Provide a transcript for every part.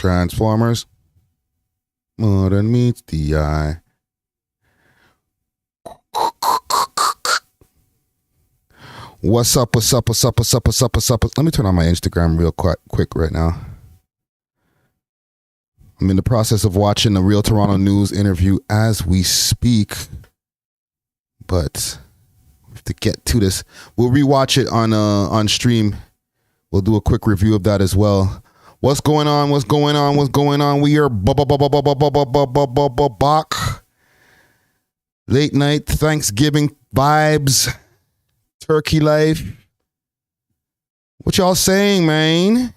Transformers. More than meets the eye. What's up? What's up? What's up? What's up? What's up? What's up? Let me turn on my Instagram real quick right now. I'm in the process of watching the Real Toronto News interview as we speak. But we have to get to this. We'll rewatch it on stream. We'll do a quick review of that as well. What's going on? What's going on? What's going on? We are back. Late night Thanksgiving vibes. Turkey life. What y'all saying, man?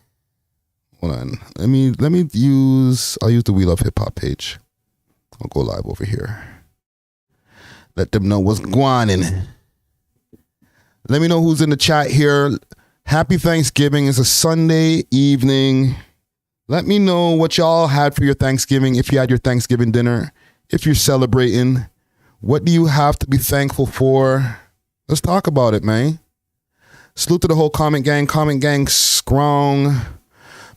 Hold on. I'll use the We Love Hip Hop page. I'll go live over here. Let them know what's going on. Let me know who's in the chat here. Happy Thanksgiving. It's a Sunday evening. Let me know what y'all had for your Thanksgiving. If you had your Thanksgiving dinner, if you're celebrating, what do you have to be thankful for? Let's talk about it, man. Salute to the whole comment gang strong.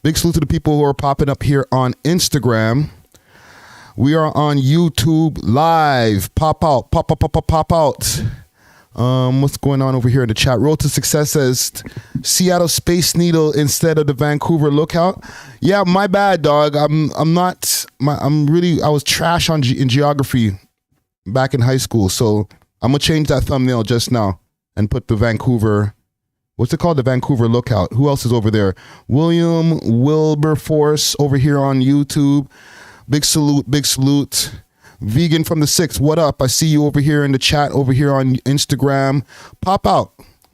Big salute to the people who are popping up here on Instagram. We are on YouTube live. Pop out. What's going on over here in the chat? Road to Success says Seattle Space Needle instead of the Vancouver Lookout. Yeah, my bad, dog. I was trash in geography back in high school, so I'm gonna change that thumbnail just now and put the Vancouver. What's it called? The Vancouver Lookout. Who else is over there? William Wilberforce over here on YouTube. Big salute. Vegan from the 6th. What up? I see you over here in the chat over here on Instagram. Pop out.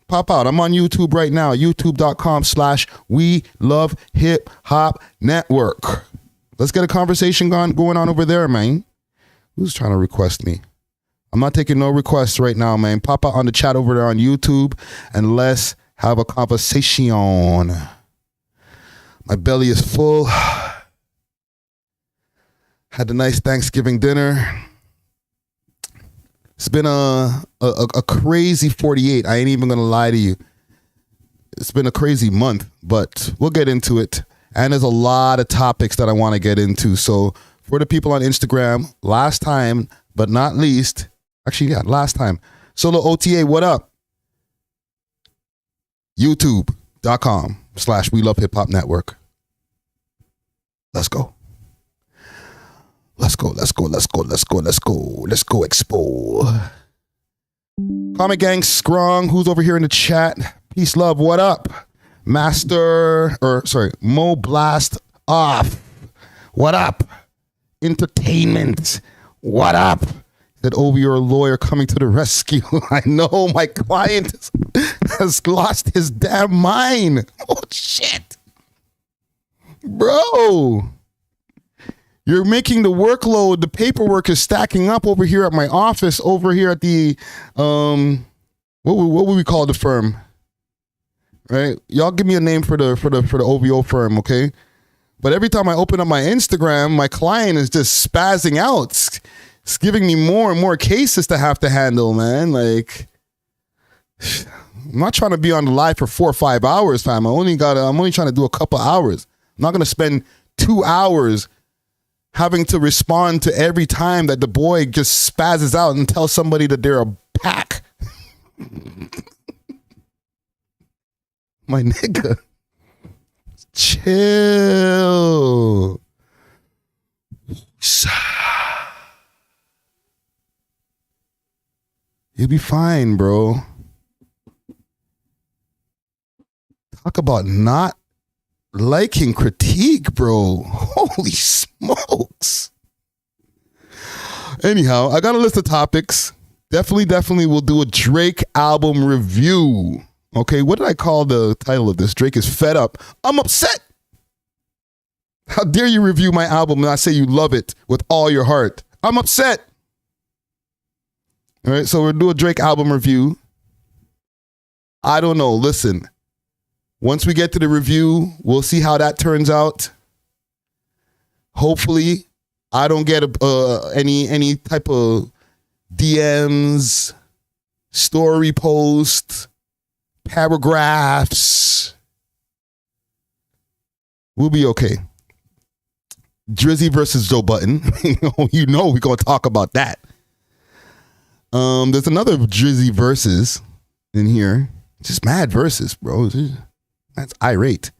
I'm on YouTube right now. YouTube.com/We Love Hip Hop Network. Let's get a conversation going on over there, man. Who's trying to request me? I'm not taking no requests right now, man. Pop out on the chat over there on YouTube and let's have a conversation. My belly is full. Had a nice Thanksgiving dinner. It's been a crazy 48. I ain't even gonna lie to you. It's been a crazy month, but we'll get into it. And there's a lot of topics that I want to get into. So for the people on Instagram, last time but not least, last time. Solo OTA, what up? YouTube.com/We Love Hip Hop Network. Let's go. Let's go expo. Comment gang strong. Who's over here in the chat? Peace, love. What up? Mo Blast Off. What up? Entertainment. What up? Said, over your lawyer coming to the rescue. I know my client has lost his damn mind. Oh, shit. Bro. You're making the workload, the paperwork is stacking up over here at my office, over here at the, what would we call the firm? Right? Y'all give me a name for the OVO firm, okay? But every time I open up my Instagram, my client is just spazzing out. It's giving me more and more cases to have to handle, man. Like, I'm not trying to be on the live for 4 or 5 hours, fam. I'm only trying to do a couple hours. I'm not going to spend 2 hours having to respond to every time that the boy just spazzes out and tells somebody that they're a pack. My nigga. Chill. You'll be fine, bro. Talk about not liking critique, bro. Holy smokes. Anyhow, I got a list of topics. Definitely we'll do a Drake album review. Okay, what did I call the title of this? Drake is fed up. I'm upset. How dare you review my album and I say you love it with all your heart? I'm upset. All right, so we'll do a Drake album review. I don't know. Listen, once we get to the review, we'll see how that turns out. Hopefully, I don't get any type of DMs, story posts, paragraphs. We'll be okay. Drizzy versus Joe Budden. You know we're going to talk about that. There's another Drizzy versus in here. Just mad versus, bro. That's irate.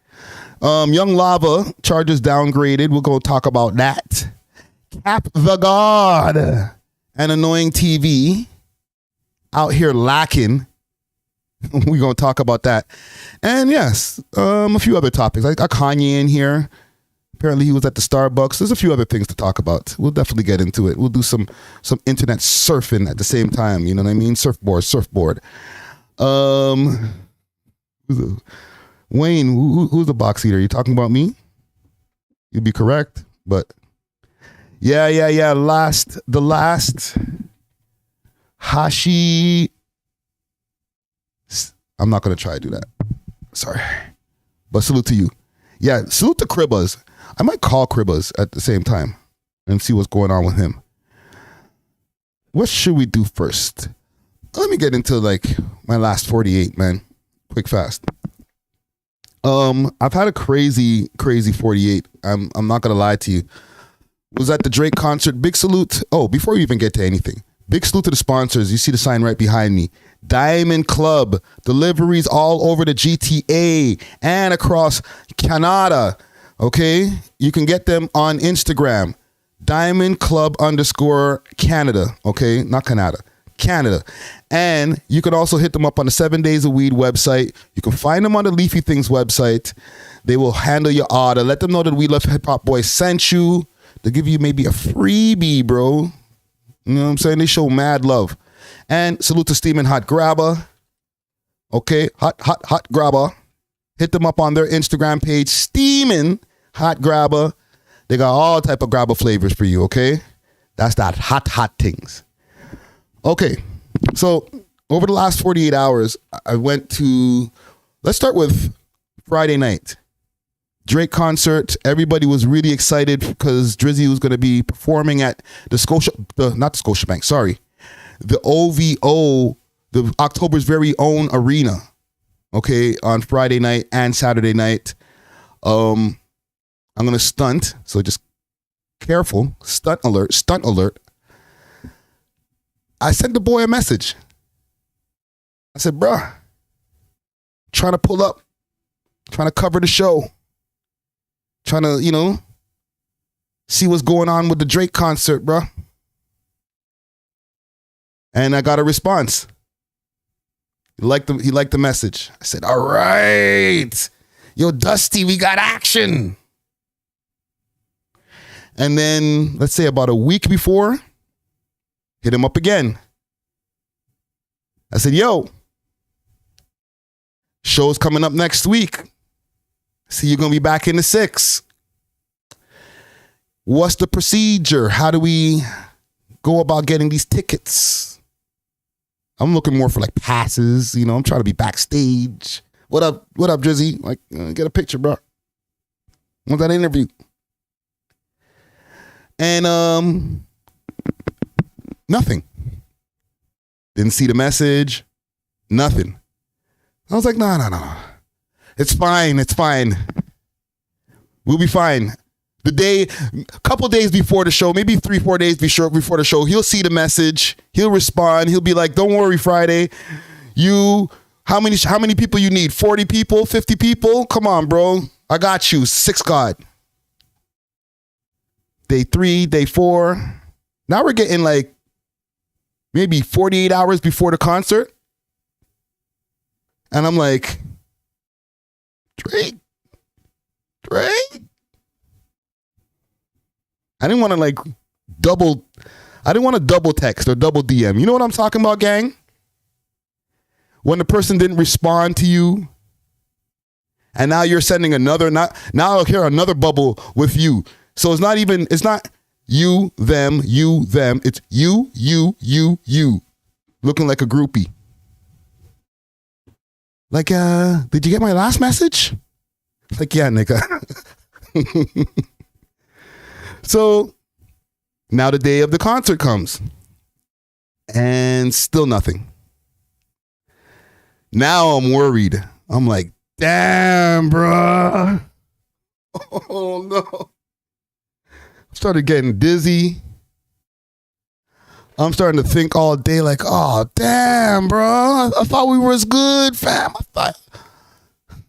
Young Lava charges downgraded. We'll go talk about that. CapThaGod AnnoyingTV out here lacking. We're going to talk about that. And yes, a few other topics. I got Kanye in here. Apparently he was at the Starbucks. There's a few other things to talk about. We'll definitely get into it. We'll do some internet surfing at the same time. You know what I mean? Surfboard. Wayne, who's the box eater? You talking about me? You'd be correct, but yeah. The last Hashi. I'm not gonna try to do that. Sorry, but salute to you. Yeah, salute to Cribazz. I might call Cribazz at the same time and see what's going on with him. What should we do first? Let me get into like my last 48, man. Quick, fast. I've had a crazy 48. I'm not gonna lie to you. Was at the Drake concert. Big salute. Oh, before we even get to anything, big salute to the sponsors. You see the sign right behind me. Diamond Club. Deliveries all over the GTA and across Canada. Okay? You can get them on Instagram. Diamond Club _Canada. Okay? Not Canada. Canada. And you can also hit them up on the 7 Days of Weed website. You can find them on the Leafy Things website. They will handle your order. Let them know that We Love Hip Hop Boys sent you. They'll give you maybe a freebie, bro. You know what I'm saying? They show mad love. And salute to Steamin' Hot Grabber. Okay, hot grabber. Hit them up on their Instagram page, Steamin' Hot Grabber. They got all type of grabber flavors for you, okay? That's that hot things. Okay, so over the last 48 hours, I went to, let's start with Friday night. Drake concert. Everybody was really excited because Drizzy was going to be performing at the OVO, the October's very own arena. Okay, on Friday night and Saturday night. I'm going to stunt, so just careful. Stunt alert. I sent the boy a message. I said, bruh, trying to pull up, trying to cover the show, trying to, see what's going on with the Drake concert, bruh. And I got a response. He liked the message. I said, all right. Yo, Dusty, we got action. And then, let's say about a week before, hit him up again. I said, yo, show's coming up next week. See, you're going to be back in the 6. What's the procedure? How do we go about getting these tickets? I'm looking more for like passes. I'm trying to be backstage. What up, Drizzy? Like, get a picture, bro. Want that interview? And nothing. Didn't see the message. Nothing. I was like, no. It's fine. We'll be fine. Couple days before the show, maybe 3-4 days before the show, he'll see the message. He'll respond. He'll be like, don't worry, Friday. How many people you need? 40 people? 50 people? Come on, bro. I got you. 6 God. Day 3, day 4. Now we're getting like maybe 48 hours before the concert. And I'm like, Drake. I didn't want to double text or double DM. You know what I'm talking about, gang? When the person didn't respond to you and now you're sending another, now I'll hear another bubble with you. So it's not you, them, it's you, looking like a groupie. Like, did you get my last message? Like, yeah, nigga. So now the day of the concert comes and still nothing. Now I'm worried. I'm like, damn, bruh. Oh no. Started getting dizzy. I'm starting to think all day like, oh, damn, bro. I thought we were as good, fam. I thought I'm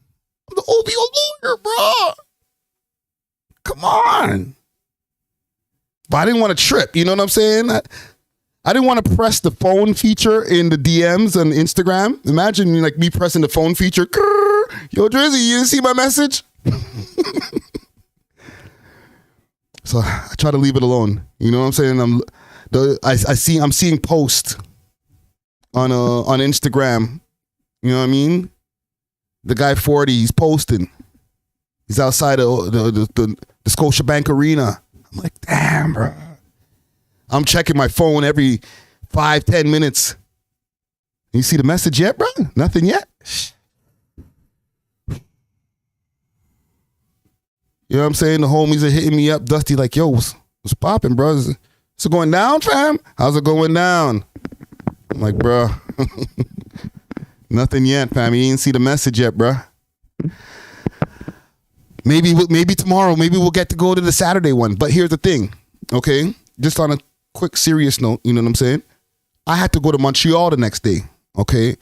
the OBO lawyer, bro. Come on. But I didn't want to trip. You know what I'm saying? I didn't want to press the phone feature in the DMs on Instagram. Imagine like me pressing the phone feature. Yo, Drizzy, you didn't see my message? So I try to leave it alone. You know what I'm saying? I'm seeing posts on Instagram. You know what I mean? The guy 40, he's posting. He's outside of the Scotiabank Arena. I'm like, damn, bro. I'm checking my phone every 5-10 minutes. You see the message yet, bro? Nothing yet? You know what I'm saying? The homies are hitting me up. Dusty like, yo, what's popping, bro? Is it going down, fam? How's it going down? I'm like, bro, nothing yet, fam. You didn't see the message yet, bro. Maybe tomorrow. Maybe we'll get to go to the Saturday one. But here's the thing, okay? Just on a quick serious note, you know what I'm saying? I had to go to Montreal the next day, okay?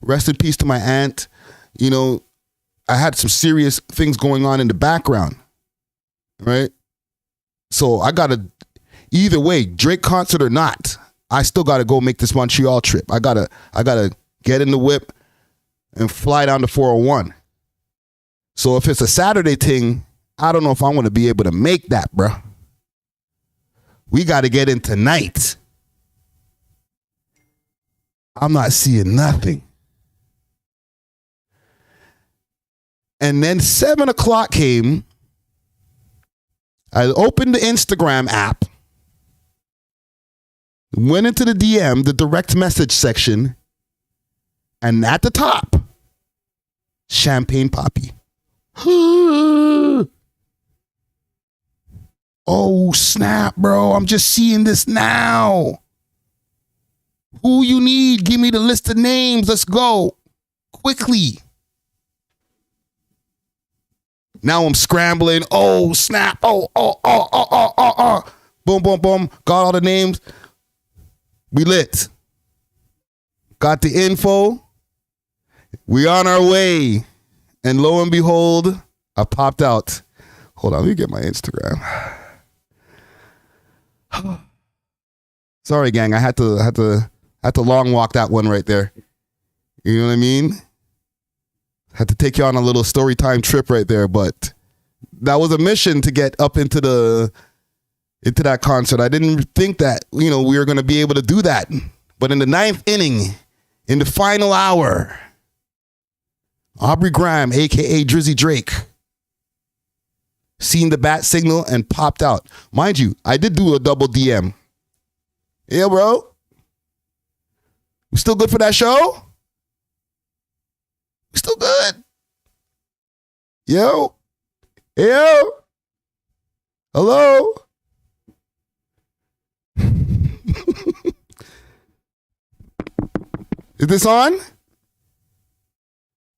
Rest in peace to my aunt. You know, I had some serious things going on in the background, right? So I got to, either way, Drake concert or not, I still got to go make this Montreal trip. I gotta get in the whip and fly down to 401. So if it's a Saturday thing, I don't know if I'm going to be able to make that, bro. We got to get in tonight. I'm not seeing nothing. And then 7 o'clock came. I opened the Instagram app, went into the DM, the direct message section, and at the top, Champagne Poppy. Oh, snap, bro. I'm just seeing this now. Who you need? Give me the list of names. Let's go. Quickly. Now I'm scrambling. Oh, snap. Oh. Boom, boom, boom. Got all the names. We lit. Got the info. We on our way. And lo and behold, I popped out. Hold on, let me get my Instagram. Sorry, gang. I had to long walk that one right there. You know what I mean? Had to take you on a little story time trip right there, but that was a mission to get up into that concert. I didn't think that, we were going to be able to do that. But in the 9th inning, in the final hour, Aubrey Graham, aka Drizzy Drake, seen the bat signal and popped out. Mind you, I did do a double DM. Yeah, bro. We still good for that show? We still good? Yo. Hello? Is this on?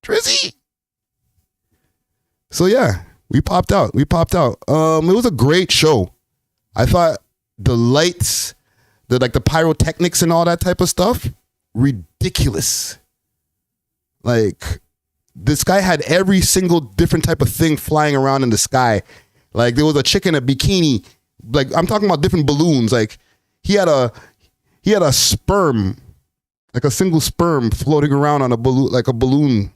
Drizzy. So yeah, we popped out. It was a great show. I thought the lights, the pyrotechnics and all that type of stuff, ridiculous. Like, this guy had every single different type of thing flying around in the sky. Like, there was a chick in a bikini. Like, I'm talking about different balloons. Like, he had a sperm, like a single sperm floating around on a balloon, like a balloon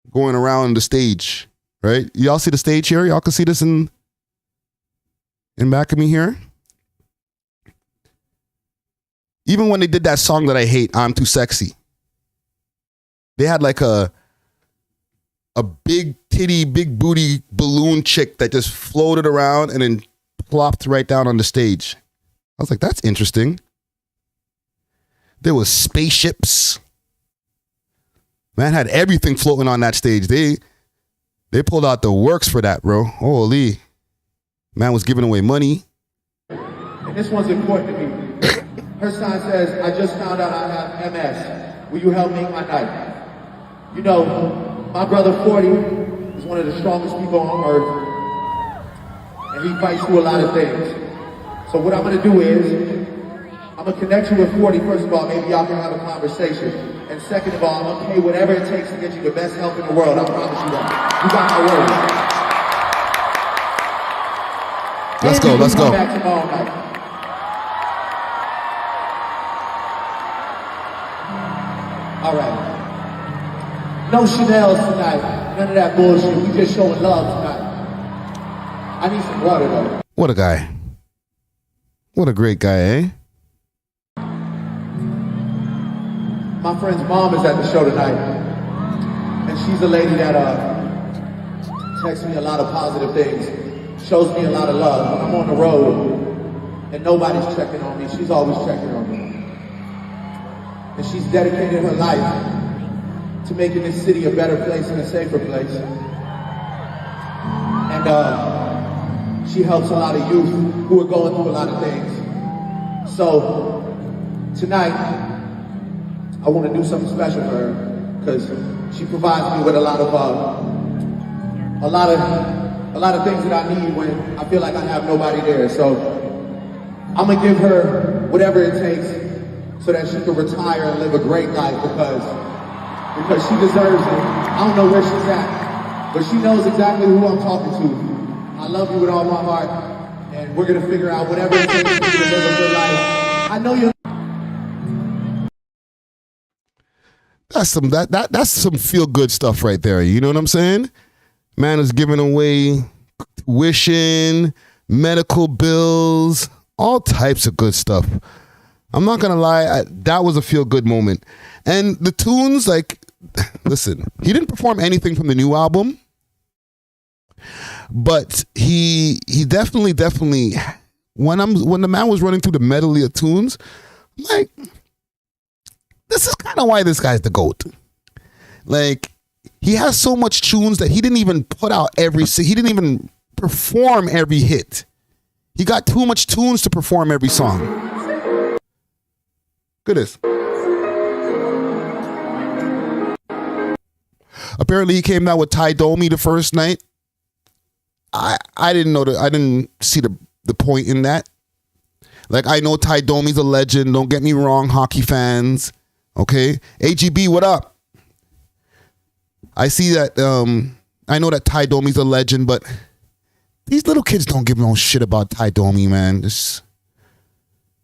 going around the stage, right? Y'all see the stage here? Y'all can see this in back of me here. Even when they did that song that I hate, I'm Too Sexy, they had like a big titty, big booty balloon chick that just floated around and then plopped right down on the stage. I was like, that's interesting. There was spaceships. Man had everything floating on that stage. They pulled out the works for that, bro. Holy. Man was giving away money. And this one's important to me. Her sign says, I just found out I have MS. Will you help make my night? You know, my brother 40 is one of the strongest people on earth. and he fights through a lot of things. So what I'm gonna do is, I'm gonna connect you with 40, first of all, maybe y'all can have a conversation. And second of all, I'm gonna pay whatever it takes to get you the best help in the world, I promise you that. You got my word. Let's go, let's go. Back tomorrow night. All right. No Chanel's tonight. None of that bullshit. We just showing love tonight. I need some water though. What a guy. What a great guy, eh? My friend's mom is at the show tonight. And she's a lady that texts me a lot of positive things. Shows me a lot of love. When I'm on the road and nobody's checking on me, she's always checking on me. And she's dedicated her life to making this city a better place and a safer place. And she helps a lot of youth who are going through a lot of things. So tonight, I want to do something special for her because she provides me with a lot of things that I need when I feel like I have nobody there. So I'm gonna give her whatever it takes so that she can retire and live a great life because she deserves it. I don't know where she's at, but she knows exactly who I'm talking to. I love you with all my heart, and we're gonna figure out whatever it takes for you to live a good life. I know you're. That's some feel good stuff right there. You know what I'm saying? Man is giving away tuition, medical bills, all types of good stuff. I'm not gonna lie, that was a feel good moment. And the tunes, like, listen, he didn't perform anything from the new album, but he definitely when the man was running through the medley of tunes, I'm like, this is kind of why this guy's the GOAT. Like, he has so much tunes that he didn't even put out he didn't even perform every hit. He got too much tunes to perform every song. Look at this. Apparently he came out with Ty Domi the first night. I didn't know I didn't see the point in that. Like, I know Ty Domi's a legend, don't get me wrong, hockey fans. Okay? AGB, what up? I see that, I know that Ty Domi's a legend, but these little kids don't give no shit about Ty Domi, man.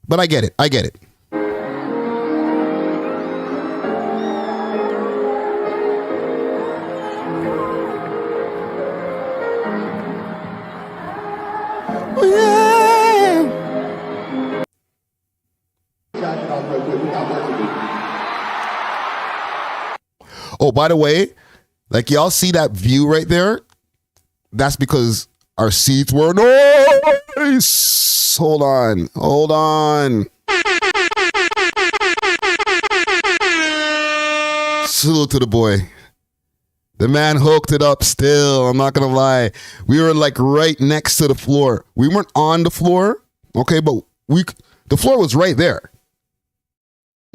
But I get it. Oh, yeah. Oh, by the way, like, y'all see that view right there? That's because our seats were nice. Hold on. Salute to the boy. The man hooked it up still. I'm not going to lie. We were like right next to the floor. We weren't on the floor, okay, but the floor was right there.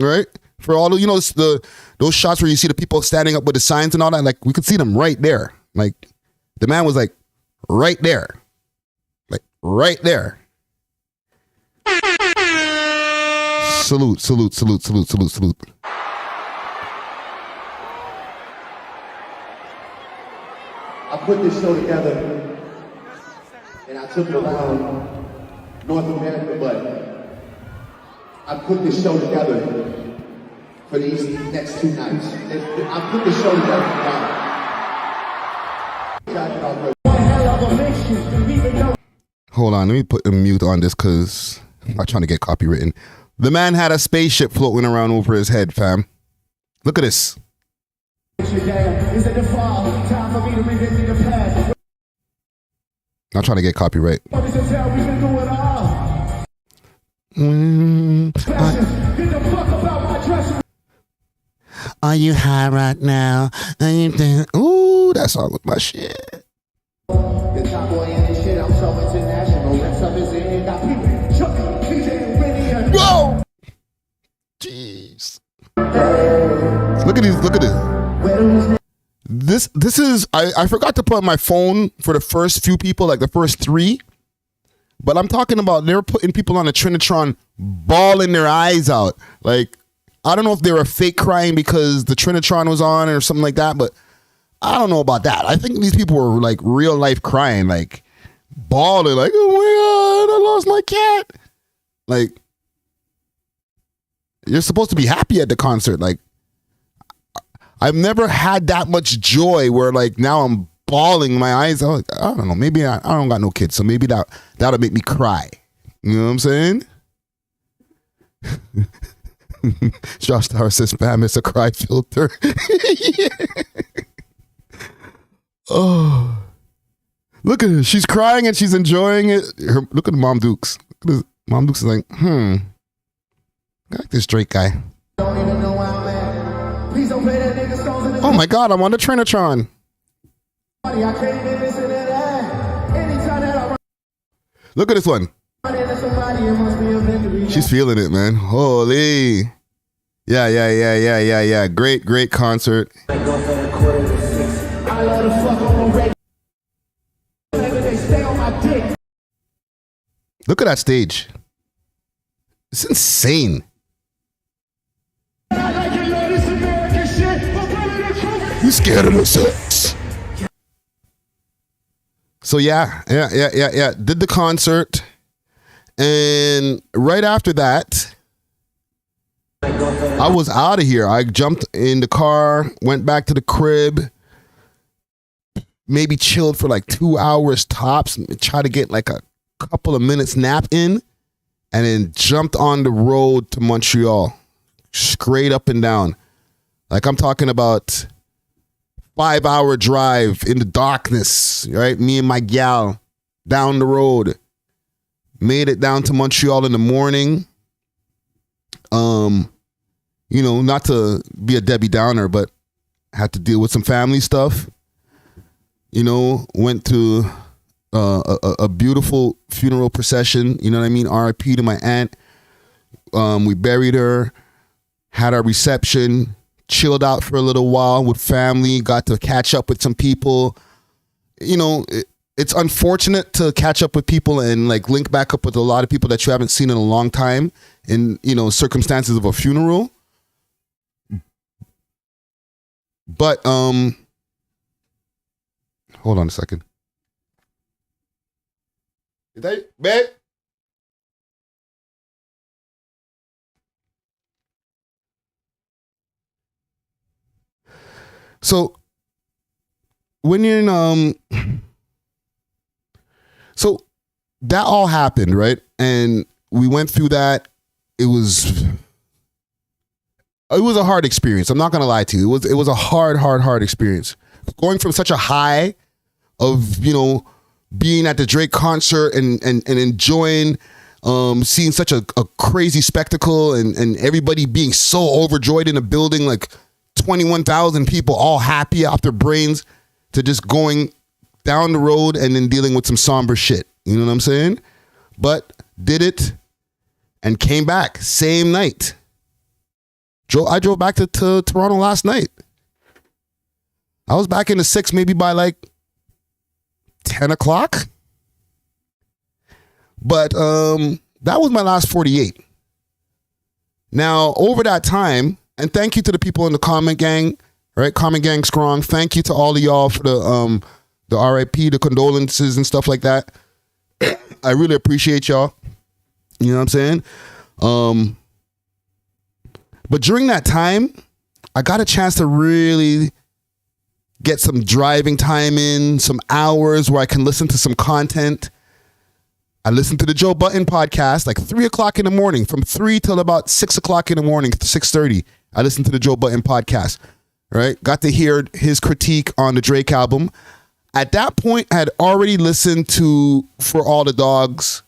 Right? For all the, those shots where you see the people standing up with the signs and all that, like, we could see them right there. Like, the man was like right there. Like, right there. Salute. I put this show together and I took it around North America, but I put this show together for these next 2 nights. I put this show together for Hold on, let me put a mute on this because I'm not trying to get copywritten. The man had a spaceship floating around over his head, fam. Look at this. Not trying to get copyright. Are you high right now? Ooh, that song was my shit. Whoa! Jeez. Look at this. This is, I forgot to put on my phone for the first few people, like the first 3. But I'm talking about they were putting people on a Trinitron bawling their eyes out. Like, I don't know if they were fake crying because the Trinitron was on or something like that, but I don't know about that. I think these people were like real life crying, like bawling, like, oh my God, I lost my cat. Like, you're supposed to be happy at the concert. Like, I've never had that much joy where like now I'm bawling my eyes out. I don't know. Maybe I don't got no kids, so maybe that'll make me cry. You know what I'm saying? Josh Star says spam is a cry filter. Yeah. Oh, look at her. She's crying and she's enjoying it. Look at the Mom Dukes. Mom Dukes is like, I like this Drake guy. Don't even know why I'm at. Please don't play that nigga songs in the oh my God, I'm on the Trinitron. Look at this one. She's feeling it, man. Holy. Yeah. Great concert. Look at that stage. It's insane. You scared of the sex? So yeah. Did the concert. And right after that, I was out of here. I jumped in the car, went back to the crib, maybe chilled for like 2 hours tops, try to get like a couple of minutes nap in, and then jumped on the road to Montreal, straight up and down. Like I'm talking about 5-hour drive in the darkness, right? Me and my gal down the road. Made it down to Montreal in the morning. You know, not to be a Debbie Downer, but had to deal with some family stuff. You know, went to a beautiful funeral procession. You know what I mean? R.I.P. to my aunt. We buried her, had our reception, chilled out for a little while with family, got to catch up with some people. You know, it's unfortunate to catch up with people and like link back up with a lot of people that you haven't seen in a long time in, you know, circumstances of a funeral. But, hold on a second. Babe? So when you're in, so that all happened, right? And we went through that. It was a hard experience. I'm not gonna lie to you. It was a hard experience. Going from such a high of, you know, being at the Drake concert and enjoying seeing such a crazy spectacle and everybody being so overjoyed in a building, like 21,000 people all happy off their brains, to just going down the road and then dealing with some somber shit. You know what I'm saying? But did it and came back same night. I drove back to Toronto last night. I was back in the 6 maybe by like 10 o'clock. But that was my last 48. Now, over that time, and thank you to the people in the comment gang, right? Comment gang strong. Thank you to all of y'all for the RIP, the condolences and stuff like that. I really appreciate y'all. You know what I'm saying? But during that time, I got a chance to really get some driving time in, some hours where I can listen to some content. I listened to the Joe Budden podcast like 3 o'clock in the morning, from 3 till about 6 o'clock in the morning, 6:30. I listened to the Joe Budden podcast, right? Got to hear his critique on the Drake album. At that point, I had already listened to For All the Dogs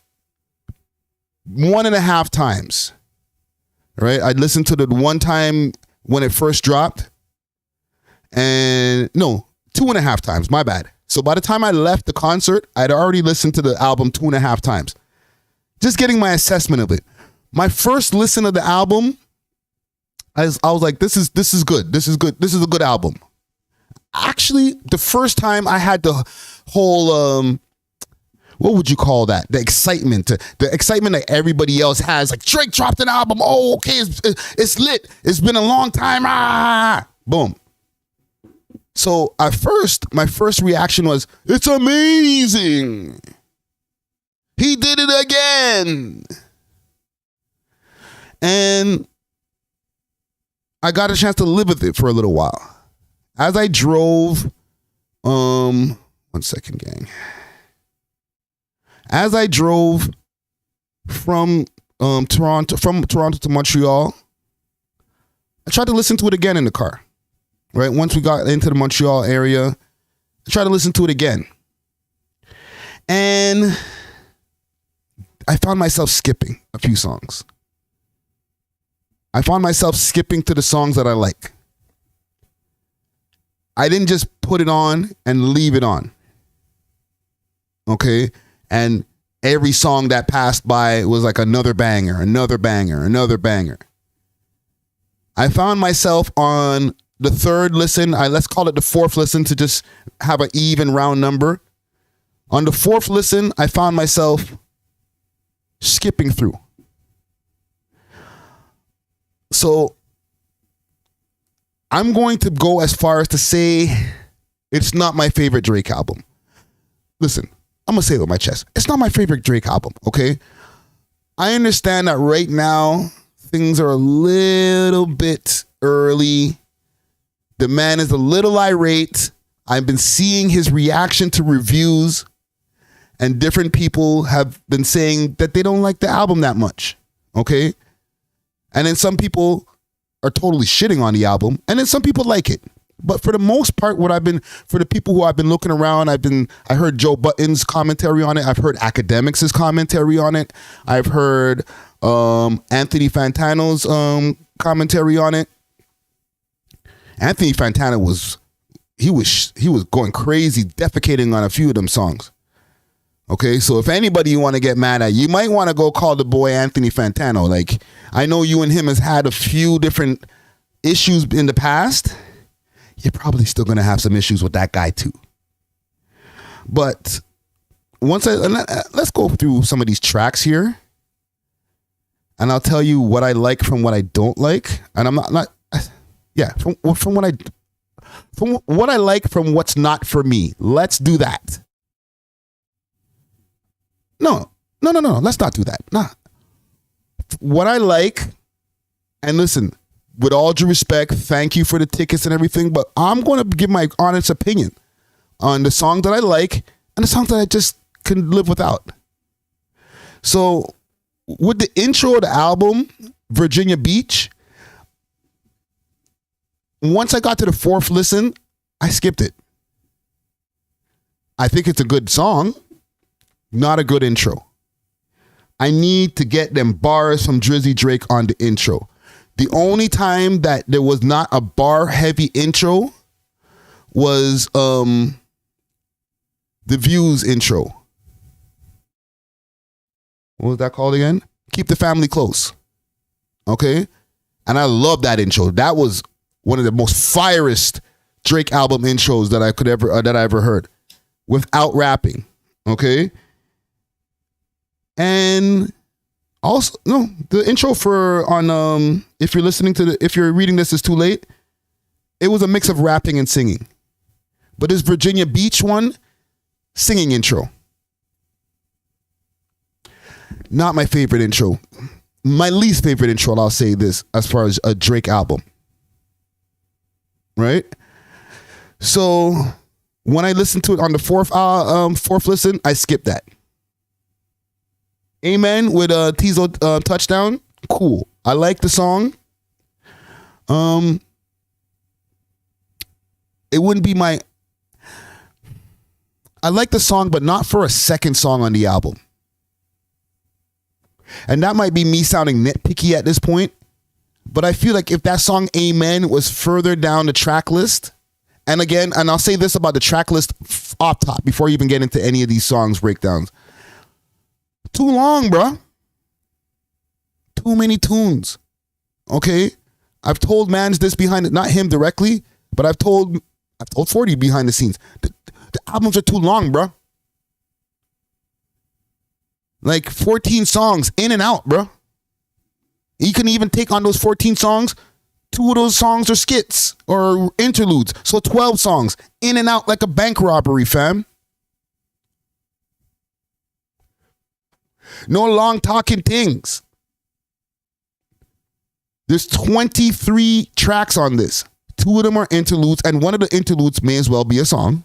1.5 times, right? I listened to the one time when it first dropped, and no, 2.5 times, my bad. So by the time I left the concert, I'd already listened to the album 2.5 times. Just getting my assessment of it. My first listen of the album, I was like, this is good. This is good. This is a good album. Actually, the first time I had the whole, what would you call that? The excitement that everybody else has. Like, Drake dropped an album. Oh, okay, it's lit. It's been a long time. Boom. So at first, my first reaction was, it's amazing. He did it again. And I got a chance to live with it for a little while. As I drove, 1 second, gang. As I drove from Toronto to Montreal, I tried to listen to it again in the car. Right? Once we got into the Montreal area, I tried to listen to it again. And I found myself skipping a few songs. I found myself skipping to the songs that I like. I didn't just put it on and leave it on. Okay? And every song that passed by was like another banger, another banger, another banger. I found myself on the third listen, let's call it the fourth listen to just have an even round number. On the fourth listen, I found myself skipping through. So I'm going to go as far as to say it's not my favorite Drake album. Listen, I'm going to say it with my chest. It's not my favorite Drake album, okay? I understand that right now, things are a little bit early. The man is a little irate. I've been seeing his reaction to reviews, and different people have been saying that they don't like the album that much, okay? And then some people are totally shitting on the album, and then some people like it. But for the most part, for the people who I've been looking around, I heard Joe Budden's commentary on it. I've heard akademiks' commentary on it. I've heard Anthony Fantano's commentary on it. Anthony Fantano was going crazy, defecating on a few of them songs. Okay, so if anybody you want to get mad at, you might want to go call the boy Anthony Fantano. Like, I know you and him has had a few different issues in the past. You're probably still going to have some issues with that guy too. But let's go through some of these tracks here, and I'll tell you what I like from what I don't like. And I'm not from what I like from what's not for me. Let's do that. No. Let's not do that. Nah. What I like, and listen, with all due respect, thank you for the tickets and everything, but I'm going to give my honest opinion on the song that I like and the song that I just can live without. So with the intro of the album, Virginia Beach, once I got to the fourth listen, I skipped it. I think it's a good song, not a good intro. I need to get them bars from Drizzy Drake on the intro. The only time that there was not a bar-heavy intro was the Views intro. What was that called again? Keep the Family Close. Okay? And I love that intro. That was one of the most fierest Drake album intros that I ever heard, without rapping. Okay? And also, no, the intro if you're reading this is too late, it was a mix of rapping and singing. But this Virginia Beach one, singing intro. Not my favorite intro. My least favorite intro, I'll say this, as far as a Drake album. Right? So when I listened to it on the fourth listen, I skipped that. Amen with Tizo Touchdown. Cool. I like the song. It wouldn't be I like the song, but not for a second song on the album. And that might be me sounding nitpicky at this point, but I feel like if that song Amen was further down the track list, and again, and I'll say this about the track list off top before you even get into any of these songs breakdowns. Too long, bro. Too many tunes. Okay? I've told Mans this behind it, not him directly, but I've told 40 behind the scenes. The albums are too long, bro. Like 14 songs in and out, bro. You can even take on those 14 songs. 2 of those songs are skits or interludes. So 12 songs in and out like a bank robbery, fam. No long talking things. There's 23 tracks on this. 2 of them are interludes, and one of the interludes may as well be a song.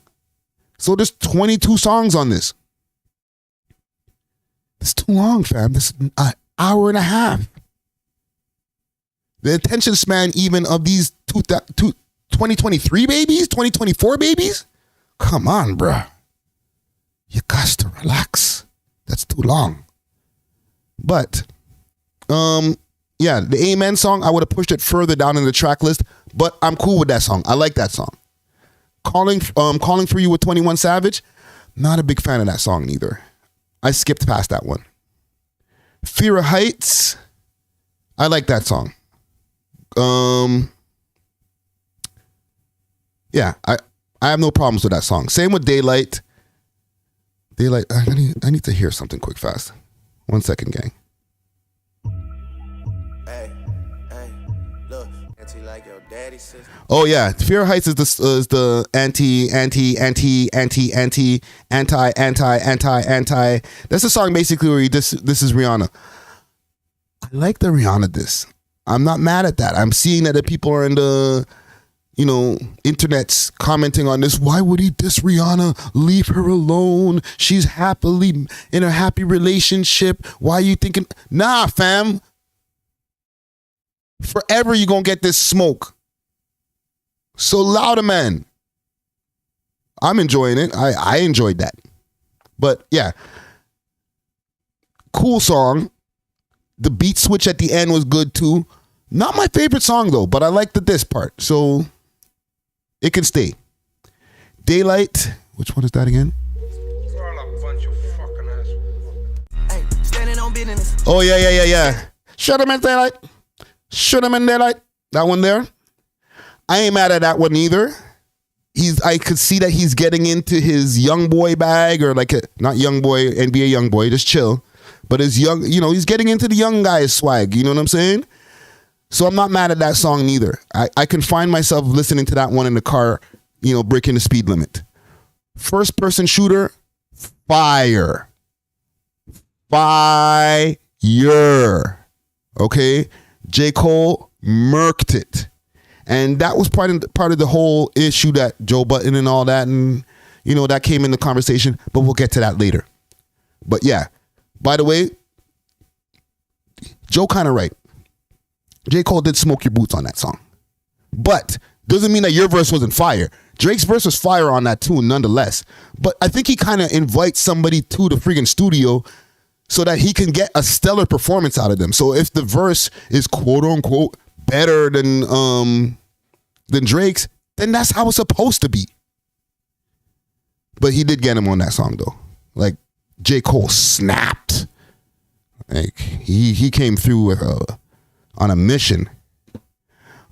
So there's 22 songs on this. It's too long, fam. This is an hour and a half. The attention span even of these 2023 babies, 2024 babies? Come on, bruh. You got to relax. That's too long. But, yeah, the Amen song, I would have pushed it further down in the track list, but I'm cool with that song. I like that song. Calling for You with 21 Savage, not a big fan of that song either. I skipped past that one. Fear of Heights, I like that song. Yeah, I have no problems with that song. Same with Daylight. Daylight, I need to hear something quick fast. 1 second, gang. Hey, look, auntie like your daddy sister. Oh yeah, Fear of Heights is the anti. That's the song basically where this is Rihanna. I like the Rihanna diss. I'm not mad at that. I'm seeing that the people are in the, internets commenting on this. Why would he diss Rihanna? Leave her alone. She's happily in a happy relationship. Why are you thinking? Nah, fam. Forever you gonna get this smoke. So louder, man. I'm enjoying it. I enjoyed that. But yeah. Cool song. The beat switch at the end was good too. Not my favorite song though, but I like the diss part. So it can stay. Daylight. Which one is that again? Oh yeah. Shut him in Daylight. Shoot him in Daylight. That one there. I ain't mad at that one either. I could see that he's getting into his young boy bag, or not young boy, NBA young boy, just chill. But his young, he's getting into the young guy's swag. You know what I'm saying? So I'm not mad at that song neither. I can find myself listening to that one in the car, breaking the speed limit. First person shooter, fire. Fire. Okay? J. Cole murked it. And that was part of the whole issue that Joe Budden and all that, and that came in the conversation, but we'll get to that later. But yeah, by the way, Joe kind of right. J. Cole did smoke your boots on that song. But doesn't mean that your verse wasn't fire. Drake's verse was fire on that too, nonetheless. But I think he kind of invites somebody to the friggin' studio so that he can get a stellar performance out of them. So if the verse is quote unquote better than Drake's, then that's how it's supposed to be. But he did get him on that song though. Like J. Cole snapped. Like he came through with on a mission.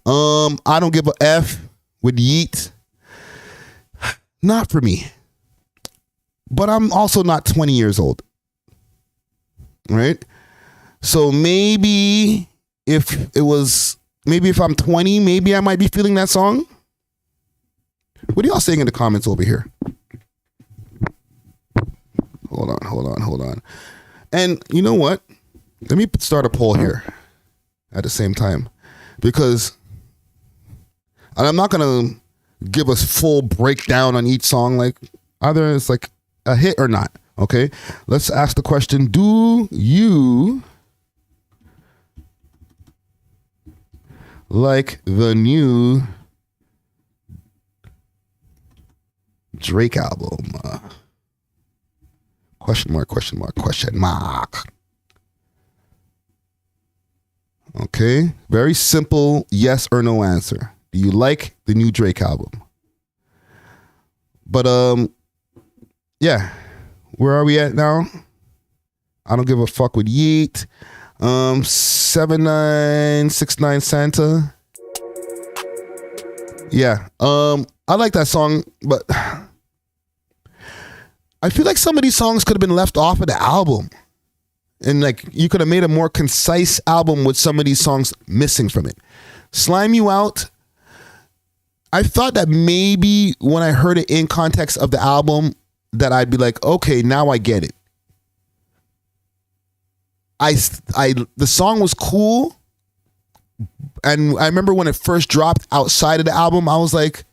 I don't give a F with Yeet. Not for me. But I'm also not 20 years old. Right? So maybe if I'm 20, maybe I might be feeling that song. What are y'all saying in the comments over here? Hold on. And you know what? Let me start a poll here at the same time, because I'm not going to give a full breakdown on each song, like either it's like a hit or not. Okay, let's ask the question, do you like the new Drake album? Question mark. Okay, very simple yes or no answer. Do you like the new Drake album? But yeah, where are we at now? I don't give a fuck with Yeet. 7969 Santa. Yeah, I like that song, but I feel like some of these songs could have been left off of the album. And like, you could have made a more concise album with some of these songs missing from it. Slime You Out, I thought that maybe when I heard it in context of the album, that I'd be like, okay, now I get it. The song was cool. And I remember when it first dropped outside of the album, I was like,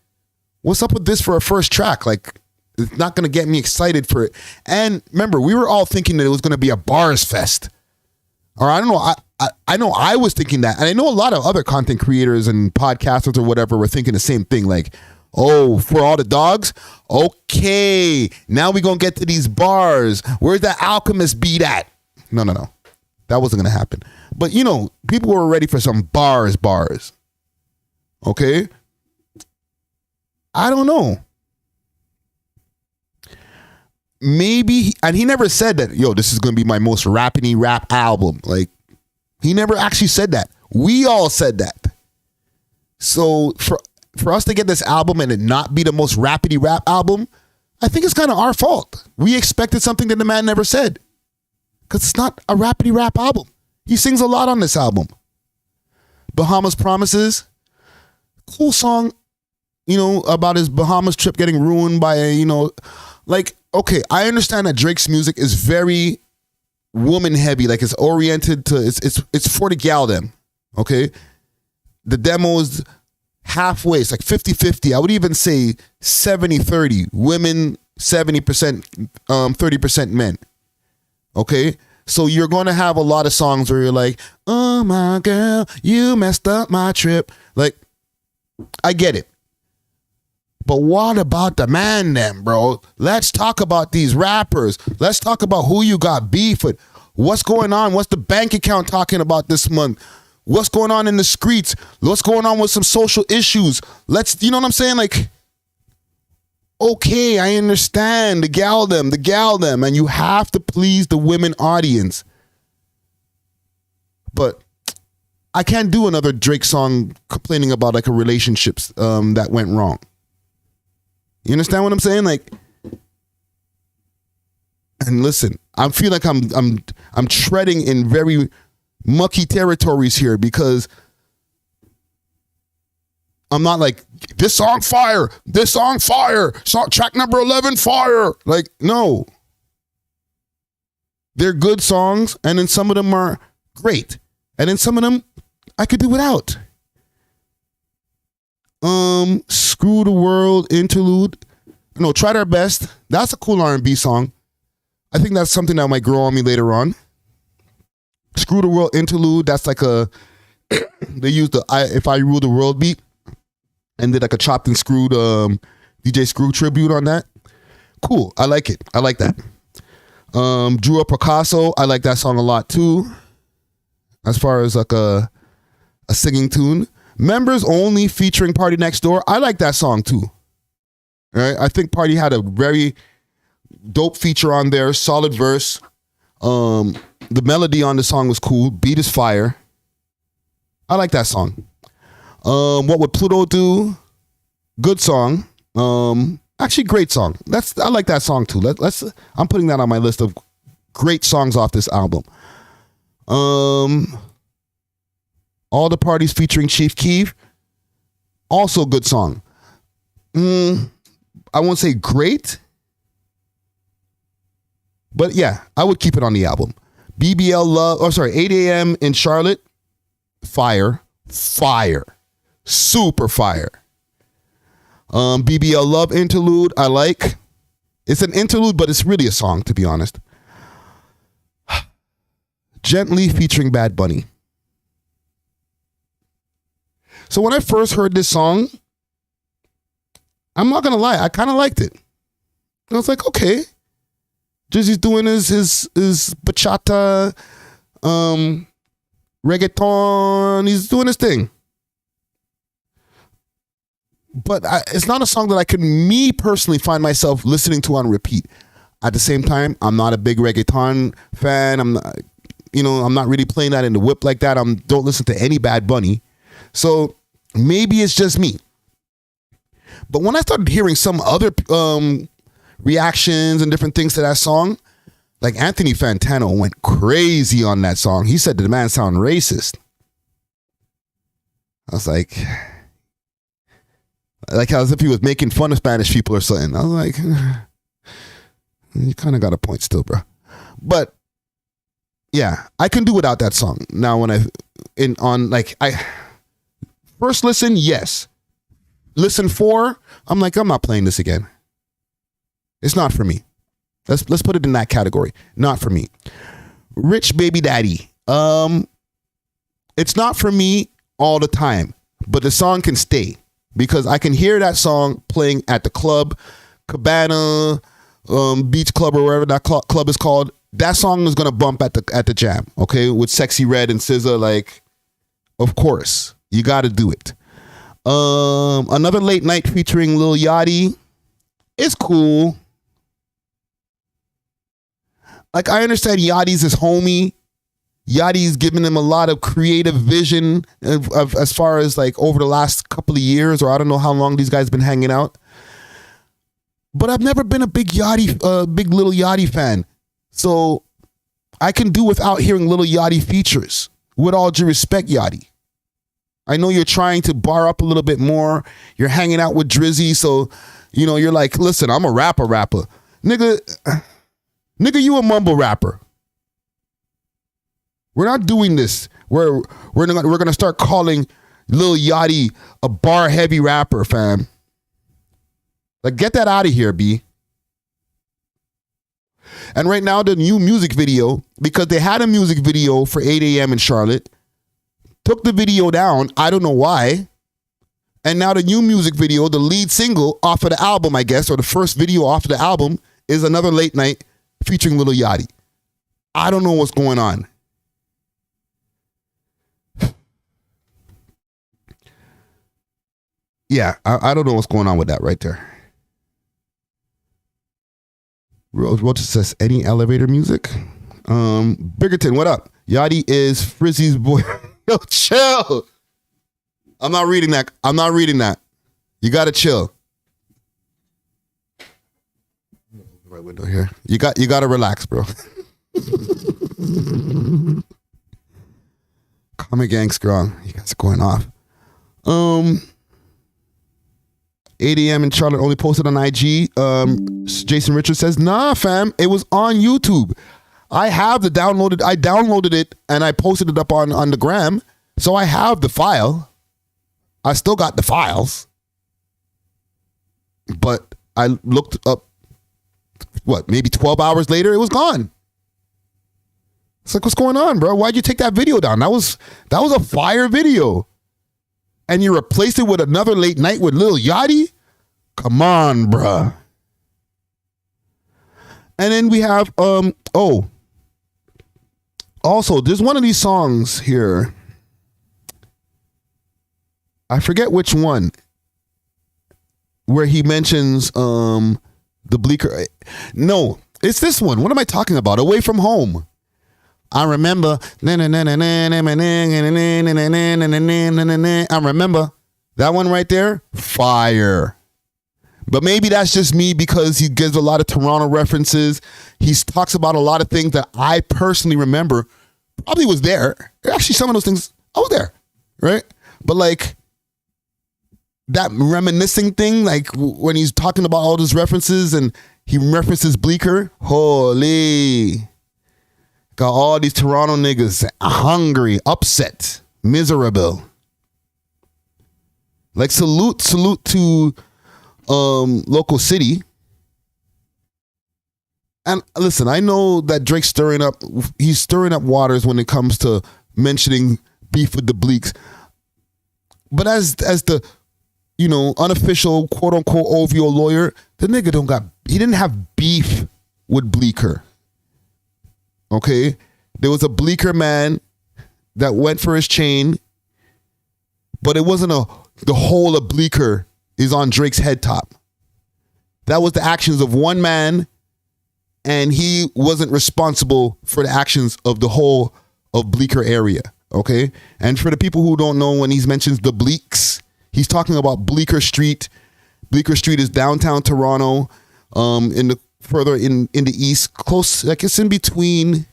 what's up with this for a first track? Like, it's not going to get me excited for it. And remember, we were all thinking that it was going to be a bars fest. Or I don't know. I know I was thinking that. And I know a lot of other content creators and podcasters or whatever were thinking the same thing. Like, oh, for all the dogs? Okay, now we're going to get to these bars. Where's that Alchemist beat at? No. That wasn't going to happen. But, you know, people were ready for some bars. Okay? I don't know. Maybe, and he never said that, yo, this is going to be my most rappity rap album. Like, he never actually said that. We all said that. So for us to get this album and it not be the most rappity rap album, I think it's kind of our fault. We expected something that the man never said. Because it's not a rappity rap album. He sings a lot on this album. Bahamas Promises, cool song, you know, about his Bahamas trip getting ruined by a, you know, like, okay, I understand that Drake's music is very woman heavy, like it's oriented to, it's for the gal them, okay? The demo is halfway, it's like 50-50. I would even say 70-30, women 70%, 30% men, okay? So you're going to have a lot of songs where you're like, oh my girl, you messed up my trip. Like, I get it. But what about the man then, bro? Let's talk about these rappers. Let's talk about who you got beef with. What's going on? What's the bank account talking about this month? What's going on in the streets? What's going on with some social issues? You know what I'm saying? Like, okay, I understand the gal them, and you have to please the women audience. But I can't do another Drake song complaining about like a relationships that went wrong. You understand what I'm saying? Like, and listen, I feel like I'm treading in very mucky territories here because I'm not like, this song fire, track number 11 fire. Like, no. They're good songs, and then some of them are great. And then some of them I could do without. Screw the World interlude. No, Tried Our Best. That's a cool R&B song. I think that's something that might grow on me later on. Screw the World interlude. That's like they used the If I Rule the World beat and did like a chopped and screwed DJ Screw tribute on that. Cool. I like it. I like that. Drew Up Picasso. I like that song a lot too. As far as like a singing tune. Members Only featuring Party Next Door. I like that song too. All right. I think Party had a very dope feature on there. Solid verse. The melody on the song was cool. Beat is fire. I like that song. What Would Pluto Do? Good song. Actually, great song. I like that song too. I'm putting that on my list of great songs off this album. All the Parties featuring Chief Keefe. Also good song. I won't say great, but yeah, I would keep it on the album. BBL Love, 8 a.m. in Charlotte. Fire. Super fire. BBL Love interlude, I like. It's an interlude, but it's really a song, to be honest. Gently featuring Bad Bunny. So when I first heard this song, I'm not gonna lie, I kind of liked it. I was like, okay, Jizzy's doing his bachata, reggaeton. He's doing his thing. But it's not a song that I could, me personally, find myself listening to on repeat. At the same time, I'm not a big reggaeton fan. I'm not really playing that in the whip like that. Don't listen to any Bad Bunny. So maybe it's just me. But when I started hearing some other reactions and different things to that song, Like Anthony Fantano went crazy on that song. He said the man sound racist. I was like as if he was making fun of Spanish people or something. I was like, you kind of got a point still, bro. But yeah, I can do without that song. Now when I first listen, yes. Listen 4, I'm like, I'm not playing this again. It's not for me. Let's put it in that category. Not for me. Rich Baby Daddy. It's not for me all the time, but the song can stay because I can hear that song playing at the club, Cabana, Beach Club, or wherever that club is called. That song is gonna bump at the jam, okay? With Sexy Red and SZA, like, of course, you got to do it. Another Late Night featuring Lil Yachty. It's cool. Like, I understand Yachty's his homie. Yachty's giving him a lot of creative vision of as far as like over the last couple of years, or I don't know how long these guys been hanging out. But I've never been a big Lil Yachty fan. So I can do without hearing Lil Yachty features. With all due respect, Yachty. I know you're trying to bar up a little bit more. You're hanging out with Drizzy, so you know you're like, listen, I'm a rapper. Nigga, you a mumble rapper. We're not doing this. We're gonna start calling Lil Yachty a bar heavy rapper, fam. Like, get that out of here, B. And right now, the new music video, because they had a music video for 8 a.m. in Charlotte, took the video down. I don't know why. And now the new music video, the lead single off of the album, I guess, or the first video off of the album, is another Late Night featuring Lil Yachty. I don't know what's going on. Yeah, I don't know what's going on with that right there. Roach says, any elevator music? Biggerton, what up? Yachty is Frizzy's boy. Yo, chill. I'm not reading that. You gotta chill. Right window here. You gotta relax, bro. Comic Gang strong. You guys are going off. 8 a.m. in Charlotte only posted on IG. Jason Richards says, nah, fam, it was on YouTube. I downloaded it and I posted it up on the gram. So I have the file. I still got the files. But I looked up, maybe 12 hours later, it was gone. It's like, what's going on, bro? Why'd you take that video down? That was a fire video. And you replaced it with another Late Night with Lil Yachty? Come on, bruh. And then we have, also, there's one of these songs here. I forget which one. Where he mentions the Bleecker. No, it's this one. What am I talking about? Away From Home. I remember. I remember that one right there. Fire. But maybe that's just me because he gives a lot of Toronto references. He talks about a lot of things that I personally remember. Probably was there. Actually, some of those things, I was there. Right? But like that reminiscing thing, like when he's talking about all those references and he references Bleecker. Holy. Got all these Toronto niggas hungry, upset, miserable. Like salute to Local City. And listen, I know that Drake's stirring up waters when it comes to mentioning beef with the Bleeks. But as the unofficial quote unquote OVO lawyer, the nigga he didn't have beef with Bleecker. Okay, there was a Bleecker man that went for his chain, but it wasn't the whole of Bleecker is on Drake's head top. That was the actions of one man, and he wasn't responsible for the actions of the whole of Bleecker area. Okay, and for the people who don't know, when he mentions the Bleeks, he's talking about Bleecker Street. Bleecker Street is downtown Toronto, in the further in the east, close, like it's in between.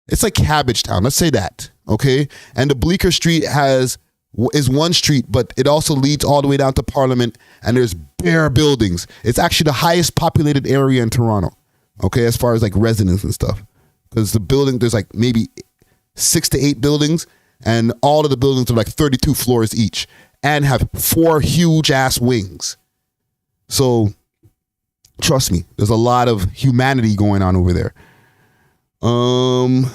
It's like Cabbagetown, let's say that, okay? And the Bleecker Street is one street, but it also leads all the way down to Parliament, and there's bare buildings. It's actually the highest populated area in Toronto, okay, as far as like residents and stuff. Because the building, there's like maybe 6 to 8 buildings, and all of the buildings are like 32 floors each, and have 4 huge ass wings. So, trust me, there's a lot of humanity going on over there. AGB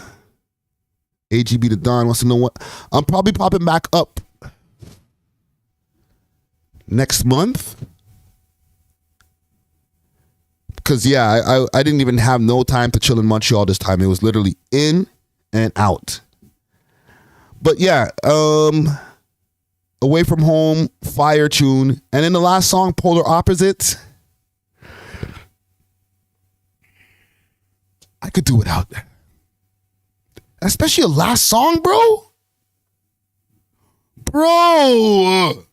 the Don wants to know what I'm probably popping back up next month. Because yeah, I didn't even have no time to chill in Montreal this time. It was literally in and out. But yeah, Away From Home, fire tune. And then the last song, Polar Opposites. I could do without that. Especially a last song, bro. Bro.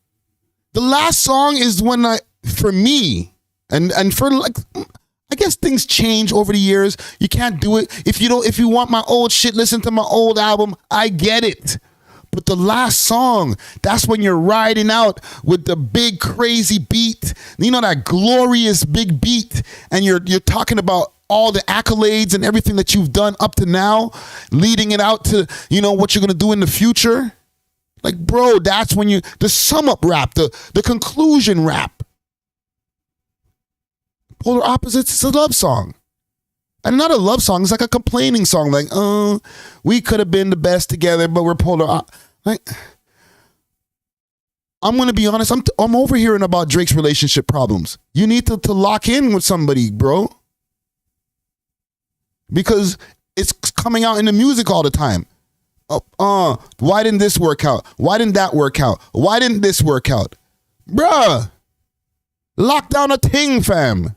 The last song is when for me, and for like, I guess things change over the years. You can't do it. If you want my old shit, listen to my old album. I get it. But the last song, that's when you're riding out with the big crazy beat. You know, that glorious big beat. And you're talking about all the accolades and everything that you've done up to now, leading it out to, you know, what you're going to do in the future. Like, bro, that's when the sum up rap, the conclusion rap. Polar Opposites is a love song. And not a love song, it's like a complaining song. Like, oh, we could have been the best together, but we're polar. Like, I'm going to be honest, I'm overhearing about Drake's relationship problems. You need to lock in with somebody, bro. Because it's coming out in the music all the time. Why didn't this work out? Why didn't that work out? Why didn't this work out? Bruh, lock down a thing, fam.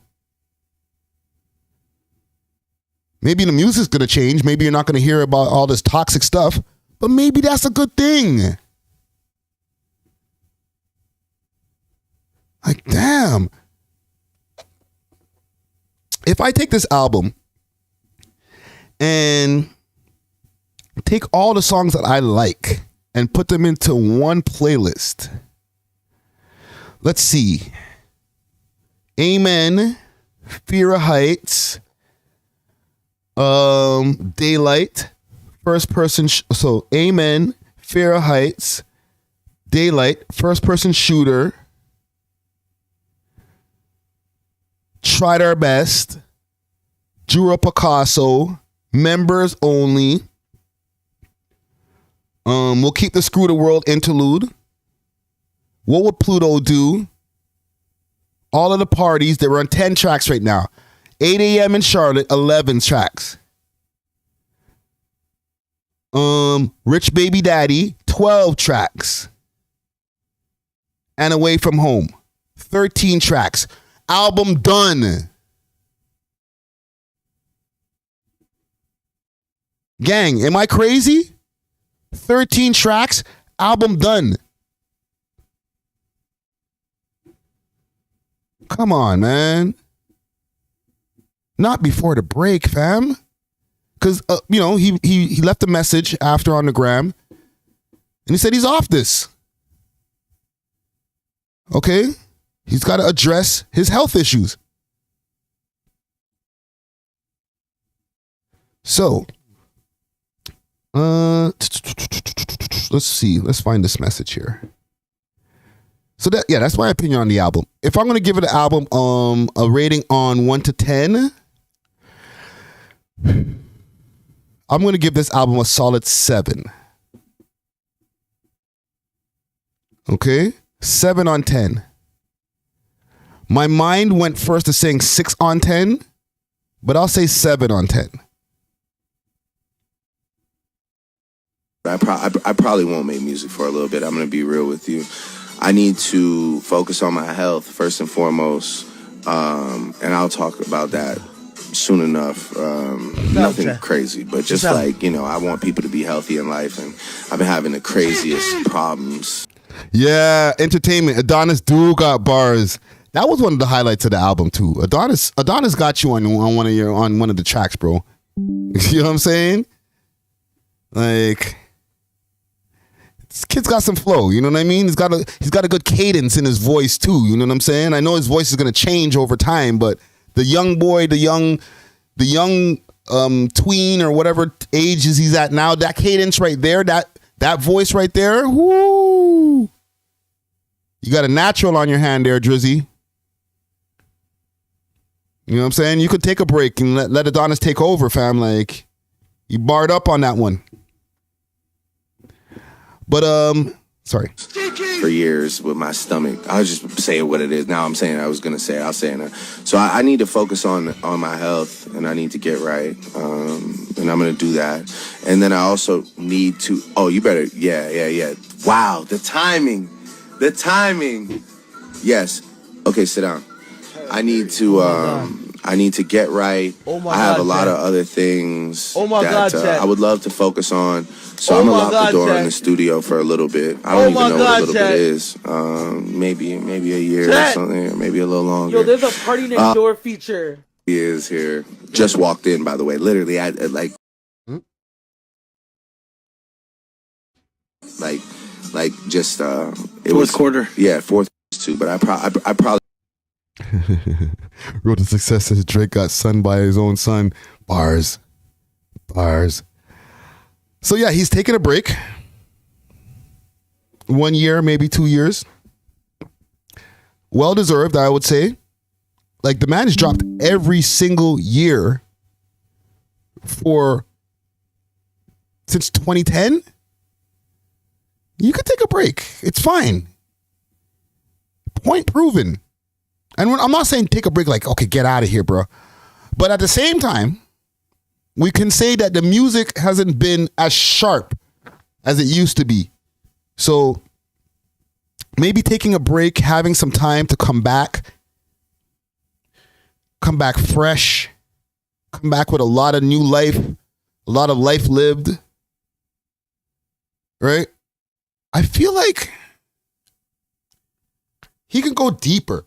Maybe the music's going to change. Maybe you're not going to hear about all this toxic stuff, but maybe that's a good thing. Like, damn. If I take this album and take all the songs that I like and put them into one playlist. Let's see. Amen, Fear of Heights, Daylight, first person. So Amen, Fear of Heights, Daylight, first person shooter, Tried Our Best, Jura Picasso, Members Only, We'll Keep the Screw the World interlude, What Would Pluto Do, All of the Parties. They were on 10 tracks right now. 8 a.m. in Charlotte, 11 tracks. Rich Baby Daddy, 12 tracks. And Away From Home, 13 tracks. Album done. Gang, am I crazy? 13 tracks, album done. Come on, man. Not before the break, fam. Because, you know, he left a message after on the gram. And he said he's off this. Okay? He's got to address his health issues. So, let's see. Let's find this message here. So that's my opinion on the album. If I'm going to give it an album a rating on 1 to 10, I'm going to give this album a solid 7. Okay? 7 on 10. My mind went first to saying 6 on 10, but I'll say 7 on 10. I probably won't make music for a little bit. I'm going to be real with you. I need to focus on my health first and foremost, and I'll talk about that soon enough. Nothing crazy, but just like, you know, I want people to be healthy in life, and I've been having the craziest problems. Yeah, entertainment. Adonis do got bars. That was one of the highlights of the album too. Adonis got you on one of the tracks, bro. You know what I'm saying? Like, this kid's got some flow. You know what I mean? He's got a good cadence in his voice too. You know what I'm saying? I know his voice is gonna change over time, but the young boy, the young tween or whatever ages he's at now, that cadence right there, that voice right there, whoo! You got a natural on your hand there, Drizzy. You know what I'm saying? You could take a break and let Adonis take over, fam. Like, you barred up on that one. But, sorry. For years with my stomach. I was just saying what it is. Now I'm saying I was going to say it. I'll say it. So I need to focus on my health, and I need to get right. And I'm going to do that. And then I also need to, you better, yeah. Wow, the timing. Yes. Okay, sit down. I need to get right. I have a lot of other things that I would love to focus on. So I'm gonna lock the door in the studio for a little bit. I don't even know what a little bit is. Maybe a year or something, or maybe a little longer. Yo, there's a party next door feature. He is here. Just walked in, by the way. Literally, I just it fourth was quarter. Yeah, fourth too. But I probably. Road to success says Drake got sunned by his own son. Bars. So yeah, he's taking a break. 1 year, maybe 2 years. Well deserved, I would say. Like, the man has dropped every single year since 2010. You could take a break. It's fine. Point proven. And I'm not saying take a break like, okay, get out of here, bro. But at the same time, we can say that the music hasn't been as sharp as it used to be. So maybe taking a break, having some time to come back fresh, come back with a lot of new life, a lot of life lived, right? I feel like he can go deeper.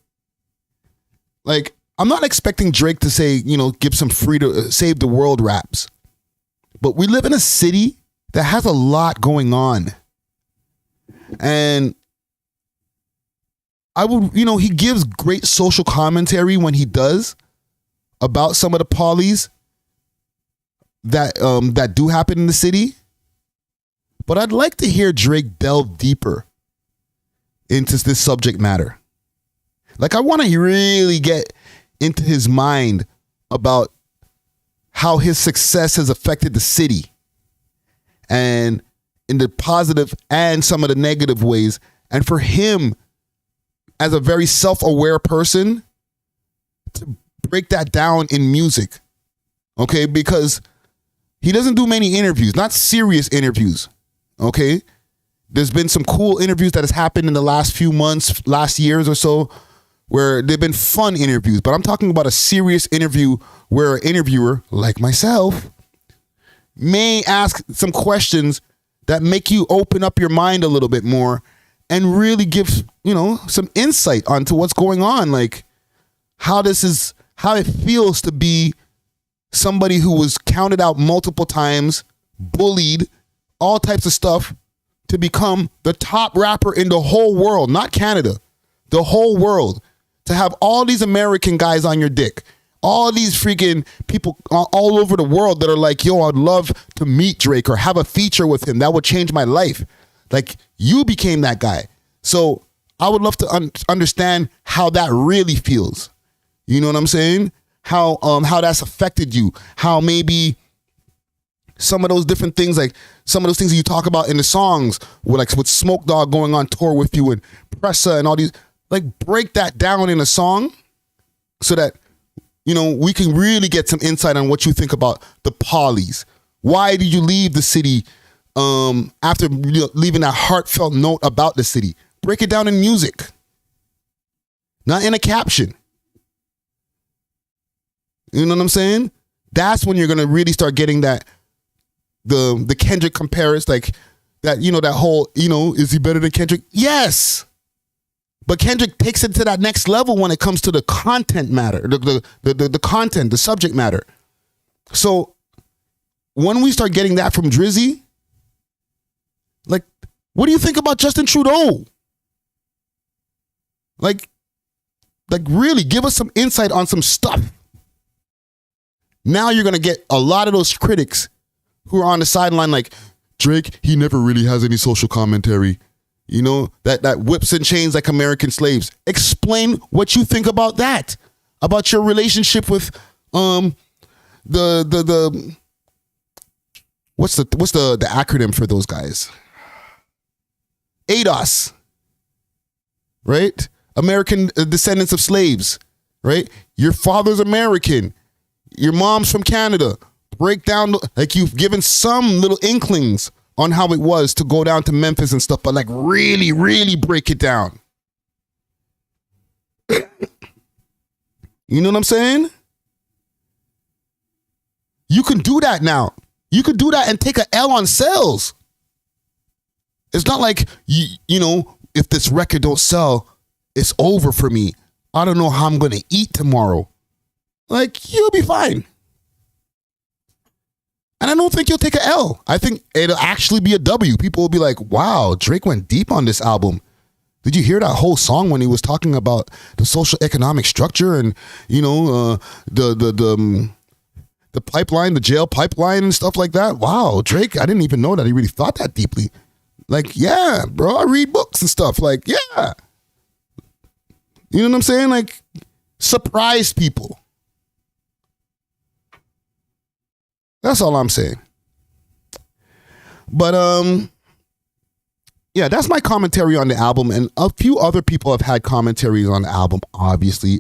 Like, I'm not expecting Drake to say, give some free to save the world raps. But we live in a city that has a lot going on. And he gives great social commentary when he does about some of the polys that do happen in the city. But I'd like to hear Drake delve deeper into this subject matter. Like, I want to really get into his mind about how his success has affected the city, and in the positive and some of the negative ways. And for him, as a very self-aware person, to break that down in music, okay? Because he doesn't do many interviews, not serious interviews, okay? There's been some cool interviews that has happened in the last few months, last years or so, where they've been fun interviews. But I'm talking about a serious interview where an interviewer, like myself, may ask some questions that make you open up your mind a little bit more and really give, some insight onto what's going on. Like, how it feels to be somebody who was counted out multiple times, bullied, all types of stuff, to become the top rapper in the whole world, not Canada, the whole world. To have all these American guys on your dick, all these freaking people all over the world that are like, yo, I'd love to meet Drake or have a feature with him. That would change my life. Like, you became that guy. So I would love to understand how that really feels. You know what I'm saying? How that's affected you. How maybe some of those different things, like some of those things that you talk about in the songs, with Smoke Dogg going on tour with you and Pressa and all these, like, break that down in a song so that, we can really get some insight on what you think about the polys. Why did you leave the city after leaving that heartfelt note about the city? Break it down in music, not in a caption. You know what I'm saying? That's when you're going to really start getting that, the Kendrick comparison, like that, that whole, is he better than Kendrick? Yes. But Kendrick takes it to that next level when it comes to the content matter, the content, the subject matter. So when we start getting that from Drizzy, like, what do you think about Justin Trudeau? Like really give us some insight on some stuff. Now you're going to get a lot of those critics who are on the sideline like, Drake, he never really has any social commentary. You know, that whips and chains like American slaves. Explain what you think about that. About your relationship with the what's the acronym for those guys? ADOS. Right? American descendants of slaves, right? Your father's American. Your mom's from Canada. Break down, like you've given some little inklings on how it was to go down to Memphis and stuff, but like really, really break it down. You know what I'm saying? You can do that now. You could do that and take a L on sales. It's not like, you know, if this record don't sell, it's over for me. I don't know how I'm going to eat tomorrow. Like, you'll be fine. And I don't think you'll take an L. I think it'll actually be a W. People will be like, wow, Drake went deep on this album. Did you hear that whole song when he was talking about the social economic structure and, you know, the pipeline, the jail pipeline and stuff like that? Wow, Drake, I didn't even know that he really thought that deeply. Like, yeah, bro, I read books and stuff. Like, yeah. You know what I'm saying? Like, surprise people. That's all I'm saying. But yeah, that's my commentary on the album, and a few other people have had commentaries on the album. Obviously,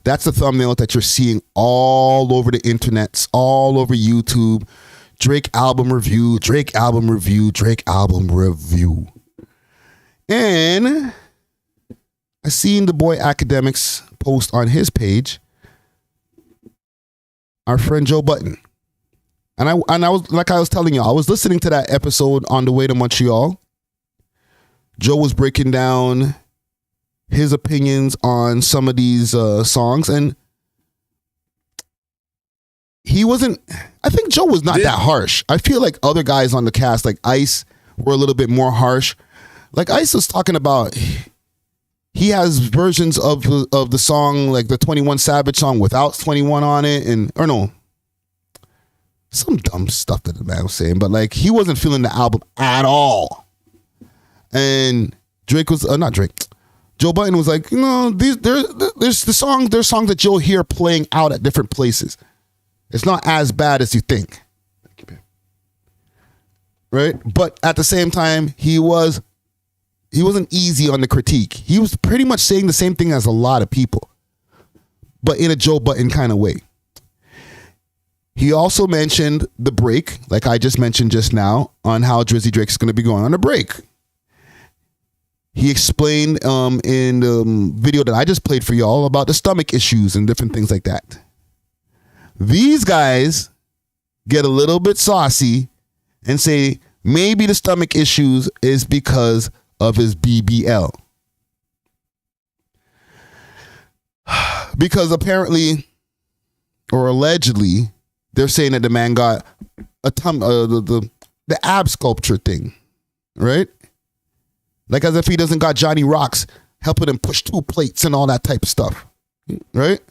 that's the thumbnail that you're seeing all over the internets, all over YouTube. Drake album review, Drake album review, Drake album review. And I seen the boy Akademiks post on his page, our friend Joe Budden. And I was, like I was telling you, I was listening to that episode on the way to Montreal. Joe was breaking down his opinions on some of these songs, and he wasn't, I think Joe was not that harsh. I feel like other guys on the cast, like Ice, were a little bit more harsh. Like Ice was talking about, he has versions of the song, like the 21 Savage song without 21 on it, or no, some dumb stuff that the man was saying, but like he wasn't feeling the album at all. And Drake was not Drake. Joe Budden was like, you know, there's songs that you'll hear playing out at different places. It's not as bad as you think. Right? But at the same time, he wasn't easy on the critique. He was pretty much saying the same thing as a lot of people, but in a Joe Budden kind of way. He also mentioned the break, like I just mentioned just now, on how Drizzy Drake is going to be going on a break. He explained in the video that I just played for y'all about the stomach issues and different things like that. These guys get a little bit saucy and say maybe the stomach issues is because of his BBL. Because apparently, or allegedly, they're saying that the man got the ab sculpture thing, right? Like as if he doesn't got Johnny Rocks helping him push 2 plates and all that type of stuff, right?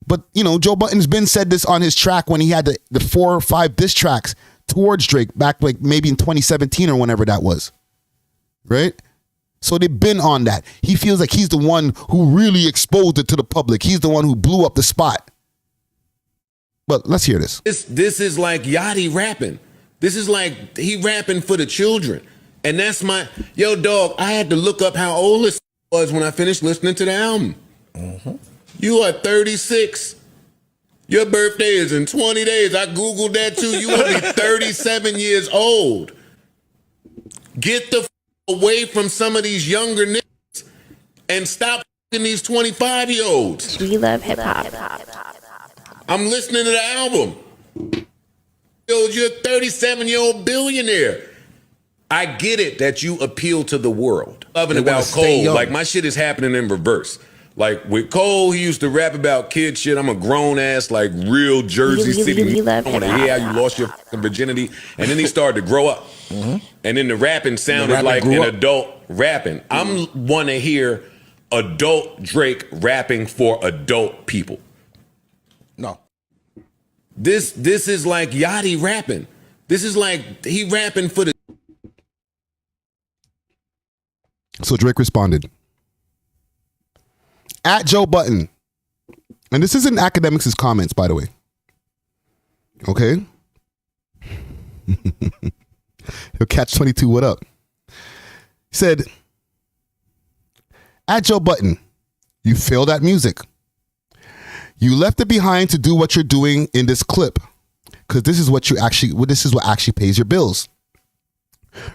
But, you know, Joe Budden's been said this on his track when he had the 4 or 5 diss tracks towards Drake back like maybe in 2017 or whenever that was, right? So they've been on that. He feels like he's the one who really exposed it to the public. He's the one who blew up the spot. But let's hear this. This is like Yachty rapping. This is like he rapping for the children. And that's my, yo, dog, I had to look up how old this was when I finished listening to the album. Mm-hmm. You are 36. Your birthday is in 20 days. I Googled that too. You will be 37 years old. Get the away from some of these younger niggas and stop these 25-year-olds. We love hip hop. I'm listening to the album. Yo, you're a 37-year-old billionaire. I get it that you appeal to the world. Loving They wanna about stay Cole, young. like my shit is happening in reverse. Like with Cole, he used to rap about kid shit. I'm a grown ass, like real Jersey City. I want to hear how you lost your fucking virginity. And then he started to grow up. And then the rapping sounded rapping like grew an up. adult rapping. I'm want to hear adult Drake rapping for adult people. No. This is like Yachty rapping. This is like he rapping for the. So Drake responded at Joe Budden, and this isn't akademiks' comments, by the way. Okay, he'll catch 22. What up? He said, at Joe Budden, you failed at music. You left it behind to do what you're doing in this clip, because this is what actually pays your bills.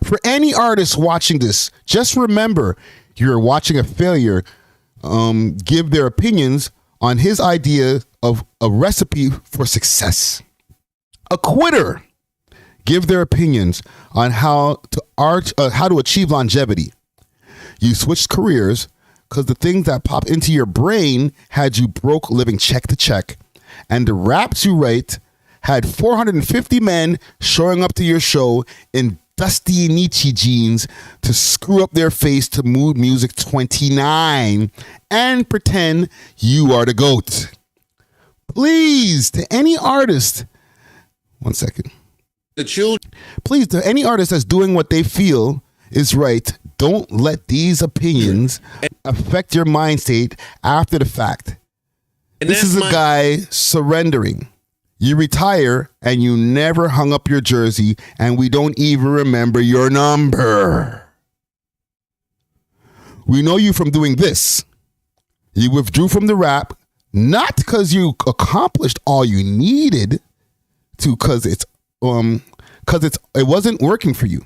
For any artist watching this, just remember you're watching a failure give their opinions on his idea of a recipe for success. A quitter give their opinions on how to achieve longevity. You switched careers because the things that pop into your brain had you broke living check to check, and the raps you write had 450 men showing up to your show in dusty Nietzsche jeans to screw up their face to Mood Music 29 and pretend you are the GOAT. Please, to any artist, 1 second. The children. Please, to any artist that's doing what they feel is right, don't let these opinions affect your mind state after the fact. And This is a guy surrendering. You retire and you never hung up your jersey, and we don't even remember your number. We know you from doing this. You withdrew from the rap, not because you accomplished all you needed to, because it wasn't working for you.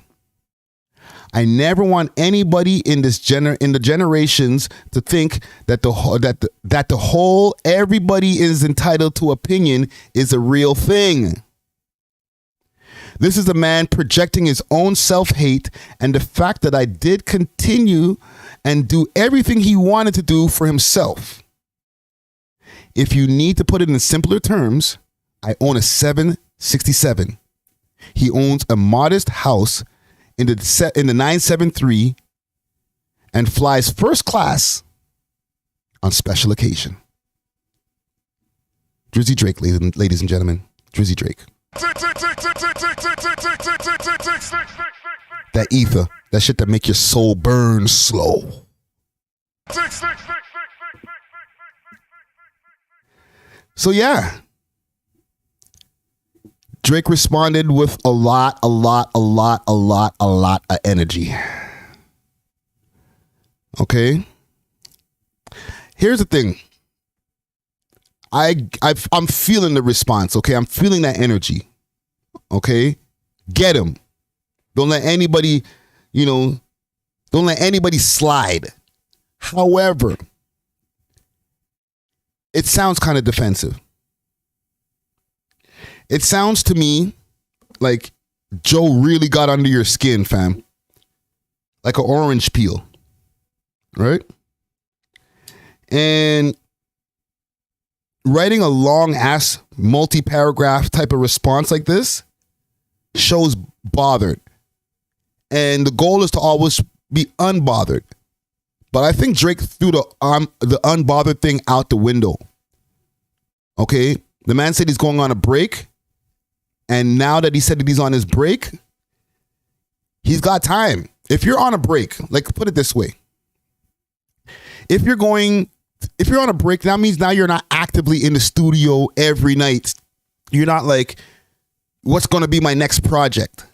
I never want anybody in the generations to think that the whole everybody is entitled to opinion is a real thing. This is a man projecting his own self-hate and the fact that I did continue and do everything he wanted to do for himself. If you need to put it in simpler terms, I own a 767. He owns a modest house in the 973 and flies first class on special occasion. Drizzy Drake, ladies and gentlemen. Drizzy Drake. That ether, that shit that make your soul burn slow. So yeah, Drake responded with a lot of energy. Okay. Here's the thing. I'm feeling the response. Okay. I'm feeling that energy. Okay. Get him. Don't let anybody, don't let anybody slide. However, it sounds kind of defensive. It sounds to me like Joe really got under your skin, fam. Like an orange peel. Right? And writing a long ass multi-paragraph type of response like this shows bothered. And the goal is to always be unbothered. But I think Drake threw the unbothered thing out the window. Okay? The man said he's going on a break. And now that he said that he's on his break, he's got time. If you're on a break, like put it this way. If you're on a break, that means now you're not actively in the studio every night. You're not like, what's going to be my next project?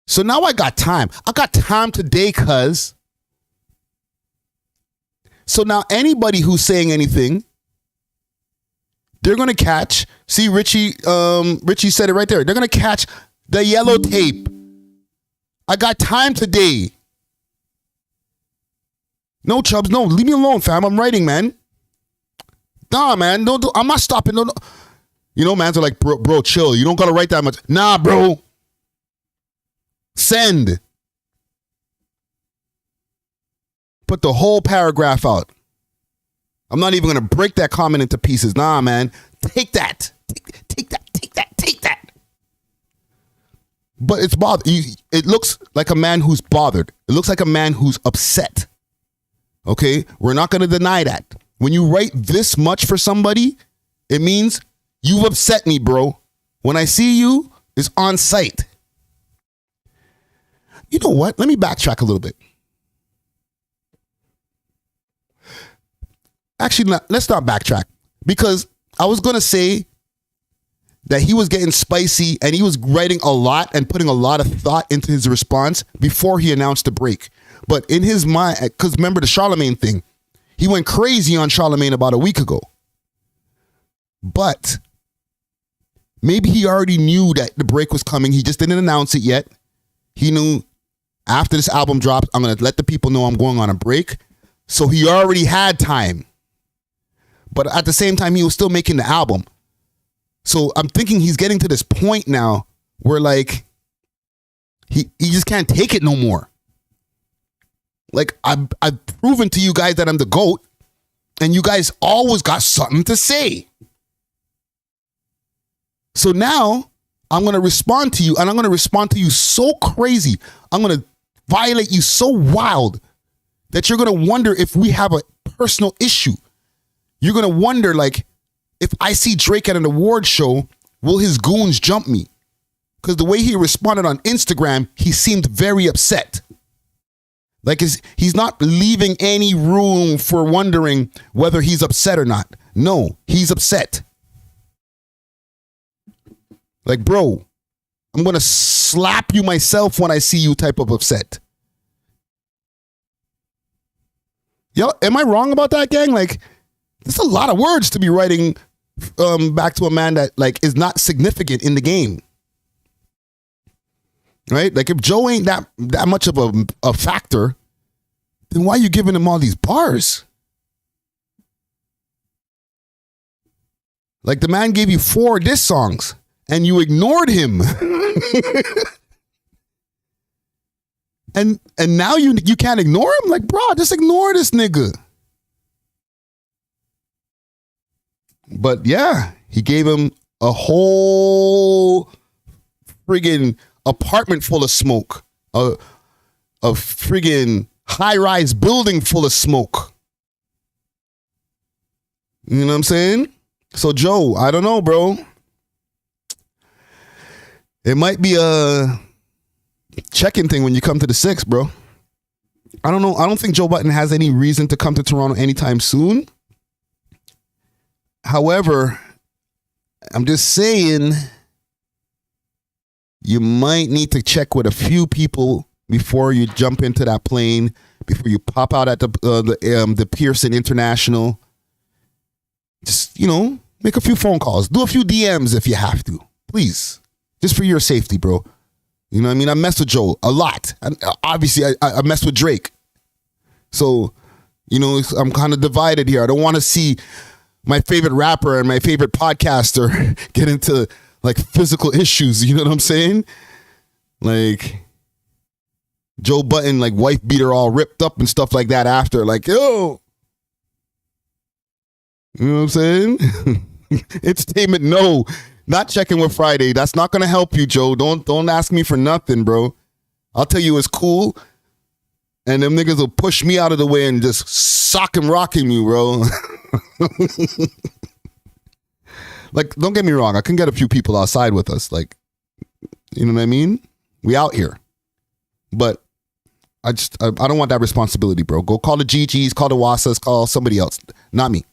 So now I got time. I got time today, cuz. So now anybody who's saying anything, they're going to catch, see Richie said it right there. They're going to catch the yellow tape. I got time today. No, Chubbs, no, leave me alone, fam. I'm writing, man. Nah, man, I'm not stopping. No. Mans are like, bro, chill. You don't got to write that much. Nah, bro. Send. Put the whole paragraph out. I'm not even going to break that comment into pieces. Nah, man. Take that. Take that. But it's bothered. It looks like a man who's bothered. It looks like a man who's upset. Okay? We're not going to deny that. When you write this much for somebody, it means you've upset me, bro. When I see you, it's on site. You know what? Let me backtrack a little bit. Actually, let's not backtrack. Because I was going to say that he was getting spicy and he was writing a lot and putting a lot of thought into his response before he announced the break. But in his mind, because remember the Charlemagne thing, he went crazy on Charlemagne about a week ago. But maybe he already knew that the break was coming. He just didn't announce it yet. He knew after this album drops, I'm going to let the people know I'm going on a break. So he already had time. But at the same time, he was still making the album. So I'm thinking he's getting to this point now where like he just can't take it no more. Like I've proven to you guys that I'm the GOAT and you guys always got something to say. So now I'm going to respond to you and I'm going to respond to you so crazy. I'm going to violate you so wild that you're going to wonder if we have a personal issue. You're going to wonder like, if I see Drake at an award show, will his goons jump me? Because the way he responded on Instagram, he seemed very upset. Like he's not leaving any room for wondering whether he's upset or not. No, he's upset. Like, bro, I'm going to slap you myself when I see you type of upset. Yo, am I wrong about that, gang? Like, there's a lot of words to be writing back to a man that like is not significant in the game. Right? Like if Joe ain't that much of a factor, then why are you giving him all these bars? Like the man gave you 4 diss songs and you ignored him. and now you can't ignore him? Like, bro, just ignore this nigga. But yeah, he gave him a whole friggin' apartment full of smoke. A friggin' high-rise building full of smoke. You know what I'm saying? So Joe, I don't know, bro. It might be a check-in thing when you come to the 6, bro. I don't know. I don't think Joe Budden has any reason to come to Toronto anytime soon. However, I'm just saying you might need to check with a few people before you jump into that plane, before you pop out at the Pearson International. Just, you know, make a few phone calls. Do a few DMs if you have to. Please. Just for your safety, bro. You know what I mean? I mess with Joe a lot. And obviously, I mess with Drake. So, you know, I'm kind of divided here. I don't want to see my favorite rapper and my favorite podcaster get into like physical issues. You know what I'm saying? Like Joe Budden, like wife beater all ripped up and stuff like that after. Like, yo. You know what I'm saying? Entertainment, no. Not checking with Friday. That's not going to help you, Joe. Don't ask me for nothing, bro. I'll tell you it's cool. And them niggas will push me out of the way and just sock and rocking you, bro. Like, don't get me wrong. I can get a few people outside with us. Like, you know what I mean? We out here. But I don't want that responsibility, bro. Go call the GGs, call the Wassas, call somebody else. Not me.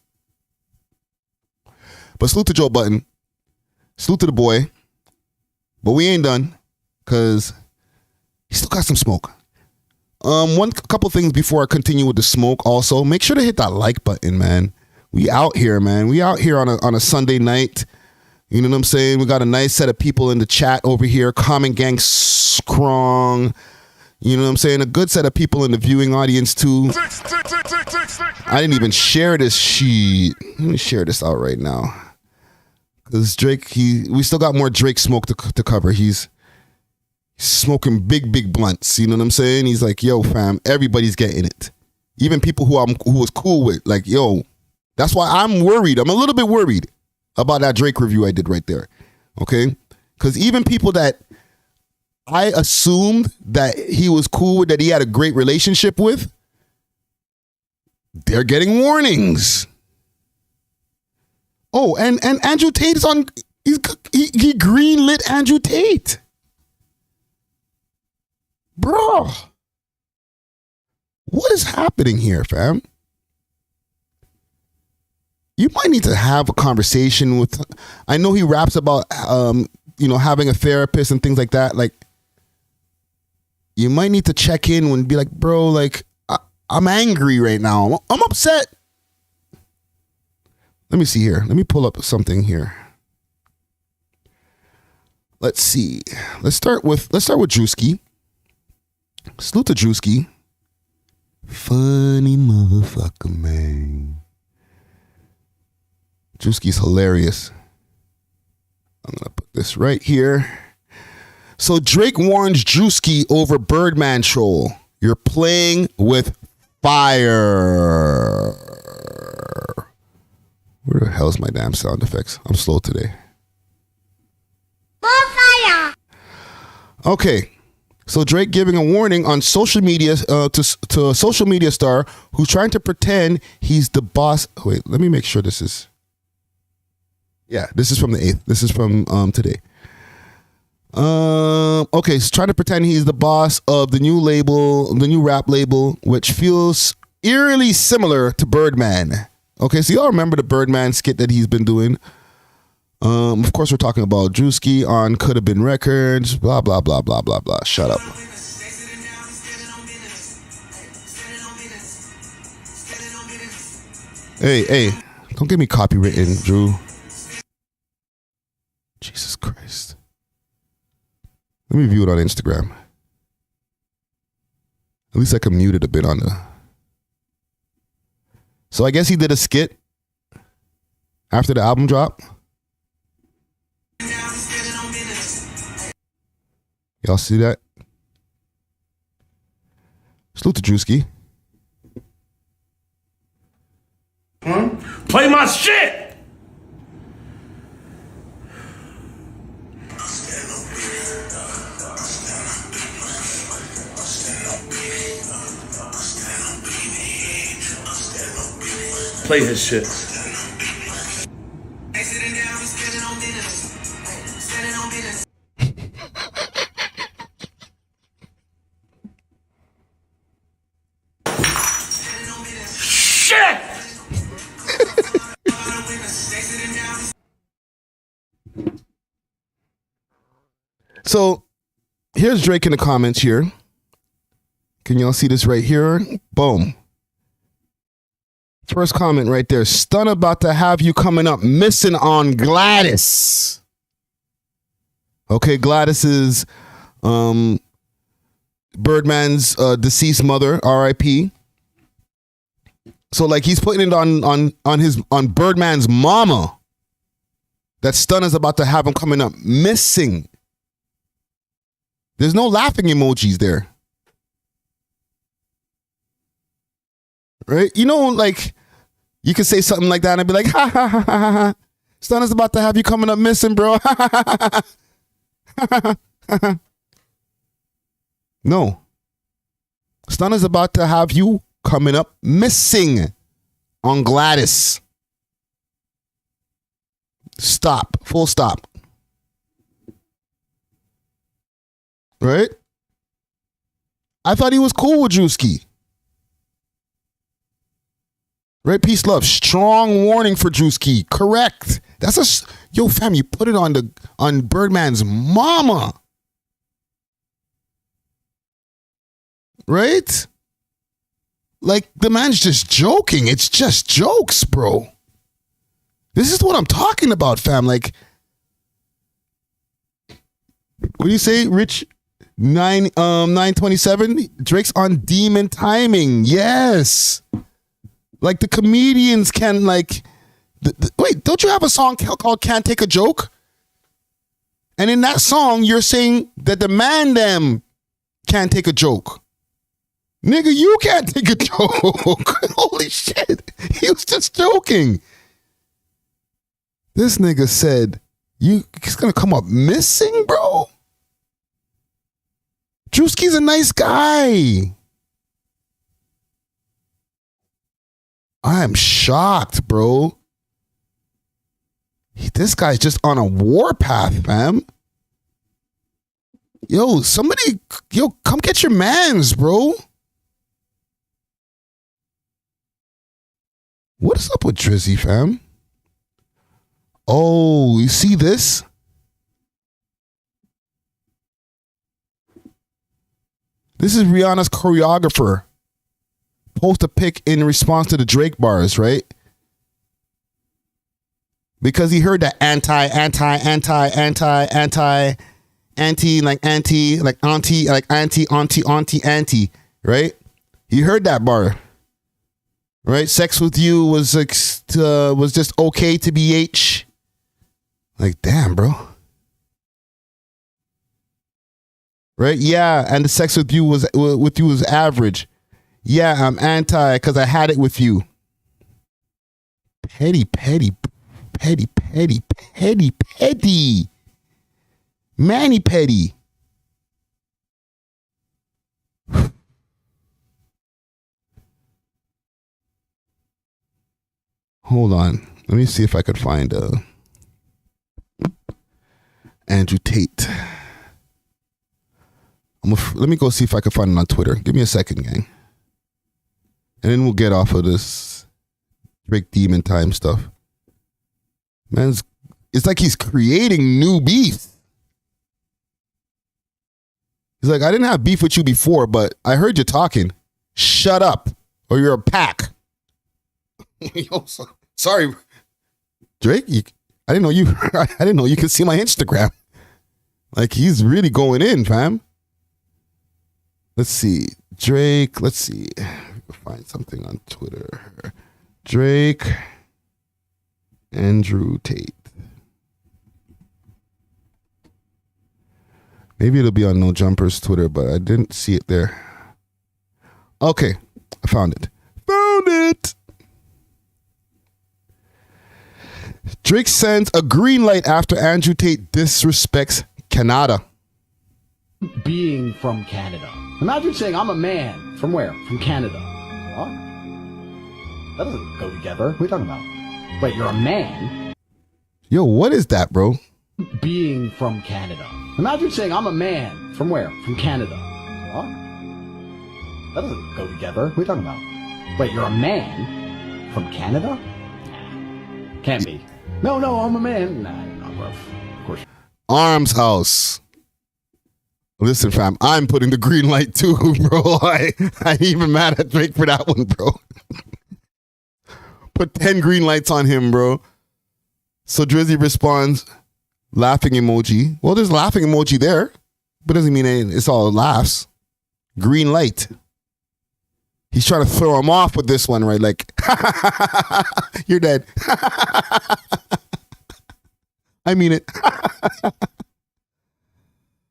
But salute to Joe Budden. Salute to the boy. But we ain't done. Because he still got some smoke. Couple things before I continue with the smoke. Also, make sure to hit that like button, man. We out here, man. We out here on a Sunday night. You know what I'm saying? We got a nice set of people in the chat over here. Common Gang Strong. You know what I'm saying? A good set of people in the viewing audience too. I didn't even share this sheet. Let me share this out right now. Because Drake, we still got more Drake smoke to cover. He's smoking big blunts. You know what I'm saying? He's like, yo, fam, everybody's getting it. Even people who was cool with. Like, yo, that's why I'm worried. I'm a little bit worried about that Drake review I did right there. Okay? Because even people that I assumed that he was cool with, that he had a great relationship with, they're getting warnings. Oh, and Andrew Tate is on, he greenlit Andrew Tate. Bro, what is happening here, fam? You might need to have a conversation with, I know he raps about, having a therapist and things like that. Like, you might need to check in and be like, bro, like, I'm angry right now. I'm upset. Let me see here. Let me pull up something here. Let's see. Let's start with Druski. Salute to Druski. Funny motherfucker, man. Druski's hilarious. I'm going to put this right here. So Drake warns Druski over Birdman troll. You're playing with fire. Where the hell is my damn sound effects? I'm slow today. Fire. Okay. So Drake giving a warning on social media to a social media star who's trying to pretend he's the boss. Wait, let me make sure this is. Yeah, this is from the 8th. This is from today. Okay, he's trying to pretend he's the boss of the new label, the new rap label, which feels eerily similar to Birdman. Okay, so y'all remember the Birdman skit that he's been doing? Of course, we're talking about Druski on Could Have Been Records, blah, blah, blah, blah, blah, blah. Shut up. Hey, don't get me copywritten, Drew. Jesus Christ. Let me view it on Instagram. At least I can mute it a bit on the... So I guess he did a skit after the album drop. Y'all see that? Salute to Druski. Play my shit! Play his shit. Shit! So here's Drake in the comments here. Can y'all see this right here? Boom. First comment right there. Stun about to have you coming up missing on Gladys. Okay, Gladys is Birdman's deceased mother, R.I.P. So like he's putting it on Birdman's mama. That Stun is about to have him coming up missing. There's no laughing emojis there. Right? You know, like, you could say something like that and I'd be like, ha ha ha ha ha. Stun is about to have you coming up missing, bro. No. Stun is about to have you coming up missing on Gladys. Stop. Full stop. Right? I thought he was cool with Druski. Right? Peace, love. Strong warning for Druski. Correct. That's a... Yo, fam, you put it on Birdman's mama. Right? Like, the man's just joking. It's just jokes, bro. This is what I'm talking about, fam. Like, what do you say, Rich? 927? Drake's on demon timing. Yes. Like, the comedians can, like... wait, don't you have a song called Can't Take a Joke? And in that song, you're saying that the man them can't take a joke. Nigga, you can't take a joke. Holy shit. He was just joking. This nigga said, he's gonna come up missing, bro? Druski's a nice guy. I am shocked, bro. This guy's just on a warpath, fam. Yo, come get your mans, bro. What is up with Drizzy, fam? Oh, you see this? This is Rihanna's choreographer. Post a pic in response to the Drake bars, right? Because he heard that anti, right? He heard that bar, right? Sex with you was like, was just okay to be H. Like, damn, bro. Right? Yeah, and the sex with you was average. Yeah, I'm anti because I had it with you. Petty. Manny petty. Hold on. Let me see if I could find Andrew Tate. Let me go see if I can find it on Twitter. Give me a second, gang. And then we'll get off of this Drake Demon Time stuff. Man's, it's like he's creating new beef. He's like, I didn't have beef with you before, but I heard you talking. Shut up, or you're a pack. Yo, sorry, Drake. I didn't know you. I didn't know you could see my Instagram. Like, he's really going in, fam. Let's see, Drake. Let's see. Find something on Twitter. Drake, Andrew Tate. Maybe it'll be on No Jumpers Twitter, but I didn't see it there. Okay, I found it. Found it. Drake sends a green light after Andrew Tate disrespects Canada. Being from Canada. Imagine saying, I'm a man. From where? From Canada. What? That doesn't go together. What are you talking about? Wait, you're a man? Yo, what is that, bro? Being from Canada. Imagine saying, I'm a man. From where? From Canada. What? That doesn't go together. What are you talking about? Wait, you're a man? From Canada? Can't be. No, I'm a man. Nah, you're not, bro. Of course. Arms House. Listen, fam, I'm putting the green light too, bro. I ain't even mad at Drake for that one, bro. Put 10 green lights on him, bro. So Drizzy responds, laughing emoji. Well, there's laughing emoji there, but doesn't mean it's all laughs. Green light. He's trying to throw him off with this one, right? Like, you're dead. I mean it.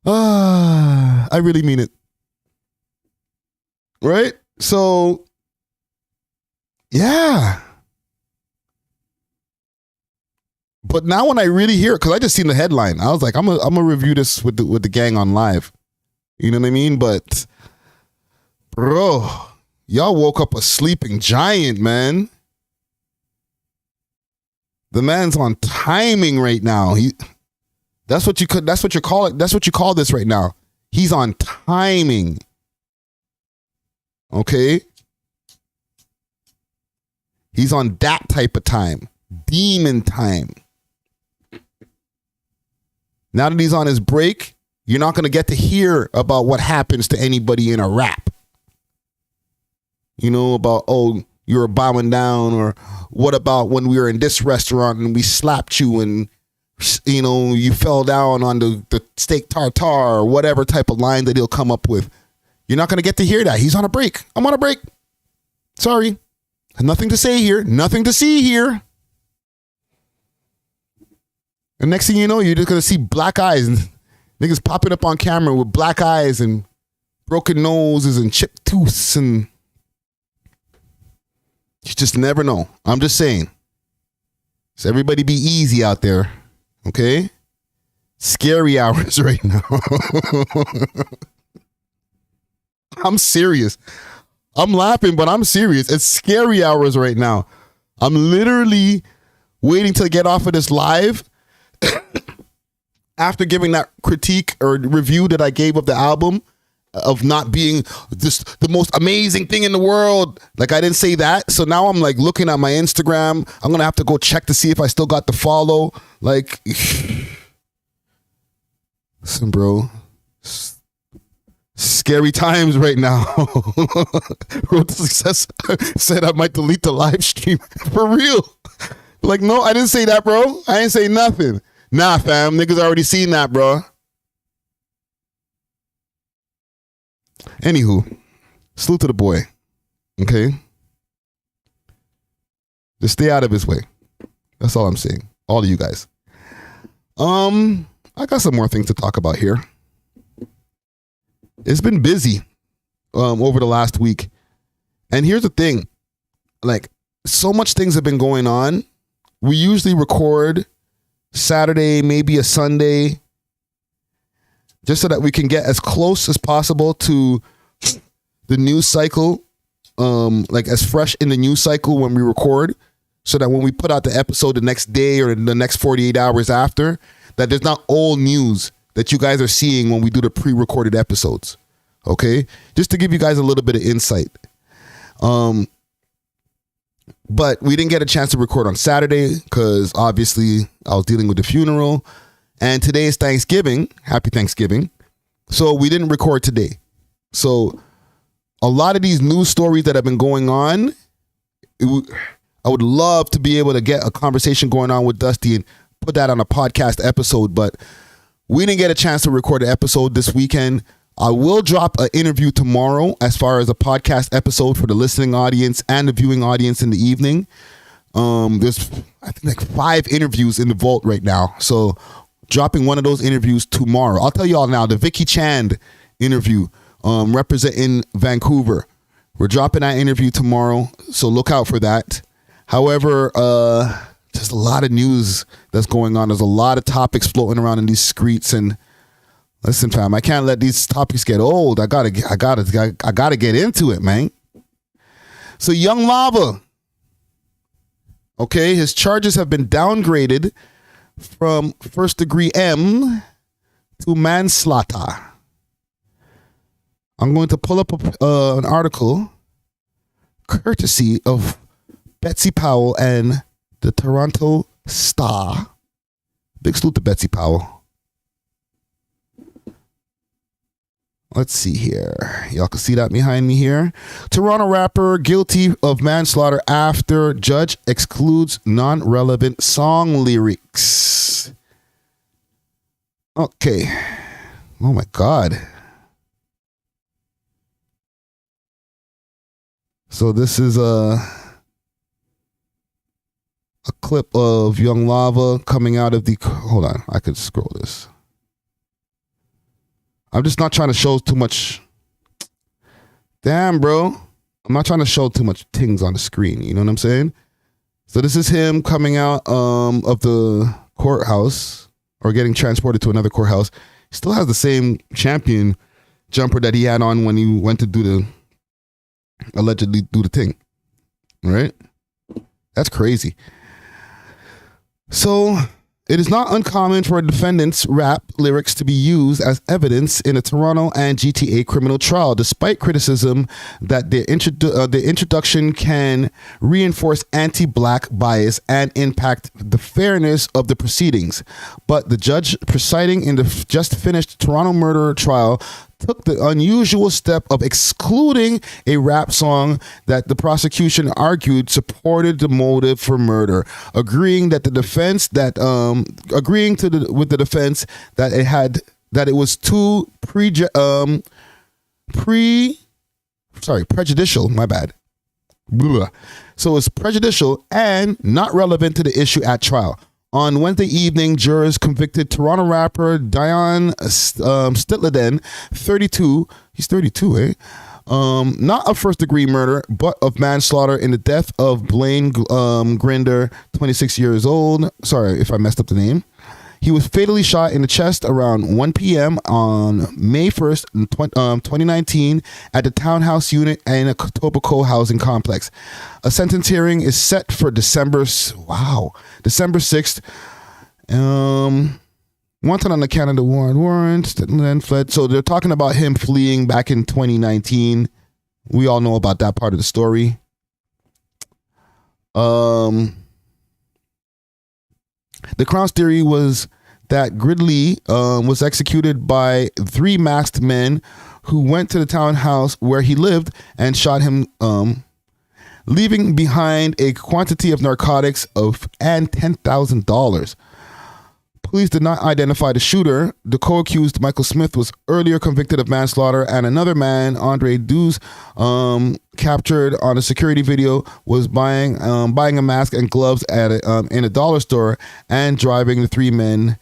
I really mean it. Right? So, yeah. But now when I really hear it, because I just seen the headline, I was like, I'm gonna review this with the gang on live. You know what I mean? But, bro, y'all woke up a sleeping giant, man. The man's on timing right now. That's what you call it. That's what you call this right now. He's on timing. Okay? He's on that type of time. Demon time. Now that he's on his break, you're not going to get to hear about what happens to anybody in a rap. You know, about, oh, you were bowing down, or what about when we were in this restaurant and we slapped you and, you know, you fell down on the steak tartare, or whatever type of line that he'll come up with. You're not going to get to hear that. He's on a break. I'm on a break. Sorry. Nothing to say here. Nothing to see here. And next thing you know, you're just going to see black eyes and niggas popping up on camera with black eyes and broken noses and chipped tooths, and you just never know. I'm just saying. So everybody be easy out there, okay? Scary hours right now. I'm serious. I'm laughing, but I'm serious. It's scary hours right now. I'm literally waiting to get off of this live after giving that critique or review that I gave of the album of not being just the most amazing thing in the world. Like, I didn't say that. So now I'm like looking at my Instagram. I'm going to have to go check to see if I still got the follow. Like, listen, bro. Scary times right now. Road to Success said I might delete the live stream. For real. Like, no, I didn't say that, bro. I ain't say nothing. Nah, fam. Niggas already seen that, bro. Anywho, salute to the boy. Okay? Just stay out of his way. That's all I'm saying. All of you guys. I got some more things to talk about here. It's been busy over the last week. And here's the thing. Like, so much things have been going on. We usually record Saturday, maybe a Sunday, just so that we can get as close as possible to the news cycle, like as fresh in the news cycle when we record, so that when we put out the episode the next day or the next 48 hours after, that there's not old news that you guys are seeing when we do the pre-recorded episodes. Okay? Just to give you guys a little bit of insight. But we didn't get a chance to record on Saturday because obviously I was dealing with the funeral. And today is Thanksgiving. Happy Thanksgiving. So we didn't record today. So a lot of these news stories that have been going on, I would love to be able to get a conversation going on with Dusty and put that on a podcast episode. But we didn't get a chance to record an episode this weekend. I will drop an interview tomorrow as far as a podcast episode for the listening audience and the viewing audience in the evening. There's, I think, like 5 interviews in the vault right now. So dropping one of those interviews tomorrow. I'll tell you all now, the Vicky Chand interview representing Vancouver. We're dropping that interview tomorrow, so look out for that. However, just a lot of news that's going on. There's a lot of topics floating around in these streets, and listen, fam, I can't let these topics get old. I gotta get into it, man. So Young Lava, okay, his charges have been downgraded from first-degree M to manslaughter. I'm going to pull up an article courtesy of Betsy Powell and the Toronto Star. Big salute to Betsy Powell. Let's see here. Y'all can see that behind me here. Toronto rapper guilty of manslaughter after judge excludes non-relevant song lyrics. Okay. Oh my God. So this is a clip of Young Lava coming out of the... Hold on. I could scroll this. I'm just not trying to show too much. Damn, bro. I'm not trying to show too much things on the screen. You know what I'm saying? So this is him coming out of the courthouse or getting transported to another courthouse. He still has the same champion jumper that he had on when he went to allegedly do the thing. Right? That's crazy. So it is not uncommon for a defendant's rap lyrics to be used as evidence in a Toronto and GTA criminal trial, despite criticism that the introduction can reinforce anti-black bias and impact the fairness of the proceedings. But the judge presiding in the just finished Toronto murder trial took the unusual step of excluding a rap song that the prosecution argued supported the motive for murder, agreeing with the defense that it was too prejudicial. My bad. Blah. So it's prejudicial and not relevant to the issue at trial. On Wednesday evening, jurors convicted Toronto rapper Dion Stitleden, 32. He's 32, eh? Not of first-degree murder, but of manslaughter in the death of Blaine Grinder, 26 years old. Sorry if I messed up the name. He was fatally shot in the chest around 1 p.m. on May 1st, 2019 at the townhouse unit in a Etobicoke housing complex. A sentence hearing is set for December 6th. Wanted on the Canada warrant, then fled. So they're talking about him fleeing back in 2019. We all know about that part of the story. The Crown's theory was that Gridley was executed by 3 masked men who went to the townhouse where he lived and shot him, leaving behind a quantity of narcotics and $10,000. Police did not identify the shooter. The co-accused, Michael Smith, was earlier convicted of manslaughter, and another man, Andre Duz, captured on a security video, was buying a mask and gloves at in a dollar store and driving the 3 men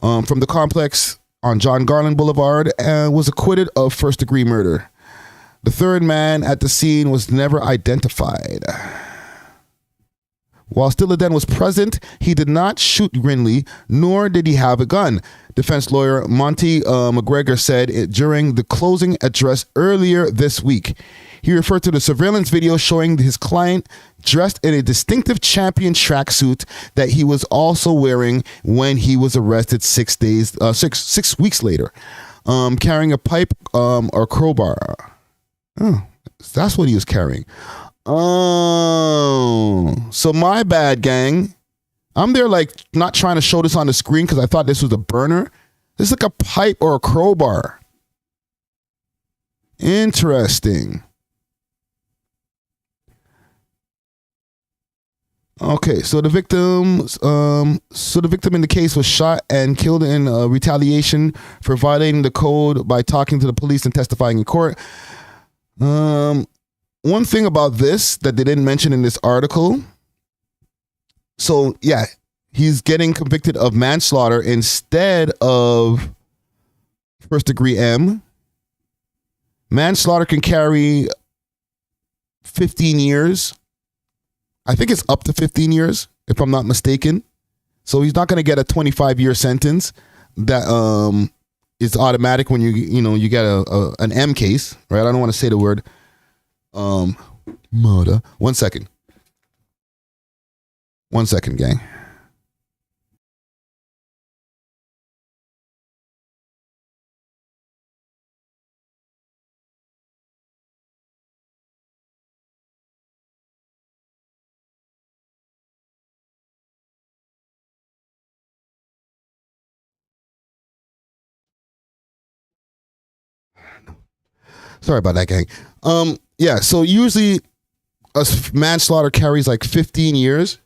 from the complex on John Garland Boulevard, and was acquitted of first-degree murder. The third man at the scene was never identified. While Stitleden was present, he did not shoot Grinley, nor did he have a gun. Defense lawyer Monty McGregor said it during the closing address earlier this week. He referred to the surveillance video showing his client dressed in a distinctive champion tracksuit that he was also wearing when he was arrested 6 weeks later, carrying a pipe or crowbar. Oh, that's what he was carrying. Oh, so my bad, gang. I'm there like not trying to show this on the screen because I thought this was a burner. This is like a pipe or a crowbar. Interesting. Okay, so the victim in the case was shot and killed in retaliation for violating the code by talking to the police and testifying in court. One thing about this that they didn't mention in this article. So yeah, he's getting convicted of manslaughter instead of first degree M. Manslaughter can carry 15 years. I think it's up to 15 years, if I'm not mistaken. So he's not going to get a 25-year sentence that is automatic when you get an M case, right? I don't want to say the word murder. One second, gang. Sorry about that, gang. Yeah, so usually a manslaughter carries like 15 years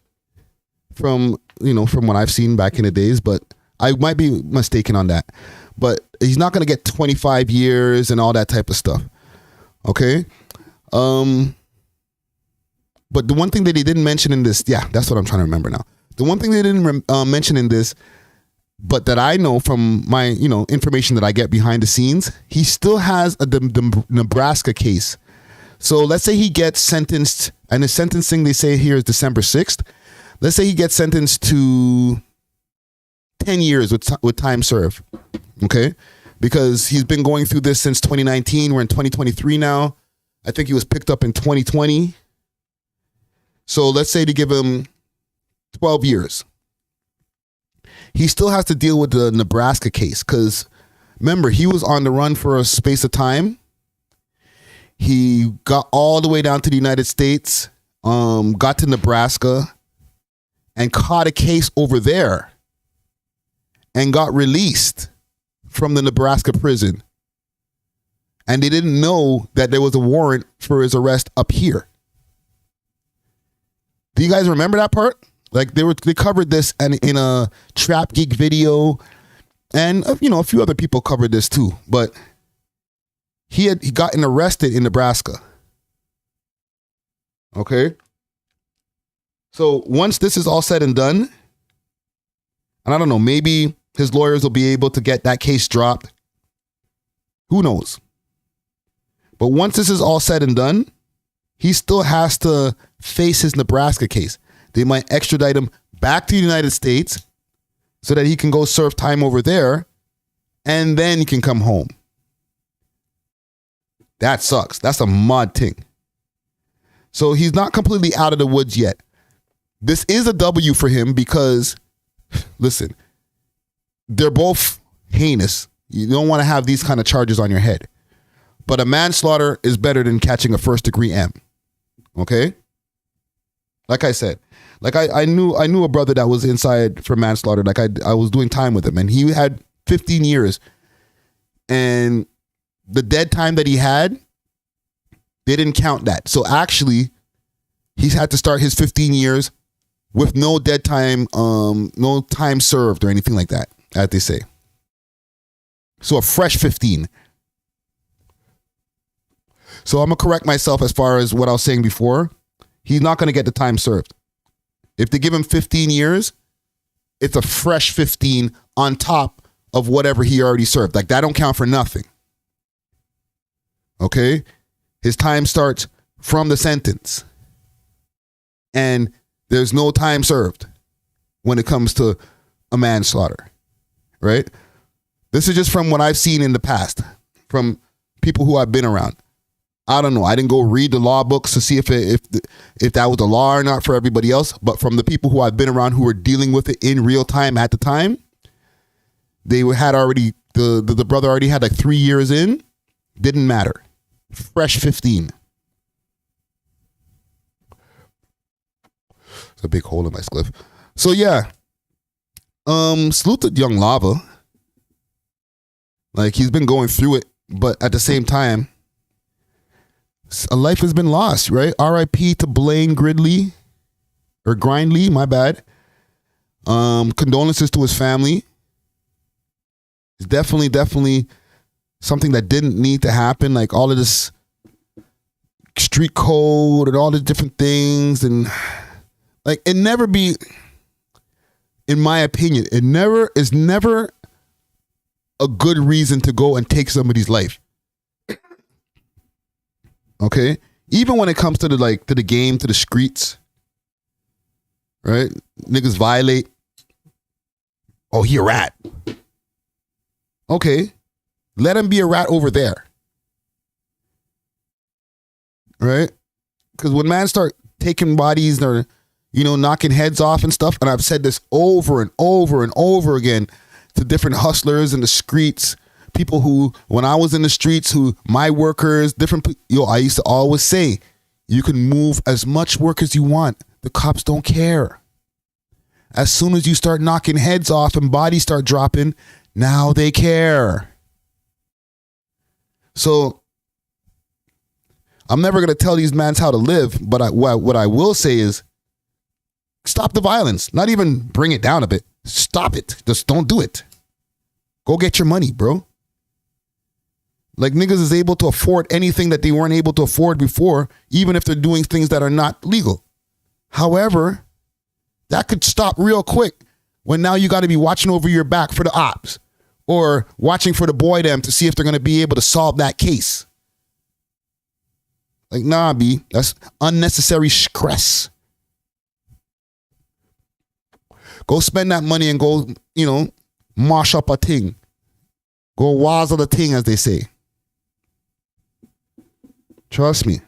from what I've seen back in the days, but I might be mistaken on that. But he's not going to get 25 years and all that type of stuff. Okay? But the one thing that he didn't mention in this, yeah, that's what I'm trying to remember now. The one thing they didn't mention in this, but that I know from my, information that I get behind the scenes, he still has the Nebraska case. So let's say he gets sentenced, and the sentencing they say here is December 6th. Let's say he gets sentenced to 10 years with time served, okay? Because he's been going through this since 2019. We're in 2023 now. I think he was picked up in 2020. So let's say to give him 12 years. He still has to deal with the Nebraska case because, remember, he was on the run for a space of time. He got all the way down to the United States, got to Nebraska, and caught a case over there and got released from the Nebraska prison. And they didn't know that there was a warrant for his arrest up here. Do you guys remember that part? Like they covered this and in a Trap Geek video, and a few other people covered this too. But he gotten arrested in Nebraska. Okay. So once this is all said and done, And I don't know, maybe his lawyers will be able to get that case dropped. Who knows? But once this is all said and done, he still has to face his Nebraska case. They might extradite him back to the United States so that he can go serve time over there, and then he can come home. That sucks. That's a mud thing. So he's not completely out of the woods yet. This is a W for him because, listen, they're both heinous. You don't want to have these kind of charges on your head. But a manslaughter is better than catching a first-degree M. Okay? Like I said, like I knew a brother that was inside for manslaughter. Like I was doing time with him, and he had 15 years. And the dead time that he had, they didn't count that. So actually, he's had to start his 15 years with no dead time, no time served or anything like that, as they say. So a fresh 15. So I'm going to correct myself as far as what I was saying before. He's not going to get the time served. If they give him 15 years, it's a fresh 15 on top of whatever he already served. Like, that don't count for nothing. Okay? His time starts from the sentence. And there's no time served when it comes to a manslaughter. Right? This is just from what I've seen in the past, from people who I've been around. I don't know. I didn't go read the law books to see if that was the law or not for everybody else. But from the people who I've been around who were dealing with it in real time at the time, they had already, the brother already had like 3 years in. Didn't matter. Fresh 15. There's a big hole in my spliff. So yeah. Salute to Young Lava. Like, he's been going through it, but at the same time, a life has been lost, right? R.I.P. to Blaine Gridley, or Grindley, my bad. Condolences to his family. It's definitely something that didn't need to happen. Like, all of this street code and all the different things, and like, it never be, in my opinion, is never a good reason to go and take somebody's life. Okay? Even when it comes to the game, to the streets, right? Niggas violate. Oh, he a rat. Okay. Let him be a rat over there. Right? Because when man start taking bodies or, knocking heads off and stuff, and I've said this over and over and over again to different hustlers in the streets, people who, when I was in the streets, my workers, I used to always say, you can move as much work as you want. The cops don't care. As soon as you start knocking heads off and bodies start dropping, now they care. So I'm never going to tell these mans how to live, but what I will say is, stop the violence. Not even bring it down a bit. Stop it. Just don't do it. Go get your money, bro. Like, niggas is able to afford anything that they weren't able to afford before, even if they're doing things that are not legal. However, that could stop real quick when now you got to be watching over your back for the ops or watching for the boy them to see if they're going to be able to solve that case. Like, nah, B, that's unnecessary stress. Go spend that money and go, mash up a thing. Go wazzle the thing, as they say. Trust me.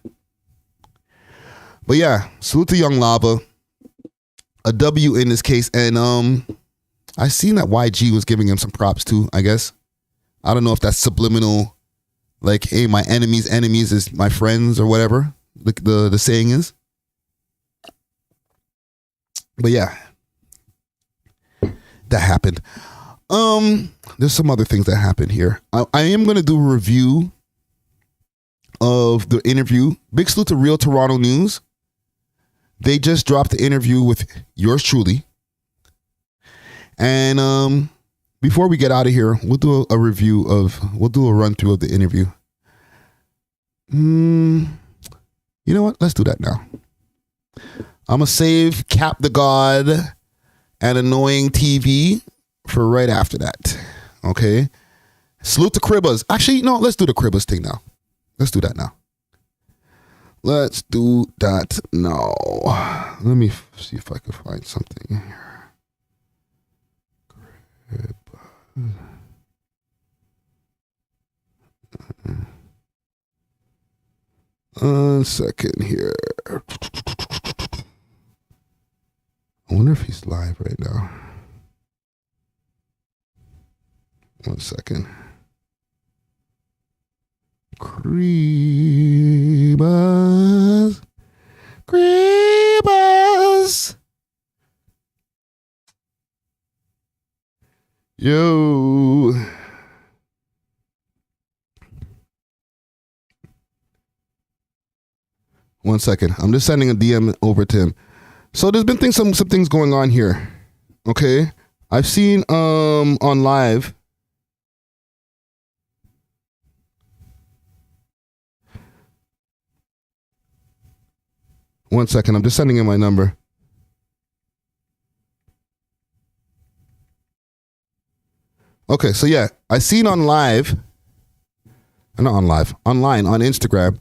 But yeah, salute to Young Lava. A W in this case. And I seen that YG was giving him some props too, I guess. I don't know if that's subliminal, like, hey, my enemy's enemies is my friends or whatever the saying is. But yeah. That happened. There's some other things that happened here. I am going to do a review of the interview. Big salute to Real Toronto News. They just dropped the interview with yours truly. And before we get out of here, we'll do a run through of the interview. You know what? Let's do that now. I'm going to save CapThaGod and AnnoyingTV for right after that. Okay. Salute to Cribazz. Actually, no, let's do the Cribazz thing now. Let's do that now. Let's do that now. Let me see if I can find something here. One second here. I wonder if he's live right now. One second. Cribazz. Cribazz. Yo. One second. I'm just sending a DM over to him. So there's been some things going on here. Okay. I've seen on live. One second. I'm just sending him my number. Okay, so yeah, I seen on live, not on live, online on Instagram,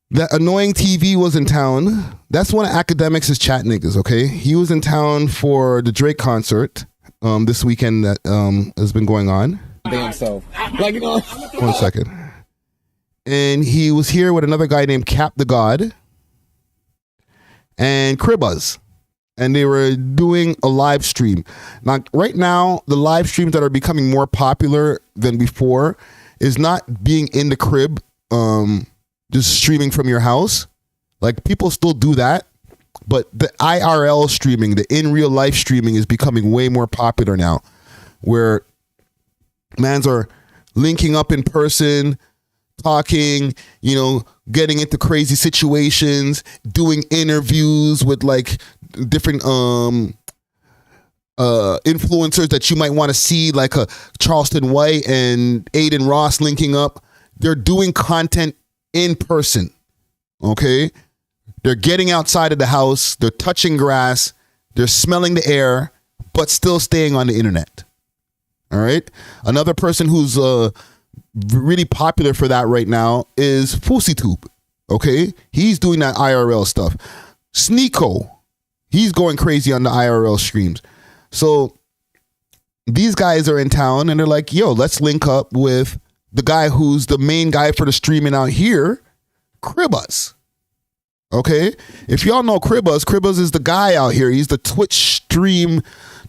that AnnoyingTV was in town. That's one of akademiks' chat niggas, okay? He was in town for the Drake concert this weekend that has been going on. Damn self. Like, you know. One second. And he was here with another guy named CapThaGod and Cribazz. And they were doing a live stream. Now, right now, the live streams that are becoming more popular than before is not being in the crib, just streaming from your house. Like, people still do that. But the IRL streaming, the in real life streaming is becoming way more popular now. Where mans are linking up in person, talking, you know, getting into crazy situations, doing interviews with like different influencers that you might want to see, like a Charleston White and Aiden Ross linking up. They're doing content in person. Okay? They're getting outside of the house, they're touching grass, they're smelling the air, but still staying on the internet. All right? Another person who's really popular for that right now is FouseyTube. Okay? He's doing that IRL stuff. Sneeko, he's going crazy on the IRL streams. So these guys are in town and they're like, yo, let's link up with the guy who's the main guy for the streaming out here, Cribazz. Okay? If y'all know Cribazz, Cribazz is the guy out here. He's the Twitch stream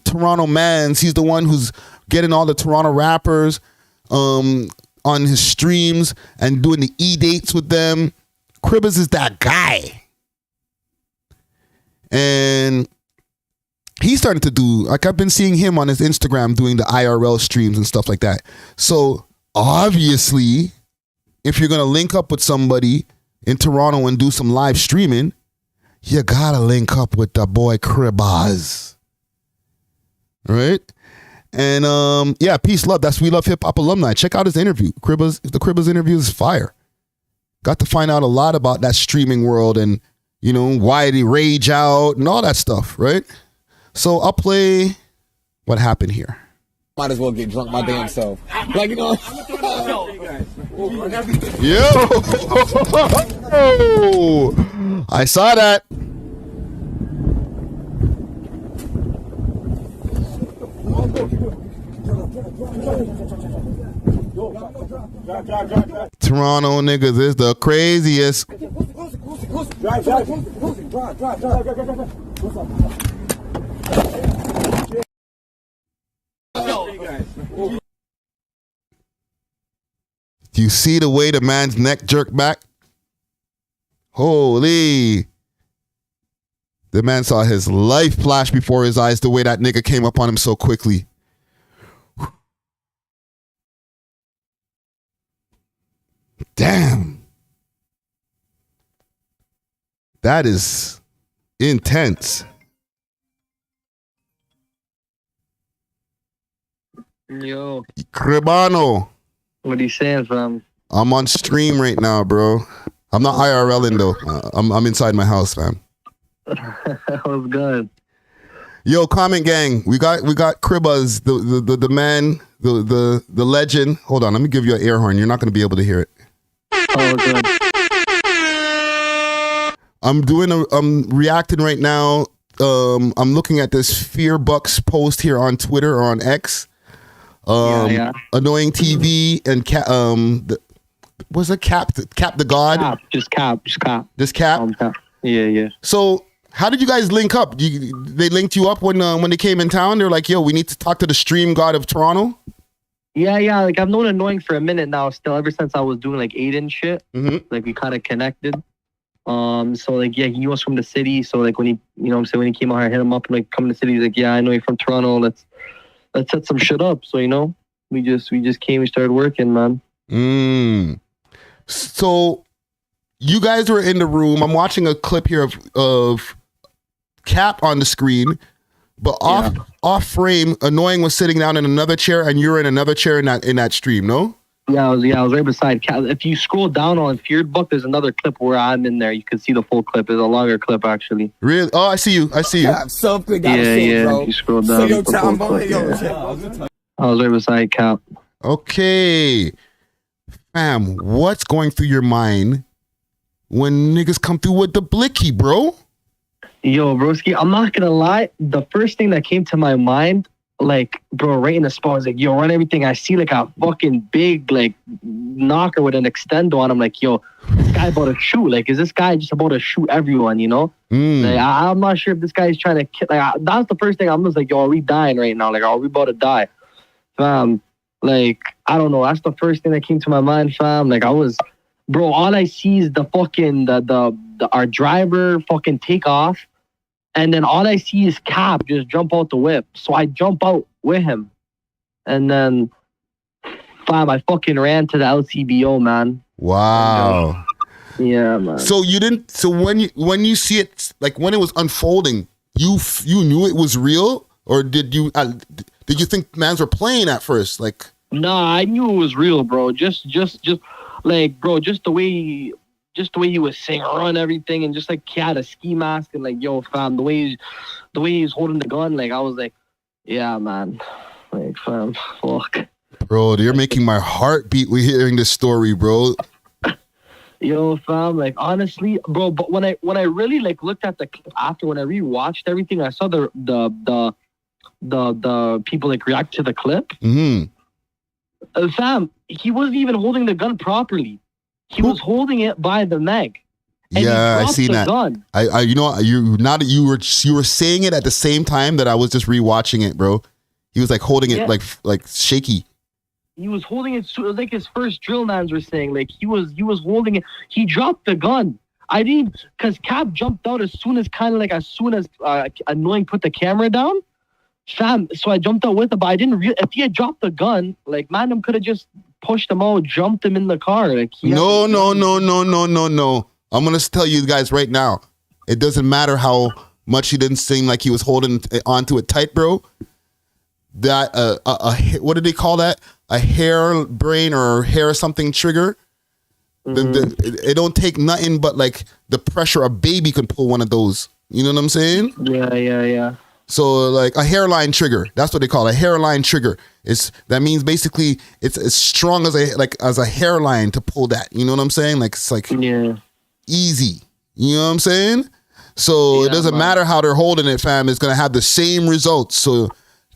Toronto mans. He's the one who's getting all the Toronto rappers on his streams and doing the e-dates with them. Cribazz is that guy. And he's starting to do, like, I've been seeing him on his Instagram doing the IRL streams and stuff like that. So obviously, if you're going to link up with somebody in Toronto and do some live streaming, you got to link up with the boy Cribazz. Right? And yeah, peace, love. That's We Love Hip Hop alumni. Check out his interview. The Cribazz interview is fire. Got to find out a lot about that streaming world and, you know, why they rage out and all that stuff, right? So I'll play what happened here. Might as well get drunk my damn self. Like, you know. Yo! I saw that. Toronto niggas is the craziest. Do you see the way the man's neck jerked back? Holy. The man saw his life flash before his eyes the way that nigga came up on him so quickly. Damn. That is intense. Yo. Cribano. What are you saying, fam? I'm on stream right now, bro. I'm not IRLing though. I'm inside my house, fam. What's good? Yo, comment gang. We got Cribazz, the man, the legend. Hold on, let me give you an air horn. You're not gonna be able to hear it. Oh, good. I'm reacting right now. I'm looking at this Fear Bucks post here on Twitter or on X. AnnoyingTV and was it CapThaGod? Just Cap. Cap. Yeah. So how did you guys link up? They linked you up when they came in town. They're like, yo, we need to talk to the stream god of Toronto. Yeah. Like I've known Annoying for a minute now. Still, ever since I was doing like Aiden shit. Mm-hmm. Like we kind of connected. So like he knew us from the city. So like when he, when he came out here, I hit him up and like come to the city. He's like, yeah, I know you're from Toronto. Let's set some shit up. So we just came. We started working, man. So you guys were in the room. I'm watching a clip here of Cap on the screen, but off frame, Annoying was sitting down in another chair, and you're in another chair in that stream. No? Yeah, I was right beside Cap. If you scroll down on Feared Book, there's another clip where I'm in there. You can see the full clip. It's a longer clip, actually. Really? Oh, I see you. Yeah, something yeah. You scroll down. So I was right beside Cap. Okay. Fam, what's going through your mind when niggas come through with the blicky, bro? Yo, broski, I'm not gonna lie. The first thing that came to my mind, like, bro, right in the spot, I was like, yo, run everything. I see like a fucking big, like, knocker with an extendo on. I'm like, yo, this guy about to shoot. Like, is this guy just about to shoot everyone, Like, I'm not sure if this guy's trying to kill. Like, that's the first thing. I'm just like, yo, are we dying right now? Like, are we about to die? Fam, like, I don't know. That's the first thing that came to my mind, fam. Like, bro, all I see is the fucking, our driver fucking take off. And then all I see is Cap just jump out the whip. So I jump out with him. And then, fam, I fucking ran to the LCBO, man. Wow. Yeah, man. So when you see it, like when it was unfolding, you knew it was real? Or did you think mans were playing at first? Like, nah, I knew it was real, bro. Just like, bro, just the way he was saying run everything, and just like he had a ski mask, and like, yo, fam, the way he was holding the gun, like I was like, yeah, man, like, fam, fuck, bro, you're making my heart beat with hearing this story, bro. Yo, fam, like honestly, bro, but when I really like looked at the clip after, when I rewatched everything, I saw the people like react to the clip. Fam, he wasn't even holding the gun properly. He was holding it by the neck. And yeah, I seen that. Gun. You were saying it at the same time that I was just rewatching it, bro. He was like holding it like shaky. He was holding it. It was like his first drill, mans were saying. Like he was holding it. He dropped the gun. I didn't, because Cap jumped out as soon as Annoying put the camera down. Fam, so I jumped out with him, but I didn't if he had dropped the gun, like, man, could have just pushed him out, jumped him in the car. Like, no. I'm going to tell you guys right now, it doesn't matter how much he didn't seem like he was holding onto it tight, bro. That, what did they call that? A hair brain or hair something trigger. It don't take nothing but like the pressure a baby can pull one of those. You know what I'm saying? Yeah. So like a hairline trigger, that's what they call it, a hairline trigger. That means basically it's as strong as a hairline to pull that. You know what I'm saying? Like it's like easy. You know what I'm saying? So it doesn't matter how they're holding it, fam. It's gonna have the same results. So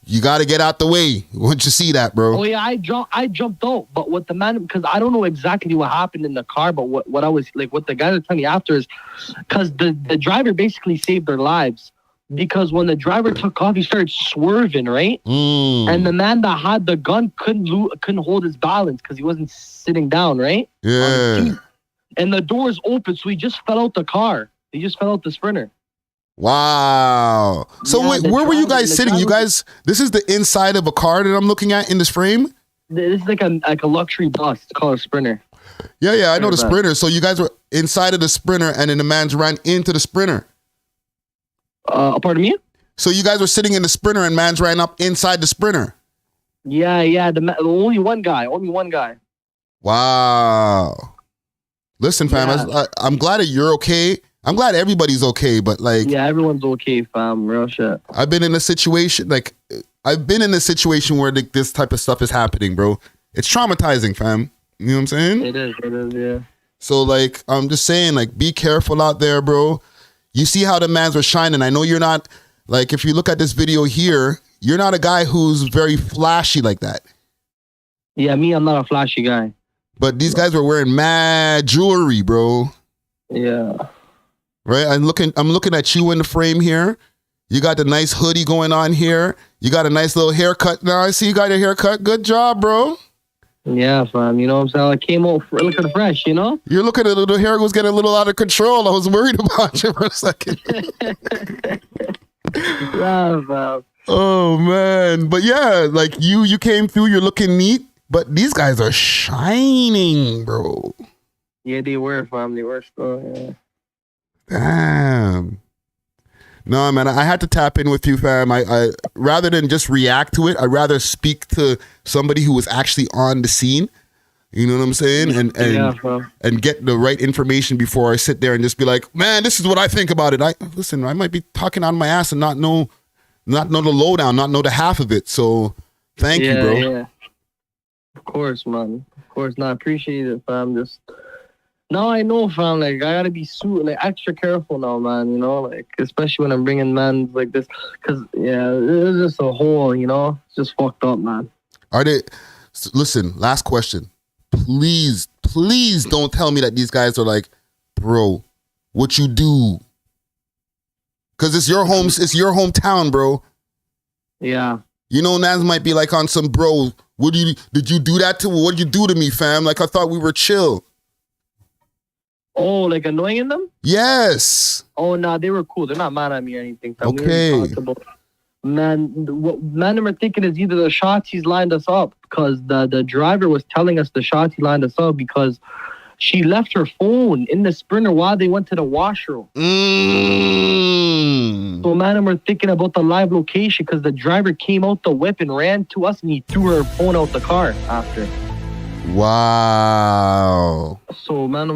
you got to get out the way once you see that, bro. Oh yeah, I jumped out, but what the man, because I don't know exactly what happened in the car, but what I was like, what the guys are telling me after is, because the driver basically saved their lives. Because when the driver took off, he started swerving, right? And the man that had the gun couldn't hold his balance because he wasn't sitting down, right? Yeah. And the doors open, so he just fell out the car. He just fell out the Sprinter. Wow. So wait, where were you guys sitting? You guys, this is the inside of a car that I'm looking at in this frame? This is like a luxury bus. It's called a Sprinter. Yeah, I know the Sprinter. So you guys were inside of the Sprinter, and then the man's ran into the Sprinter. Pardon me? So you guys were sitting in the Sprinter and man's ran up inside the Sprinter. Yeah. Only one guy. Wow. Listen, fam, I'm glad that you're okay. I'm glad everybody's okay, but like, Yeah, everyone's okay, fam. Real shit. I've been in a situation where this type of stuff is happening, bro. It's traumatizing, fam. You know what I'm saying? It is, yeah. So like, I'm just saying, like, be careful out there, bro. You see how the mans are shining. I know you're not, like, if you look at this video here, you're not a guy who's very flashy like that. Yeah, me, I'm not a flashy guy. But these guys were wearing mad jewelry, bro. Yeah. Right? I'm looking at you in the frame here. You got the nice hoodie going on here. You got a nice little haircut. Now I see you got your haircut. Good job, bro. Yeah, fam. You know what I'm saying? I came out looking fresh, you know? You're looking at the hair was getting a little out of control. I was worried about you for a second. Yeah, fam. Oh, man. But yeah, like you came through. You're looking neat. But these guys are shining, bro. Yeah, they were, fam. They were still, yeah. Damn. No, man, I had to tap in with you, fam. I rather than just react to it, I'd rather speak to somebody who was actually on the scene. You know what I'm saying? And get the right information before I sit there and just be like, man, this is what I think about it. I might be talking out of my ass and not know the lowdown, not know the half of it. So thank you, bro. Yeah. Of course, man. Of course, I appreciate it, fam. Just now I know, fam. Like, I gotta be extra careful now, man. You know, like, especially when I'm bringing men like this, because it's just a whole, you know, it's just fucked up, man. Listen, last question. Please don't tell me that these guys are like, bro, what you do? Because it's your hometown, bro. Yeah. You know, Naz might be like on some bro. Did you do that to? What'd you do to me, fam? Like, I thought we were chill. Oh, like annoying them? Yes. Oh, nah, they were cool. They're not mad at me or anything. Fam. Okay. Man, what men are thinking is either the shots he's lined us up, because the driver was telling us the shots he lined us up because she left her phone in the Sprinter while they went to the washroom. So man, we're thinking about the live location because the driver came out the whip and ran to us and he threw her phone out the car after. Wow. So man,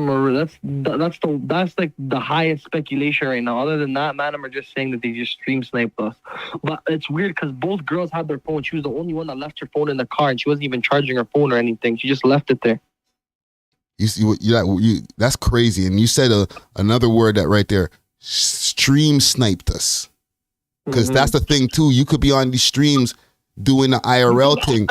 that's like the highest speculation right now. Other than that, man, we're just saying that they just stream sniped us. But it's weird because both girls had their phone. She was the only one that left her phone in the car, and she wasn't even charging her phone or anything. She just left it there. You see that's crazy. And you said another word that right there, stream sniped us. Because that's the thing too. You could be on these streams doing the IRL thing.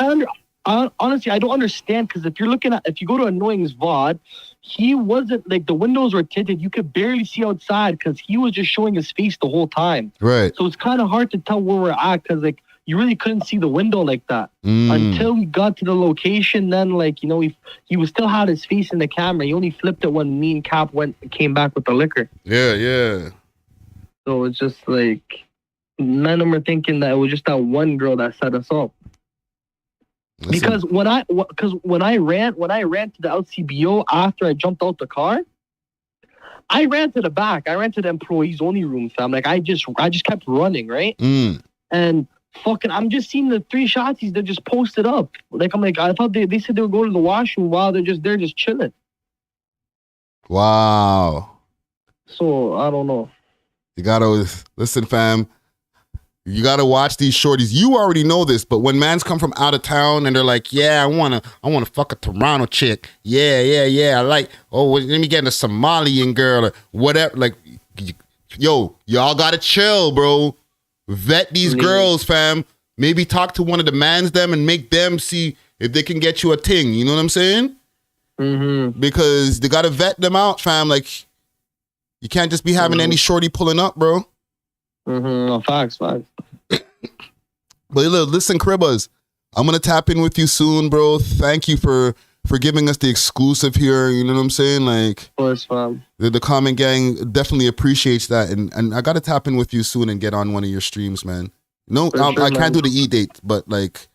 Honestly, I don't understand, because if you go to Annoying's VOD, he wasn't, like, the windows were tinted. You could barely see outside because he was just showing his face the whole time. Right. So it's kind of hard to tell where we're at because, like, you really couldn't see the window like that until we got to the location. Then, like, you know, he was still had his face in the camera. He only flipped it when me and Cap came back with the liquor. Yeah. So it's just like, none of them were thinking that it was just that one girl that set us up. Listen. Because when I ran to the LCBO after I jumped out the car, I ran to the back. I ran to the employees only room, fam. Like, I just kept running, right? And fucking, I'm just seeing the 3 shotties that just posted up. Like, I'm like, I thought they said they were going to the washroom while they're just chilling. Wow. So I don't know. You gotta listen, fam. You gotta watch these shorties. You already know this, but when mans come from out of town and they're like, "Yeah, I wanna fuck a Toronto chick. Yeah. I like. Oh, let me get a Somalian girl or whatever." Like, yo, y'all gotta chill, bro. Vet these girls, fam. Maybe talk to one of the mans them and make them see if they can get you a ting. You know what I'm saying? Because they gotta vet them out, fam. Like, you can't just be having any shorty pulling up, bro. No, facts. But listen, Cribazz, I'm gonna tap in with you soon, bro. Thank you for giving us the exclusive here. You know what I'm saying? Like, of course, fam. The comment gang definitely appreciates that, and I gotta tap in with you soon and get on one of your streams, man. No, I can't do the E-date, but like,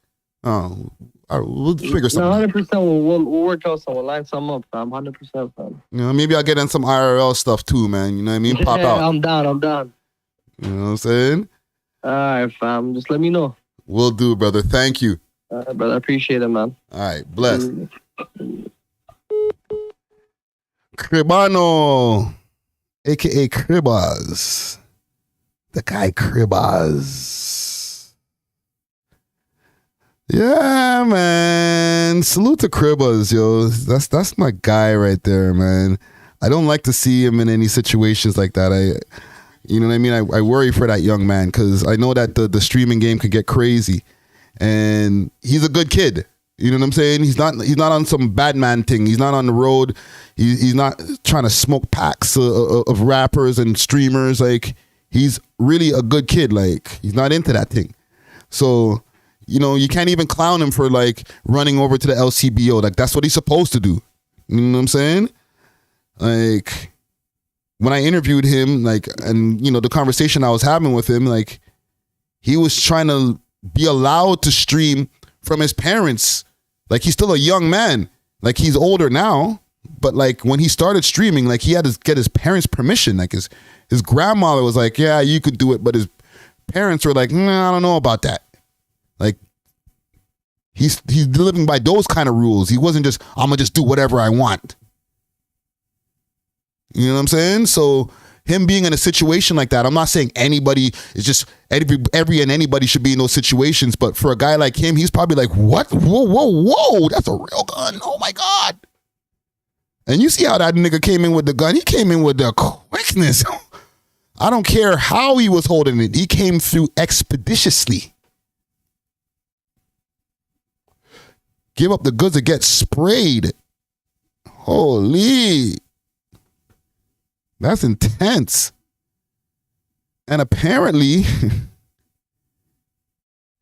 we'll figure something. 100%. We'll work out something. We'll line something up, fam. 100%, fam. You know, maybe I'll get in some IRL stuff too, man. You know what I mean? Pop out. I'm down. You know what I'm saying? All right, fam. Just let me know. Will do, brother. Thank you. All right, brother. I appreciate it, man. All right. Bless. Cribano. aka Cribazz. The guy Cribazz. Yeah, man. Salute to Cribazz, yo. That's my guy right there, man. I don't like to see him in any situations like that. You know what I mean? I worry for that young man because I know that the streaming game could get crazy. And he's a good kid. You know what I'm saying? He's not on some bad man thing. He's not on the road. He's not trying to smoke packs of rappers and streamers. Like, he's really a good kid. Like, he's not into that thing. So, you know, you can't even clown him for like running over to the LCBO. Like, that's what he's supposed to do. You know what I'm saying? Like, when I interviewed him, like, and you know, the conversation I was having with him, like, he was trying to be allowed to stream from his parents. Like, he's still a young man. Like, he's older now, but like when he started streaming, like, he had to get his parents' permission. Like, his grandmother was like, yeah, you could do it, but his parents were like, nah, I don't know about that. Like, he's living by those kind of rules. He wasn't just, I'm gonna just do whatever I want. You know what I'm saying? So him being in a situation like that, I'm not saying anybody is just every and anybody should be in those situations, but for a guy like him, he's probably like, what? Whoa, that's a real gun. Oh my God. And you see how that nigga came in with the gun. He came in with the quickness. I don't care how he was holding it. He came through expeditiously. Give up the goods to get sprayed. Holy. That's intense. And apparently,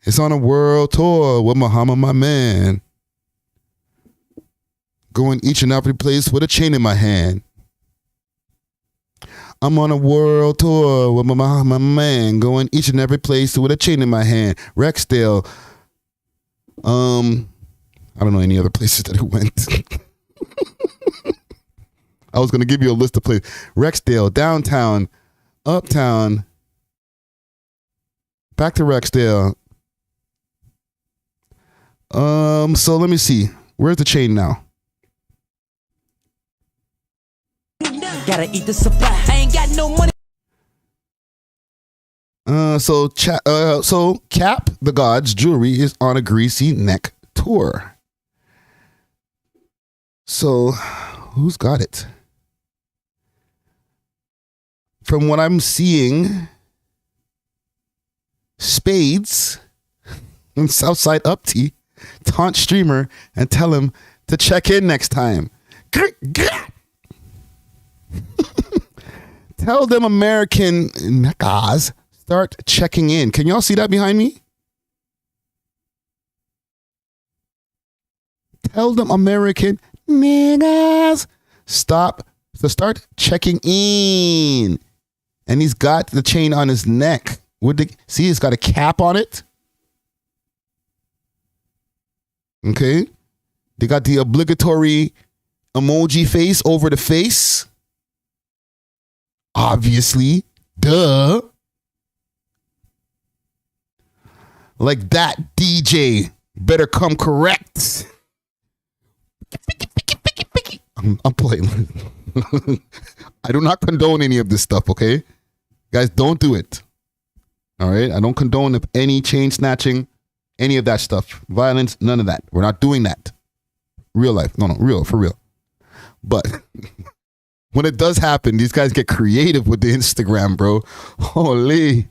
it's on a world tour with Muhammad, my man. Going each and every place with a chain in my hand. I'm on a world tour with my man. Going each and every place with a chain in my hand. Rexdale. I don't know any other places that it went. I was going to give you a list of places. Rexdale, downtown, uptown, back to Rexdale. So let me see. Where's the chain now? Gotta eat the supply. I ain't got no money. So CapThaGod's jewelry is on a greasy neck tour. So who's got it? From what I'm seeing, Spades and Southside Upty taunt streamer and tell him to check in next time. Tell them American niggas start checking in. Can y'all see that behind me? Tell them American niggas start checking in. And he's got the chain on his neck. See, he's got a cap on it. Okay. They got the obligatory emoji face over the face. Obviously. Duh. Like that, DJ better come correct. I'm playing. I do not condone any of this stuff, okay? Guys, don't do it. All right? I don't condone any chain snatching, any of that stuff. Violence, none of that. We're not doing that. Real life. No, real, for real. But when it does happen, these guys get creative with the Instagram, bro. Holy.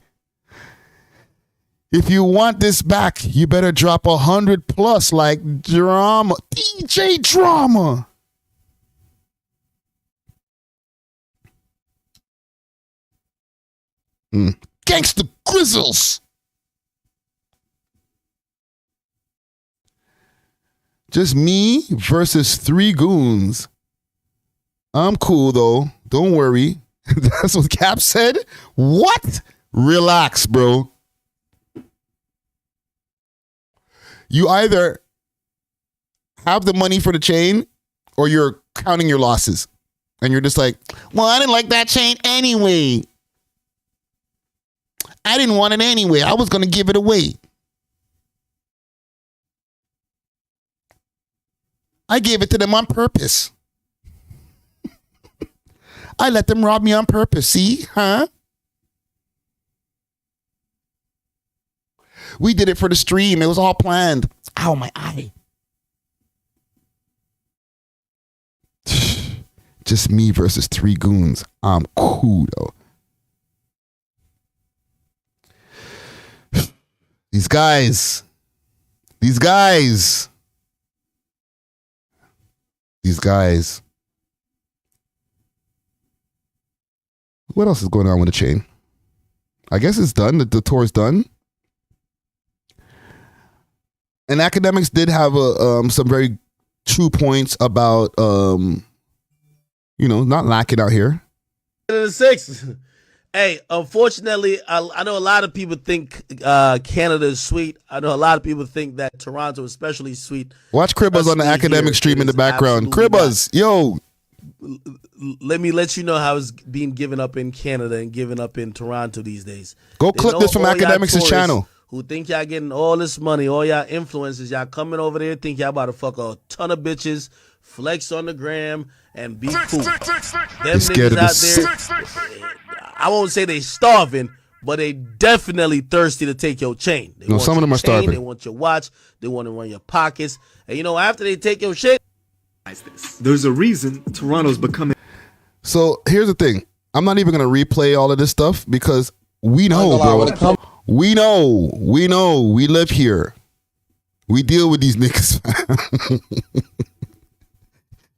If you want this back, you better drop 100+ like drama. DJ Drama. Gangsta Grizzles. Just me versus 3 goons. I'm cool though. Don't worry. That's what Cap said. What? Relax, bro. You either have the money for the chain or you're counting your losses. And you're just like, well, I didn't like that chain anyway. I didn't want it anyway. I was going to give it away. I gave it to them on purpose. I let them rob me on purpose. See? Huh? We did it for the stream. It was all planned. Ow, my eye. Just me versus 3 goons. I'm cool, though. These guys. What else is going on with the chain? I guess it's done. The tour's done. And Akademiks did have some very true points about, not lacking out here. The 6. Hey, unfortunately, I know a lot of people think Canada is sweet. I know a lot of people think that Toronto is especially sweet. Watch Cribazz on the Academic stream in the background. Cribazz, yo. Let me let you know how it's being given up in Canada and given up in Toronto these days. Go clip this from Akademiks' channel. Who think y'all getting all this money, all y'all influencers, y'all coming over there, think y'all about to fuck a ton of bitches, flex on the gram, and be cool. Them niggas out there, I won't say they starving, but they definitely thirsty to take your chain. No, some of them are starving. They want your watch. They want to run your pockets. And after they take your shit, there's a reason Toronto's becoming. So here's the thing. I'm not even going to replay all of this stuff because we know, bro. We know. We live here. We deal with these niggas.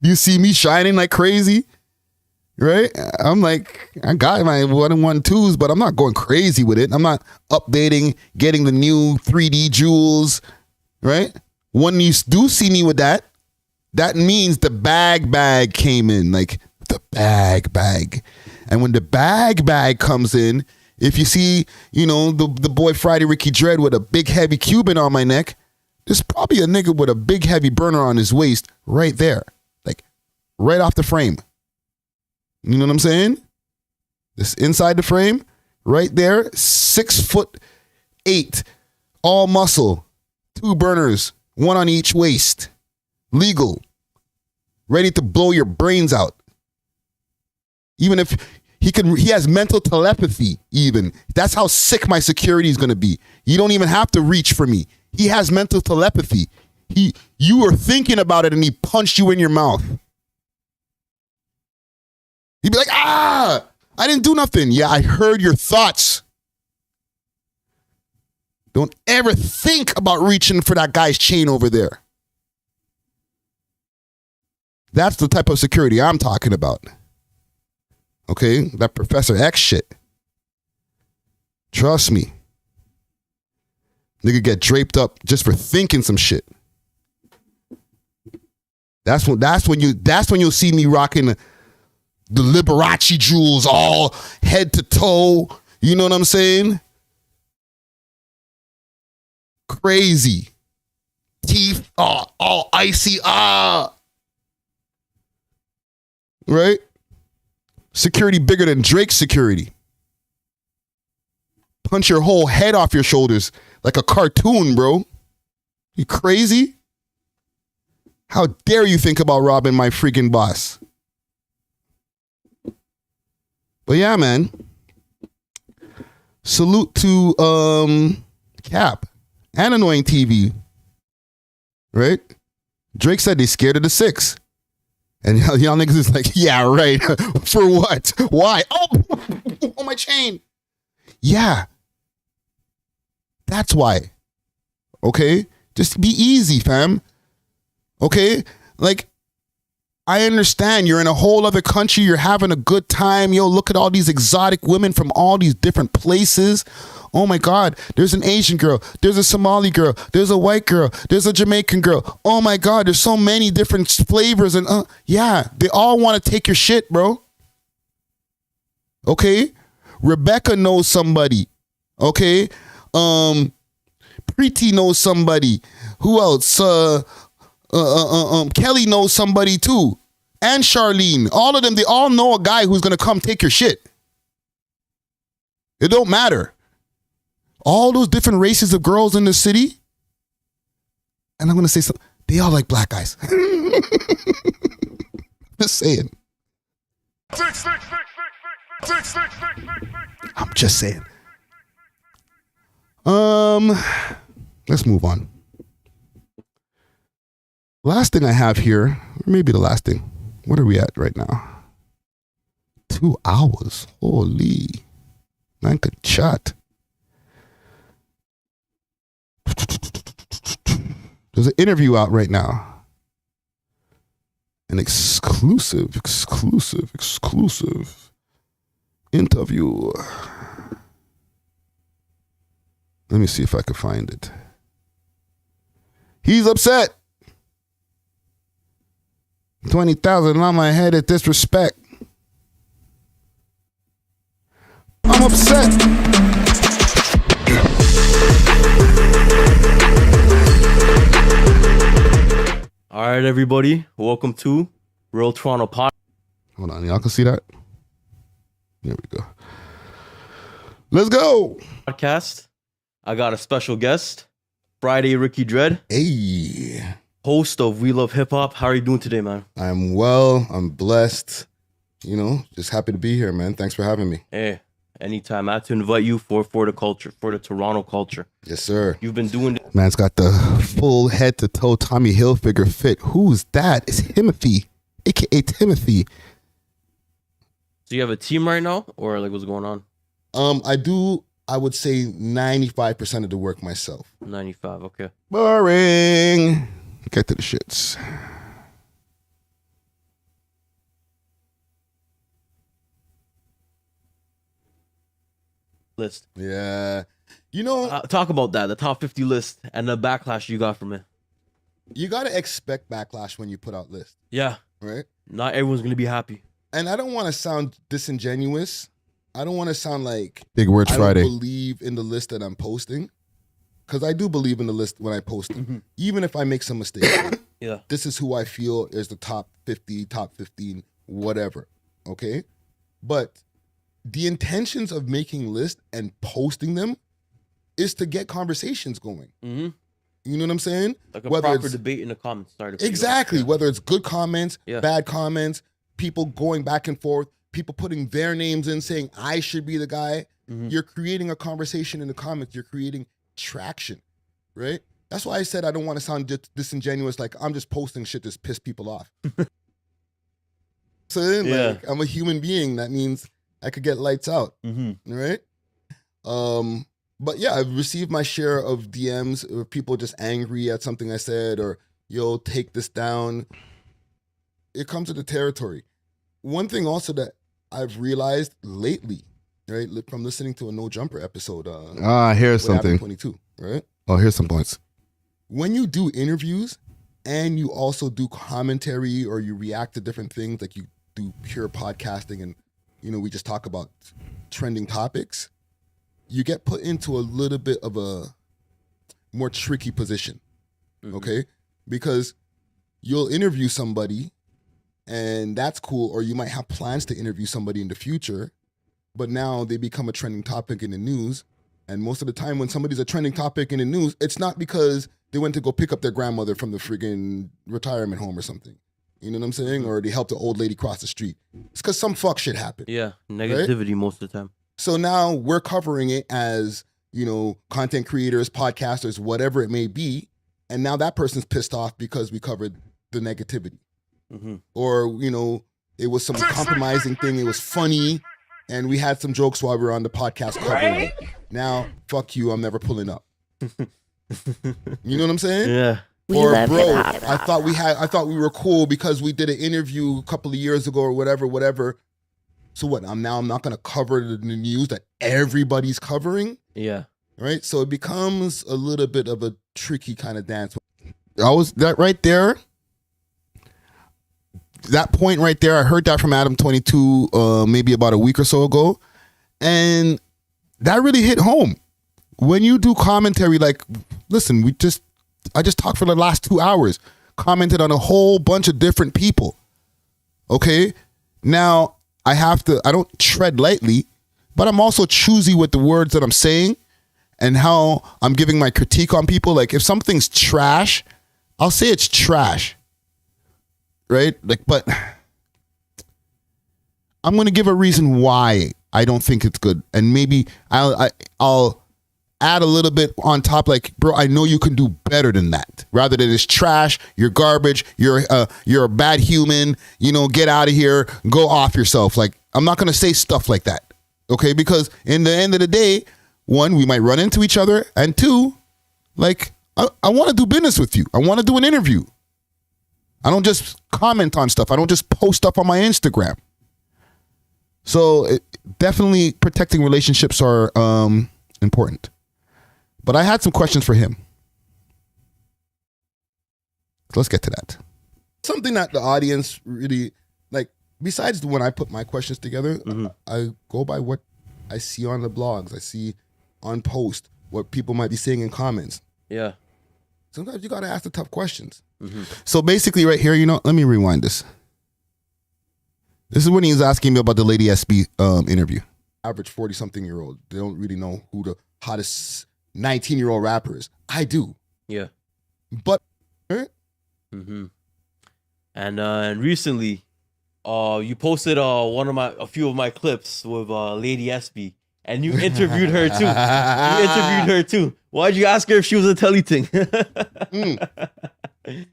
You see me shining like crazy, right? I'm like, I got my 1-1-2s, but I'm not going crazy with it. I'm not updating, getting the new 3D jewels, right? When you do see me with that, that means the bag came in, like the bag. And when the bag comes in, if you see, the boy Friday Ricky Dread with a big heavy Cuban on my neck, there's probably a nigga with a big heavy burner on his waist right there. Like right off the frame. You know what I'm saying? This inside the frame, right there, 6'8", all muscle, 2 burners, 1 on each waist. Legal. Ready to blow your brains out. Even if he has mental telepathy even. That's how sick my security is going to be. You don't even have to reach for me. He has mental telepathy. You were thinking about it and he punched you in your mouth. He'd be like, I didn't do nothing. Yeah, I heard your thoughts. Don't ever think about reaching for that guy's chain over there. That's the type of security I'm talking about. Okay? That Professor X shit. Trust me. Nigga get draped up just for thinking some shit. That's when you'll see me rocking the Liberace jewels all head to toe. You know what I'm saying? Crazy. Teeth all icy. Right? Security bigger than Drake's security. Punch your whole head off your shoulders like a cartoon, bro. You crazy? How dare you think about robbing my freaking boss? But yeah, man. Salute to Cap and AnnoyingTV. Right? Drake said they scared of the 6. And y'all niggas is like, yeah, right. For what? Why? Oh, my chain. Yeah. That's why. Okay? Just be easy, fam. Okay? Like, I understand you're in a whole other country. You're having a good time. Yo, look at all these exotic women from all these different places. Oh my God, there's an Asian girl. There's a Somali girl. There's a white girl. There's a Jamaican girl. Oh my God, there's so many different flavors. And yeah, they all want to take your shit, bro. Okay? Rebecca knows somebody. Okay? Preeti knows somebody. Who else? Kelly knows somebody too. And Charlene. All of them, they all know a guy who's going to come take your shit. It don't matter. All those different races of girls in the city, and I'm going to say something, they all like black guys. Just saying. I'm just saying. Let's move on. Last thing I have here, or maybe the last thing. What are we at right now? 2 hours. Holy. Man could chat. There's an interview out right now. An exclusive interview. Let me see if I can find it. He's upset. 20,000 on my head at disrespect. I'm upset. All right, everybody. Welcome to Real Toronto Pod. Hold on, y'all can see that? There we go. Let's go. Podcast. I got a special guest, Friday Ricky Dread. Hey. Host of We Love Hip Hop. How are you doing today, man? I'm well. I'm blessed. You know, just happy to be here, man. Thanks for having me. Hey, anytime. I had to invite you for the culture, for the Toronto culture. Yes, sir. You've been doing this. Man's got the full head to toe Tommy Hilfiger fit. Who's that? It's Timothy, aka Timothy. So you have a team right now, or like what's going on? I would say 95% of the work myself. 95, okay. Boring. Get to the shits. List. Yeah. You know, talk about that, the top 50 list and the backlash you got from it. You got to expect backlash when you put out lists. Yeah. Right? Not everyone's going to be happy. And I don't want to sound disingenuous. I don't want to sound like Big Words Friday. I don't believe in the list that I'm posting. Because I do believe in the list when I post it. Even if I make some mistakes. Yeah. This is who I feel is the top 50, top 15, whatever. Okay? But the intentions of making lists and posting them is to get conversations going. Mm-hmm. You know what I'm saying? Like a proper debate in the comments. Exactly. Whether it's good comments, Yeah. bad comments, people going back and forth, people putting their names in saying, I should be the guy. You're creating a conversation in the comments. You're creating traction, right? That's why I said I don't want to sound disingenuous, like I'm just posting shit to piss people off. So then, Yeah. like, I'm a human being. That means I could get lights out, right? But yeah, I've received my share of DMs of people just angry at something I said, or yo, take this down. It comes to the territory. One thing also that I've realized lately, right, from listening to a No Jumper episode. Here's What Happened something. 22, right? Oh, here's some points. When you do interviews and you also do commentary or you react to different things, like you do pure podcasting and, you know, we just talk about trending topics, you get put into a little bit of a more tricky position, okay? Because you'll interview somebody and that's cool, or you might have plans to interview somebody in the future, but now they become a trending topic in the news. And most of the time when somebody's a trending topic in the news, it's not because they went to go pick up their grandmother from the friggin' retirement home or something. You know what I'm saying? Or they helped an old lady cross the street. It's because some fuck shit happened. Yeah, negativity most of the time. So now we're covering it as, you know, content creators, podcasters, whatever it may be. And now that person's pissed off because we covered the negativity. Or, you know, it was some compromising thing. It was funny. And we had some jokes while we were on the podcast covering it. Now, fuck you, I'm never pulling up. You know what I'm saying? Yeah. Or bro, I thought we were cool because we did an interview a couple of years ago or whatever. So what? I'm not gonna cover the news that everybody's covering. Yeah. Right? So it becomes a little bit of a tricky kind of dance. I was that right there. That point right there, I heard that from Adam 22 maybe about a week or so ago. And that really hit home. When you do commentary, like, listen, I just talked for the last 2 hours, commented on a whole bunch of different people. Okay? Now, I don't tread lightly, but I'm also choosy with the words that I'm saying and how I'm giving my critique on people. Like, if something's trash, I'll say it's trash. Right? Like, but I'm going to give a reason why I don't think it's good. And maybe I'll add a little bit on top, like, bro, I know you can do better than that. Rather than it's trash, you're garbage, you're a bad human, you know, get out of here, go off yourself. Like, I'm not going to say stuff like that. Okay? Because in the end of the day, one, we might run into each other. And two, like, I want to do business with you. I want to do an interview. I don't just comment on stuff. I don't just post stuff on my Instagram. So definitely protecting relationships are important. But I had some questions for him. So let's get to that. Something that the audience really, like, besides when I put my questions together, I go by what I see on the blogs. I see on post what people might be saying in comments. Yeah. Sometimes you got to ask the tough questions. So basically right here, you know, let me rewind this. This is when he's asking me about the Lady SB interview. Average 40-something-year-old. They don't really know who the hottest 19-year-old rapper is. I do. Yeah. But. And recently, you posted a few of my clips with Lady SB, and you interviewed her too. Why'd you ask her if she was a telly thing?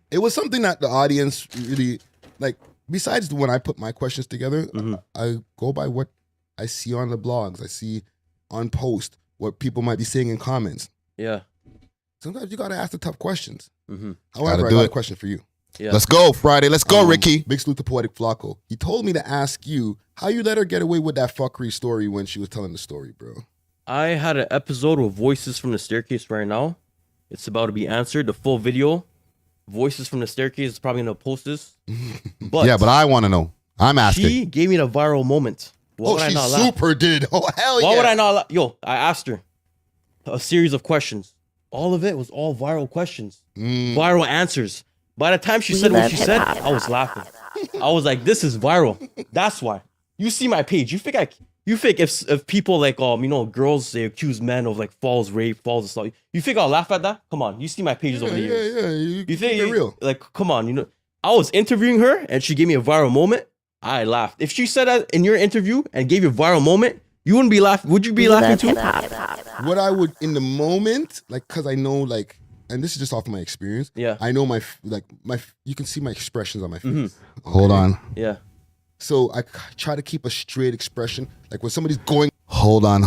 It was something that the audience really, like, besides when I put my questions together, I go by what I see on the blogs. I see on post what people might be saying in comments. Yeah. Sometimes you got to ask the tough questions. I However, got a question for you. Yeah. Let's go, Friday. Let's go, Ricky. Big salute to Poetic Flacco. He told me to ask you how you let her get away with that fuckery story when she was telling the story, bro. I had an episode of Voices from the Staircase right now. It's about to be answered. The full video, Voices from the Staircase, is probably going to post this. But yeah, but I want to know. I'm asking. She gave me the viral moment. She super did. Oh, hell yeah. Why would I not laugh? Yo, I asked her a series of questions. All of it was all viral questions. Viral answers. By the time she said what she said, I was laughing. I was like, this is viral. That's why. You see my page. You think if people like girls, they accuse men of like false rape, false assault. You think I'll laugh at that? Come on. You see my pages over the years. Yeah. You think it's real? Like, come on, I was interviewing her and she gave me a viral moment. I laughed. If she said that in your interview and gave you a viral moment, you wouldn't be laughing. Would you be laughing too? What I would in the moment, like, cause I know, like, and this is just off of my experience. Yeah. I know you can see my expressions on my face. Okay? Hold on. Yeah. So I try to keep a straight expression. Like when somebody's going. Hold on.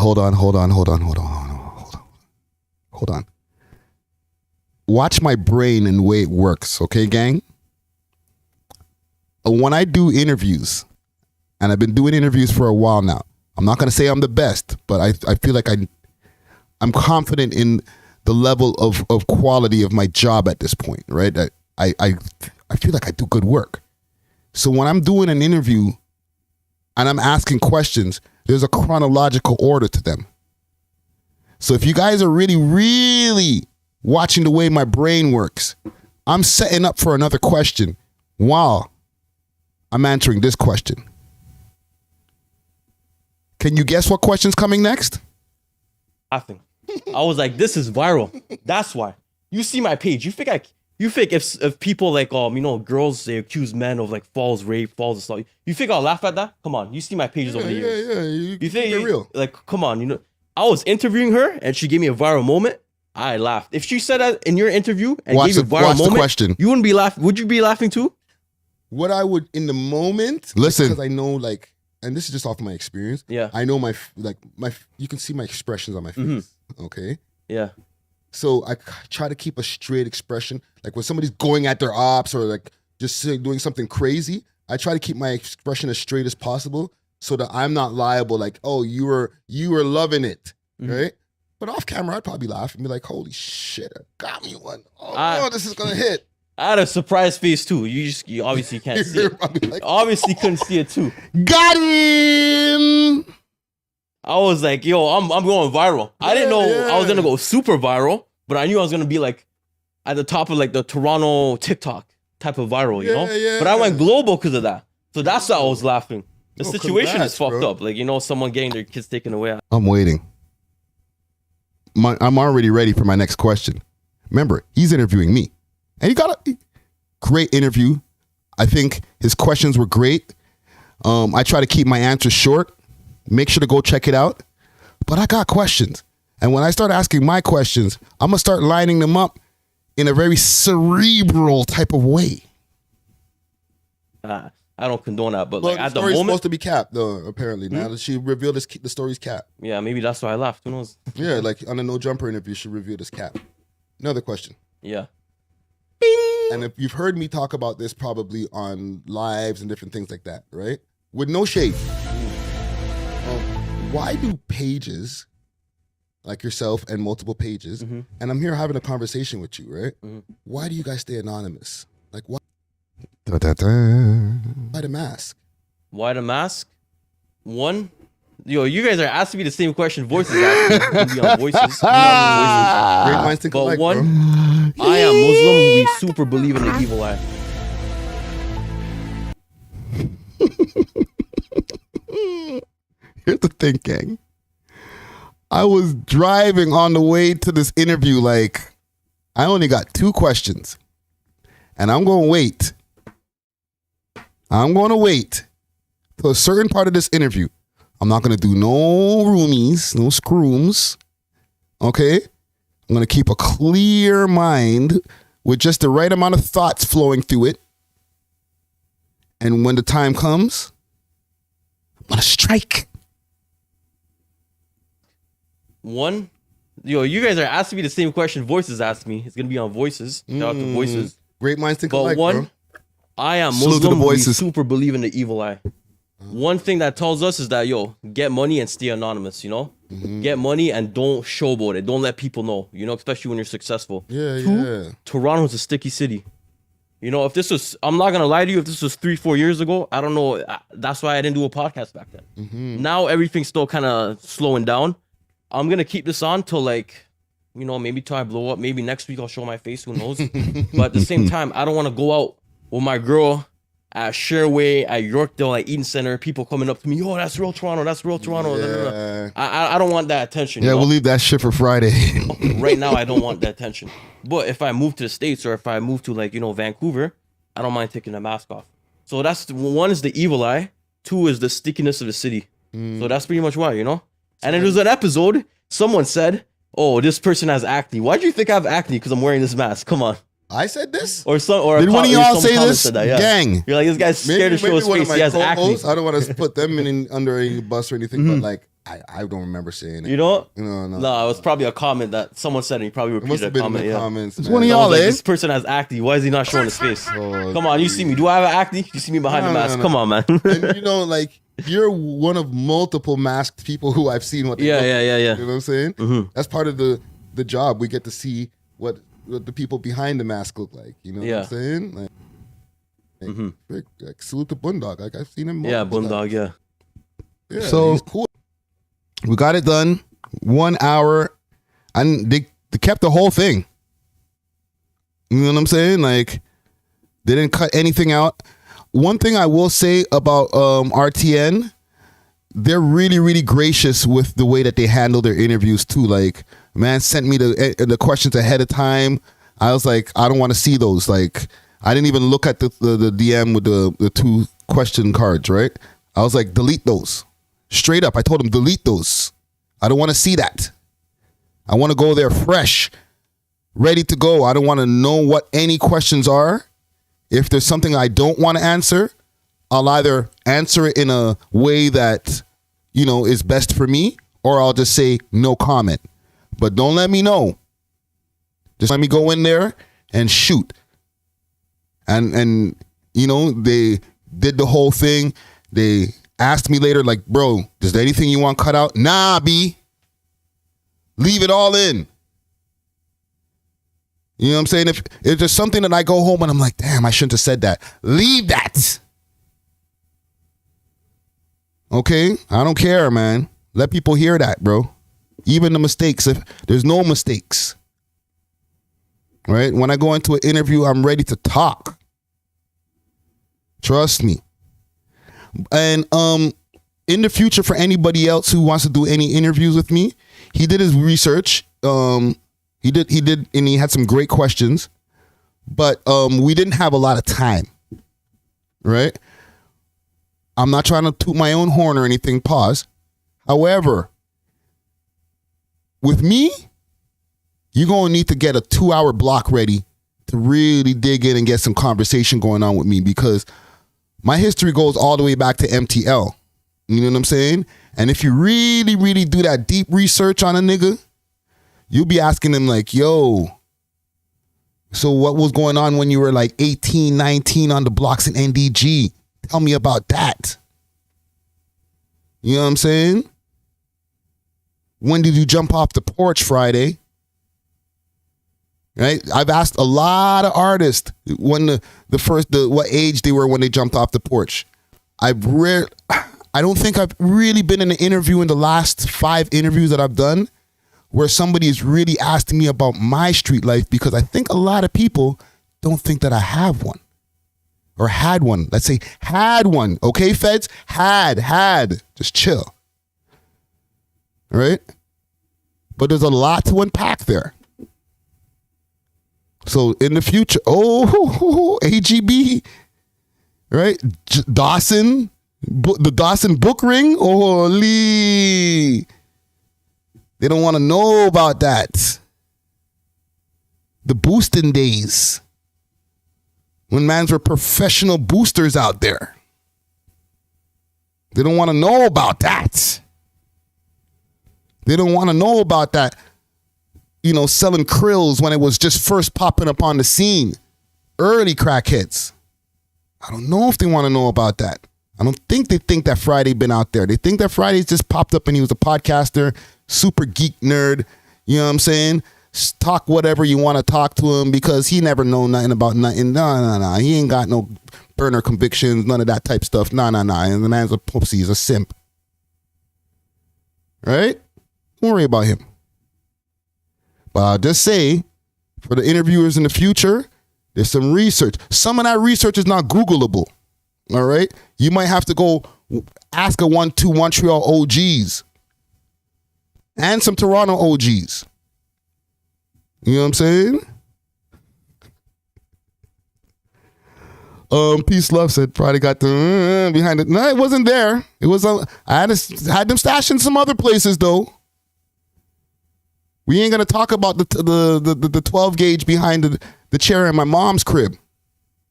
Watch my brain and the way it works, okay, gang? When I do interviews, and I've been doing interviews for a while now, I'm not going to say I'm the best, but I feel like I'm confident in the level of quality of my job at this point, right? I feel like I do good work. So when I'm doing an interview and I'm asking questions, there's a chronological order to them. So if you guys are really, really watching the way my brain works, I'm setting up for another question while I'm answering this question. Can you guess what question's coming next? Laughing. I was like, this is viral. That's why. You see my page. You think if people like girls, they accuse men of like false rape, false assault. You think I'll laugh at that? Come on. You see my pages over the years. Yeah. You think it's real? Like, come on. I was interviewing her and she gave me a viral moment. I laughed. If she said that in your interview and gave you a viral moment, the question. You wouldn't be laughing. Would you be laughing too? What I would in the moment, listen, because I know, like, and this is just off of my experience. Yeah. I know you can see my expressions on my face. Okay. Yeah. So I try to keep a straight expression. Like when somebody's going at their ops or like just doing something crazy, I try to keep my expression as straight as possible so that I'm not liable. Like, oh, you were loving it, right? But off camera, I'd probably laugh and be like, holy shit, I got me one. Oh, this is gonna hit. I had a surprise face too. You obviously can't see it. Like, obviously couldn't see it too. Got him. I was like, yo, I'm going viral. I didn't know I was gonna go super viral, but I knew I was gonna be like at the top of like the Toronto TikTok type of viral, you know? Yeah. But I went global because of that. So that's why I was laughing. The situation congrats, is fucked bro. up. Like, someone getting their kids taken away. I'm waiting. I'm already ready for my next question. Remember, he's interviewing me. And he got a great interview. I think his questions were great. I try to keep my answers short. Make sure to go check it out. But I got questions. And when I start asking my questions, I'm going to start lining them up in a very cerebral type of way. I don't condone that, but Well, like at the story's moment, supposed to be capped, though, apparently. Now that she revealed the story's cap. yeah, maybe that's why I laughed. Who knows? Yeah, like on the No Jumper interview, she revealed this cap. Another question. Yeah. And if you've heard me talk about this probably on lives and different things like that, right? With no shade. Why do pages like yourself and multiple pages, and I'm here having a conversation with you, right? Why do you guys stay anonymous? Like, why? Why the mask? Why the mask? One, yo, you guys are asking me the same question. Voices asking me on voices. Great minds think But alike, one, bro. I am Muslim. We super believe in the evil eye. Here's the thing, gang. I was driving on the way to this interview, like, I only got 2 questions. And I'm going to wait. I'm going to wait till a certain part of this interview. I'm not going to do no roomies, no scrooms. Okay? I'm going to keep a clear mind with just the right amount of thoughts flowing through it. And when the time comes, I'm going to strike. One, yo, you guys are asking me the same question. Voices asked me. It's gonna be on Voices. Shout out to Voices. Great minds think but alike, one, bro. I am Salute to the Muslim. We Voices. super believe in the evil eye. One thing that tells us is that yo, get money and stay anonymous. You know, get money and don't showboat it. Don't let people know. You know, especially when you're successful. Yeah, Two, yeah. Toronto's a sticky city. You know, if this was, I'm not gonna lie to you. If this was 3-4 years ago, I don't know. That's why I didn't do a podcast back then. Now everything's still kind of slowing down. I'm gonna keep this on till like, you know, maybe till I blow up. Maybe next week I'll show my face. Who knows? But at the same time, I don't want to go out with my girl at Sherway, at Yorkdale, at Eden Center. People coming up to me, oh, that's real Toronto. That's real Toronto. Yeah. I don't want that attention. Yeah, you know? we'll leave that shit for Friday. Right now, I don't want that attention. But if I move to the States or if I move to like, you know, Vancouver, I don't mind taking the mask off. So that's one is the evil eye. 2 is the stickiness of the city. So that's pretty much why, you know. And it was an episode. Someone said, "Oh, this person has acne. Why do you think I have acne? Because I'm wearing this mask. Come on." I said this? Or some or Did one of y'all say this? Said that, yeah. Gang. You're like, this guy's scared to show his face. He has acne. I don't want to put them under any bus or anything, but like I don't remember saying it. You know? No. No, it was probably a comment that someone said and he probably repeated a comment. In the comments. It's one of y'all, like, eh? this person has acne. Why is he not showing his face? Come on, you see me. Do I have acne? You see me behind the mask. Come on, man. And you know, like, you're one of multiple masked people who I've seen what they look like. Yeah. You know what I'm saying? That's part of the job. We get to see what the people behind the mask look like. You know what I'm saying? Like salute to Boondog. Like, I've seen him. Yeah, Boondog, yeah. So he's cool. We got it done. 1 hour. And they kept the whole thing. You know what I'm saying? Like, they didn't cut anything out. One thing I will say about RTN, they're really, really gracious with the way that they handle their interviews too. Like, man sent me the questions ahead of time. I was like, I don't want to see those. Like, I didn't even look at the DM with the 2 question cards, right? I was like, delete those. Straight up, I told them, delete those. I don't want to see that. I want to go there fresh, ready to go. I don't want to know what any questions are. If there's something I don't want to answer, I'll either answer it in a way that, you know, is best for me, or I'll just say no comment. But don't let me know. Just let me go in there and shoot. And you know, they did the whole thing. They asked me later, like, bro, is there anything you want cut out? Nah, B. Leave it all in. You know what I'm saying? If there's something that I go home and I'm like, damn, I shouldn't have said that. Leave that. Okay? I don't care, man. Let people hear that, bro. Even the mistakes. If there's no mistakes. Right? When I go into an interview, I'm ready to talk. Trust me. And in the future, for anybody else who wants to do any interviews with me, he did his research. He did, and he had some great questions, but we didn't have a lot of time, right? I'm not trying to toot my own horn or anything, pause. However, with me, you're going to need to get a 2-hour block ready to really dig in and get some conversation going on with me, because my history goes all the way back to MTL. You know what I'm saying? And if you really, really do that deep research on a nigga, you'll be asking them like, yo, so what was going on when you were like 18, 19 on the blocks in NDG? Tell me about that. You know what I'm saying? When did you jump off the porch Friday? Right? I've asked a lot of artists when what age they were when they jumped off the porch. I don't think I've really been in an interview in the last 5 interviews that I've done where somebody is really asking me about my street life, because I think a lot of people don't think that I have one or had one. Let's say had one. Okay, feds? Had. Just chill. All right? But there's a lot to unpack there. So in the future, AGB, right? Dawson, the Dawson book ring, holy. They don't want to know about that. The boosting days, when mans were professional boosters out there. They don't want to know about that. They don't want to know about that. You know, selling krills when it was just first popping up on the scene. Early crackheads. I don't know if they want to know about that. I don't think they think that Friday been out there. They think that Friday's just popped up and he was a podcaster, super geek nerd. You know what I'm saying? Talk whatever you want to talk to him because he never know nothing about nothing. No. He ain't got no burner convictions, none of that type stuff. No. And the man's a pussy, he's a simp. Right? Don't worry about him. But I'll just say, for the interviewers in the future, there's some research. Some of that research is not Googleable. All right? You might have to go ask a 1-2 Montreal OGs and some Toronto OGs. You know what I'm saying? Peace Love said Friday got the behind it. No, it wasn't there. It was I had them stashed in some other places though. We ain't gonna talk about the 12 gauge behind the chair in my mom's crib.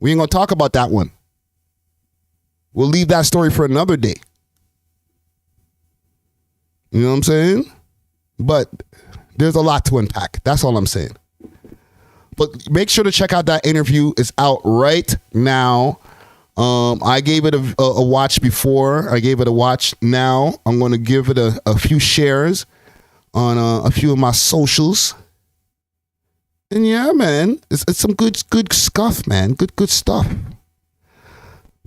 We ain't gonna talk about that one. We'll leave that story for another day. You know what I'm saying? But there's a lot to unpack. That's all I'm saying. But make sure to check out that interview. It's out right now. I gave it a watch before. I gave it a watch now. I'm going to give it a few shares on a few of my socials. And yeah, man, it's some good stuff, man. Good stuff.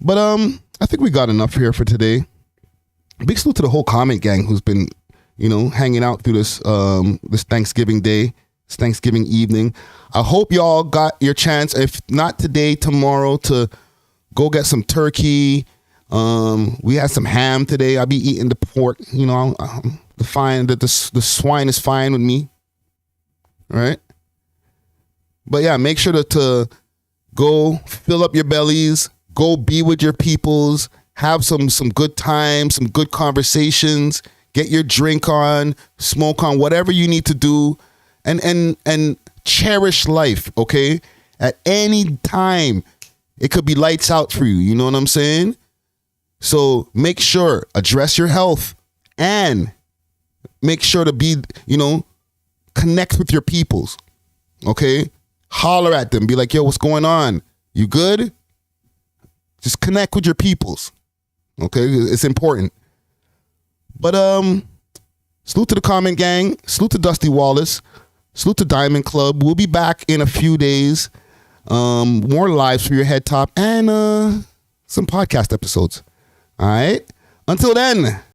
But I think we got enough here for today. Big salute to the whole comment gang who's been, hanging out through this Thanksgiving day, this Thanksgiving evening. I hope y'all got your chance, if not today, tomorrow, to go get some turkey. We had some ham today. I'll be eating the pork. The swine is fine with me. Right? But yeah, make sure to go fill up your bellies, go be with your peoples, have some good times, some good conversations, get your drink on, smoke on, whatever you need to do, and cherish life, okay? At any time, it could be lights out for you, you know what I'm saying? So make sure, address your health, and make sure to be, connect with your peoples, okay? Holler at them, be like, yo, what's going on? You good? Just connect with your peoples, okay? It's important. But salute to the comment gang, salute to Dusty Wallace, salute to Diamond Club. We'll be back in a few days. More lives for your head top and some podcast episodes. All right. Until then.